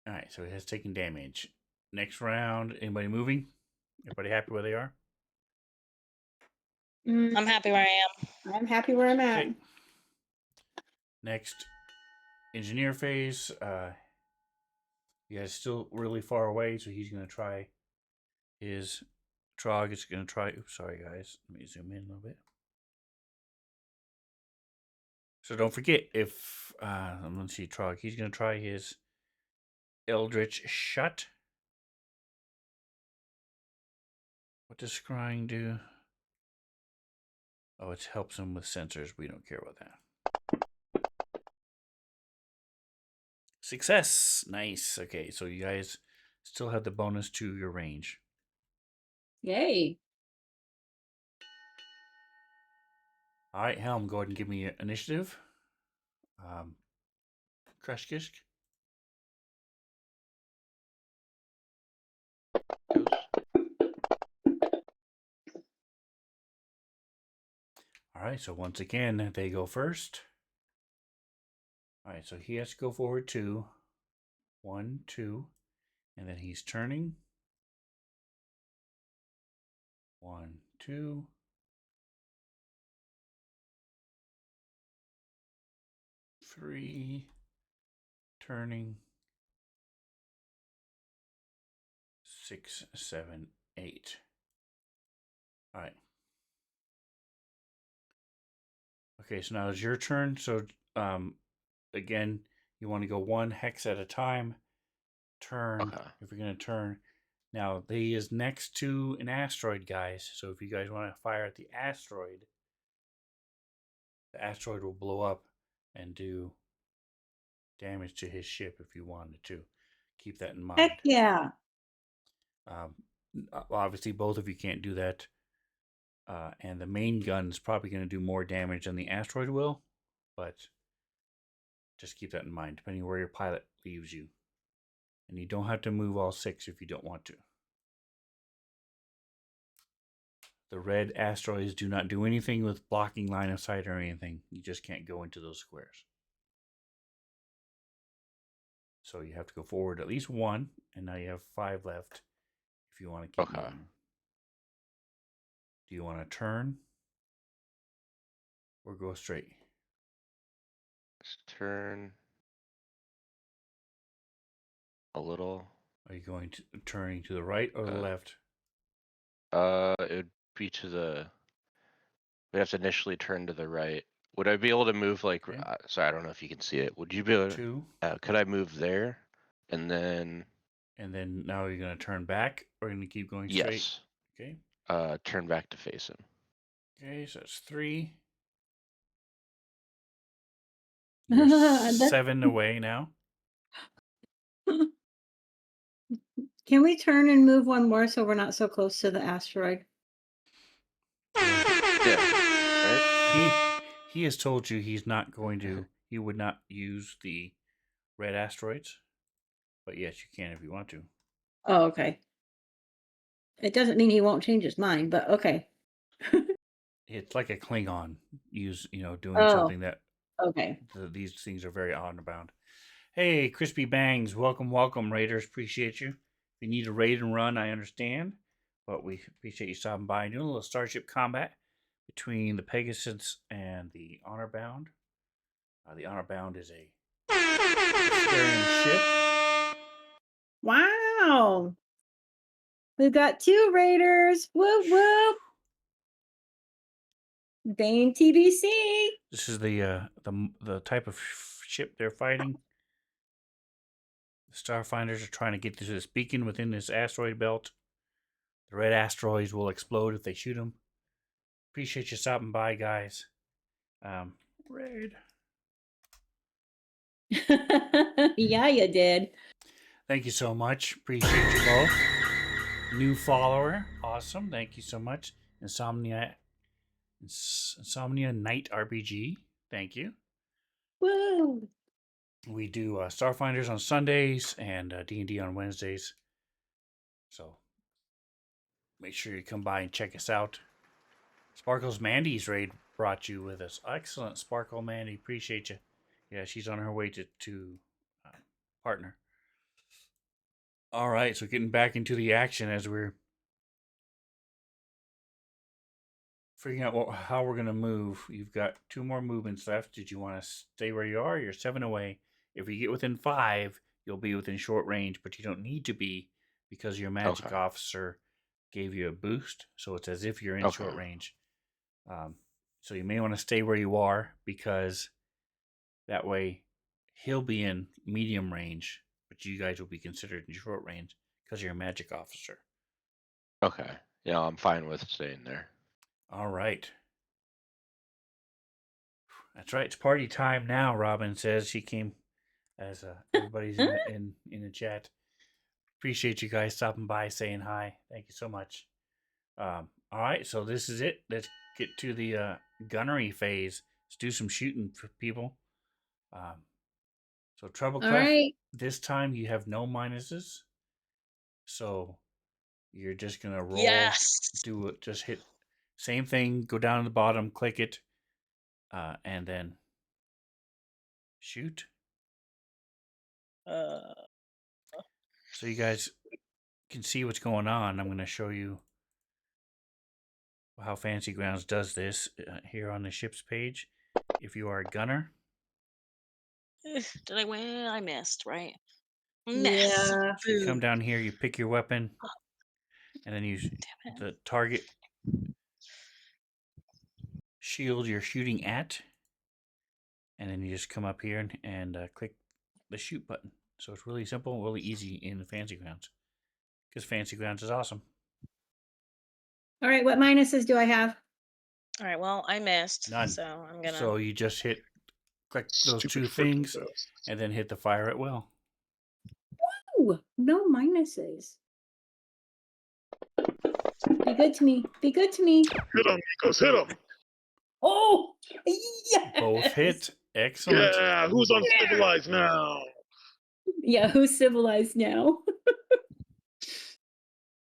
All right. So it has taken damage. Next round. Anybody moving? Everybody happy where they are? I'm happy where I am. I'm happy where I'm at. Okay. Next, engineer phase. You guys still really far away, so he's gonna try his Trog is gonna try. Oops, sorry guys. Let me zoom in a little bit. So don't forget if let's see, Trog. He's gonna try his Eldritch Shut. What does scrying do? Oh, it helps him with sensors. We don't care about that. Success. Nice. Okay, so you guys still have the bonus to your range. Yay. All right, Helm, go ahead and give me initiative. Crash Kisk. Goes. All right, so once again, they go first. All right, so he has to go forward 2. 1, 2. And then he's turning. 1, 2. Three. Turning. 6, 7, 8. All right. Okay, so now it's your turn. So again, you want to go 1 hex at a time. Turn. Okay. If you're going to turn. Now, he is next to an asteroid, guys. So if you guys want to fire at the asteroid will blow up and do damage to his ship if you wanted to. Keep that in mind. Heck yeah. Obviously, both of you can't do that. And the main gun is probably going to do more damage than the asteroid will. But just keep that in mind, depending where your pilot leaves you. And you don't have to move all 6 if you don't want to. The red asteroids do not do anything with blocking line of sight or anything. You just can't go into those squares. So you have to go forward at least 1, and now you have 5 left if you want to keep moving. Do you want to turn or go straight? Let's turn a little. Are you going to turning to the right or the left? It would be to the. We have to initially turn to the right. Would I be able to move like? Okay. Sorry, I don't know if you can see it. Would you be able to? 2. Could I move there, and then? And then now you're going to turn back or you're going to keep going straight? Yes. Okay. Turn back to face him. Okay, so that's 3. You're 7 away now. Can we turn and move 1 more so we're not so close to the asteroid? Yeah. Right. He has told you he's not going to. He would not use the red asteroids, but yes, you can if you want to. Oh, okay. It doesn't mean he won't change his mind, but okay. It's like a Klingon doing Oh, something that okay. these things are very on abound. Hey, Crispy Bangs, welcome, Raiders. Appreciate you. If you need a raid and run, I understand, but we appreciate you stopping by and doing a little Starship combat between the Pegasus and the Honor Bound. The Honor Bound is a Astarian ship. Wow. We've got 2 raiders. Whoop whoop. Bane TBC. This is the type of ship they're fighting. The Starfinders are trying to get to this beacon within this asteroid belt. The red asteroids will explode if they shoot them. Appreciate you stopping by, guys. Red. Yeah, you did. Thank you so much. Appreciate you both. New follower. Awesome. Thank you so much. Insomnia Night RPG. Thank you. Woo! We do Starfinders on Sundays and D&D on Wednesdays. So make sure you come by and check us out. Sparkle's Mandy's raid brought you with us. Excellent, Sparkle Mandy. Appreciate you. Yeah, she's on her way to partner. All right, so getting back into the action as we're figuring out how we're going to move. You've got 2 more movements left. Did you want to stay where you are? You're 7 away. If you get within 5, you'll be within short range, but you don't need to be because your magic officer gave you a boost. So it's as if you're in short range. So you may want to stay where you are because that way he'll be in medium range, but you guys will be considered in short range because you're a magic officer. Okay. Yeah, I'm fine with staying there. All right. That's right. It's party time now, Robin says. She came as everybody's in the chat. Appreciate you guys stopping by, saying hi. Thank you so much. All right, so this is it. Let's get to the gunnery phase. Let's do some shooting for people. So Treble Clef, right. this time you have no minuses. So you're just going to roll. Yes. Do it. Just hit same thing. Go down to the bottom, click it, and then shoot. So you guys can see what's going on. I'm going to show you how Fancy Grounds does this here on the ship's page. If you are a gunner. Did I win? I missed, right? Yeah. So you come down here, you pick your weapon, and then you the target shield you're shooting at, and then you just come up here and click the shoot button. So it's really simple, really easy in the Fancy Grounds because Fancy Grounds is awesome. All right, what minuses do I have? All right, well, I missed. None. So I'm going to. So you just click those Stupid 2 freaking things, ghosts. and then hit the fire at will. Ooh, no minuses. Be good to me. Be good to me. Hit him, Nikos, hit him. Oh, yes. Both hit. Excellent. Yeah, who's uncivilized now? Yeah, who's civilized now?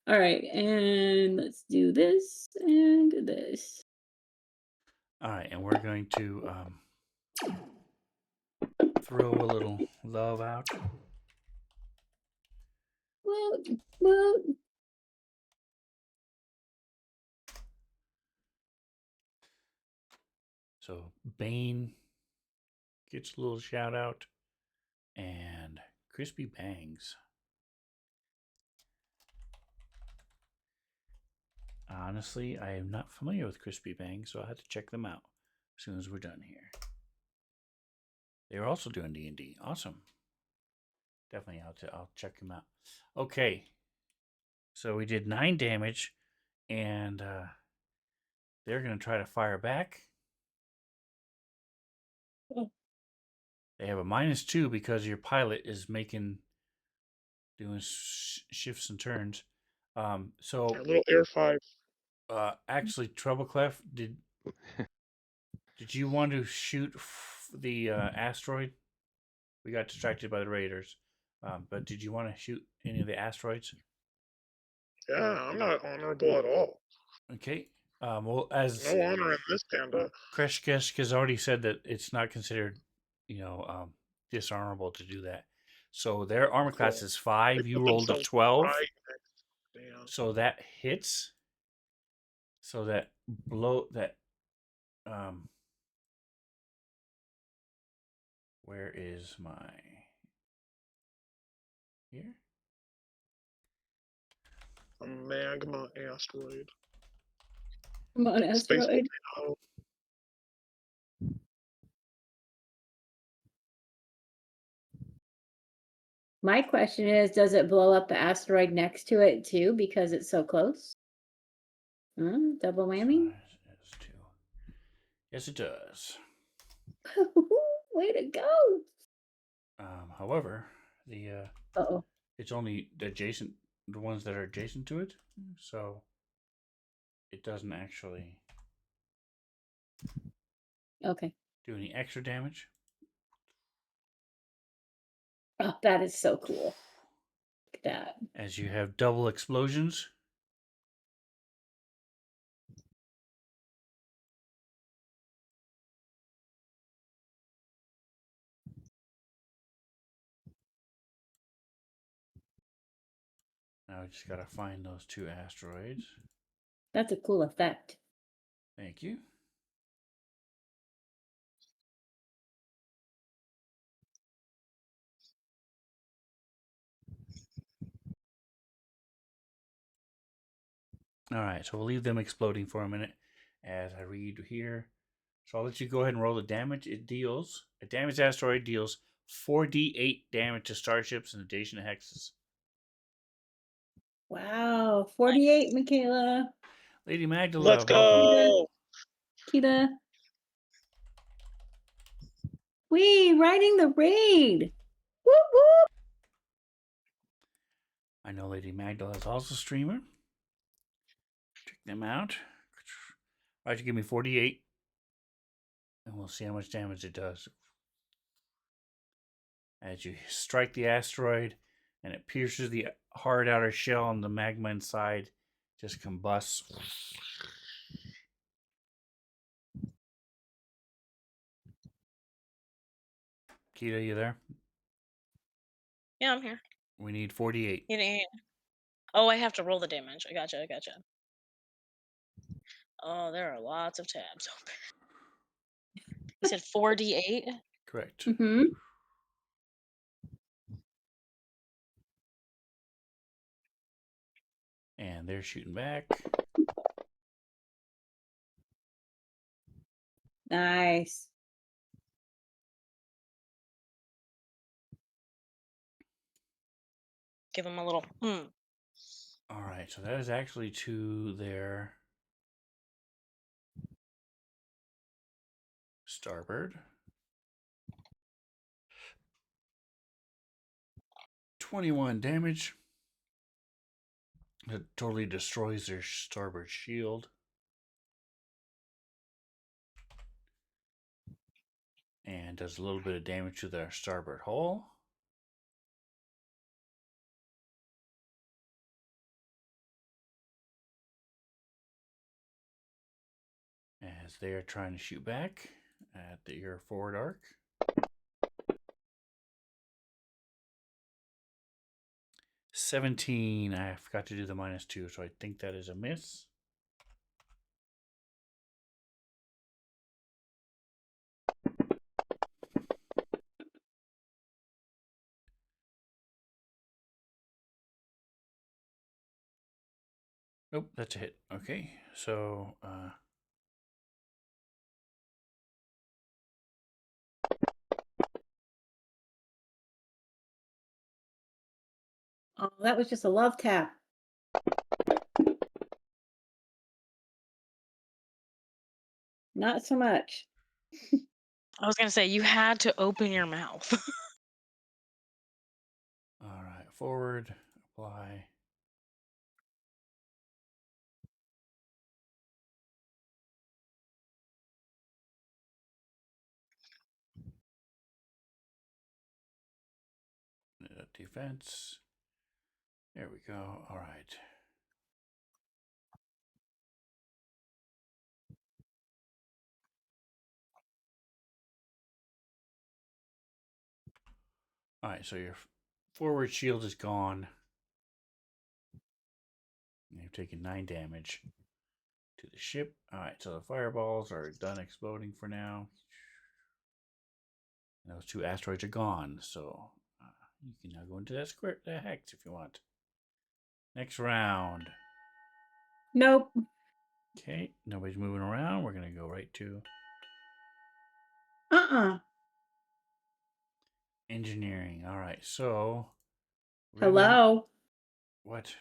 All right, and let's do this and this. All right, and we're going to throw a little love out. Well. So Bane gets a little shout out, and Crispy Bangs. Honestly, I am not familiar with Crispy Bangs, so I'll have to check them out as soon as we're done here. They're also doing D&D. Awesome. Definitely, I'll check them out. Okay. So we did 9 damage, and they're going to try to fire back. They have a -2 because your pilot is doing shifts and turns. So A little air 5. actually, Treble Clef, did you want to shoot the asteroid? We got distracted by the raiders, but did you want to shoot any of the asteroids? Yeah, I'm not honorable at all. Okay. Well, as No honor in this panda. Kreshkesh has already said that it's not considered, dishonorable to do that. So their armor class is 5. They You put rolled a themselves 12. right next- Damn. So that hits. So that where is my here? A magma asteroid. Come on, Space asteroid. volcano. My question is, does it blow up the asteroid next to it too because it's so close? Double whammy? Size is 2. Yes, it does. Way to go! However, the Uh-oh. it's only the ones that are adjacent to it, so it doesn't actually Okay. do any extra damage. Oh, that is so cool. Look at that. As you have double explosions. Now we just gotta find those 2 asteroids. That's a cool effect. Thank you. All right, so we'll leave them exploding for a minute as I read here. So I'll let you go ahead and roll the damage. It deals, a damaged asteroid deals 4d8 damage to starships and adjacent hexes. Wow. 48, Michaela. Lady Magdala, Let's welcome. go. Kita. Wee, riding the raid. Whoop, whoop. I know Lady Magdala is also a streamer. Check them out. All right, you give me 48, and we'll see how much damage it does. As you strike the asteroid, and it pierces the hard outer shell, and the magma inside just combusts. Kita, you there? Yeah, I'm here. We need 48. Yeah. Oh, I have to roll the damage. I gotcha. Oh, there are lots of tabs open. You said 4d8? Correct. Mm-hmm. And they're shooting back. Nice. Give them a little. All right, so that is actually to their starboard. 21 damage. It totally destroys their starboard shield. And does a little bit of damage to their starboard hull. As they are trying to shoot back at your forward arc. 17. I forgot to do the -2, so I think that is a miss. Nope, that's a hit. Okay, so Oh, that was just a love tap. Not so much. I was gonna say you had to open your mouth. all right, forward, apply. Defense. There we go. All right. All right, so your forward shield is gone. You've taken 9 damage to the ship. All right, so the fireballs are done exploding for now. And those 2 asteroids are gone, so you can now go into that hex if you want. Next round. Nope. Okay, nobody's moving around. We're gonna go right to Uh-uh. engineering. All right, so Really? Hello. What?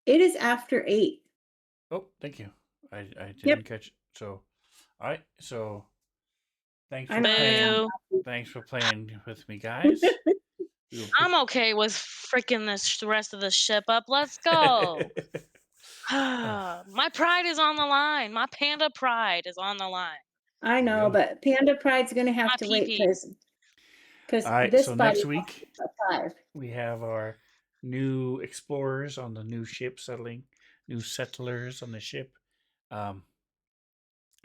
It is after 8. Oh, thank you. I didn't Yep. catch it. So, all right. So, thanks I for know. I'm playing. Boo. Thanks for playing with me, guys. We will I'm okay with freaking the rest of the ship up. Let's go. My pride is on the line. My panda pride is on the line. I There you know, go. but Panda Pride's gonna have My to wait PP. because All right. this So body next week wants a 5. we have our new explorers on the new ship settling, new settlers on the ship.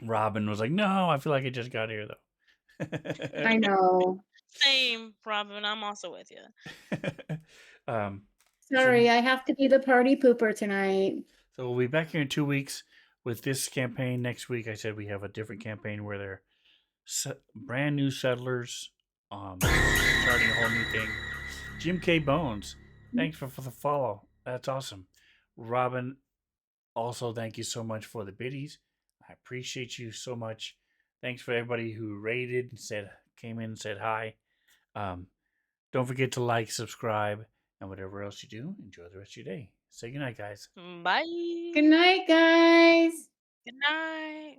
Robin was like, "No, I feel like I just got here though." I know. Same, Robin. I'm also with you. um, Sorry, I have to be the party pooper tonight. So we'll be back here in 2 weeks with this campaign. Next week, I said we have a different campaign where they're brand new settlers, starting a whole new thing. Jim K. Bones, thanks for the follow. That's awesome. Robin, also thank you so much for the biddies. I appreciate you so much. Thanks for everybody who rated and came in and said hi. Don't forget to like, subscribe, and whatever else you do, enjoy the rest of your day. Say goodnight, guys. Bye. Good night, guys. Good night.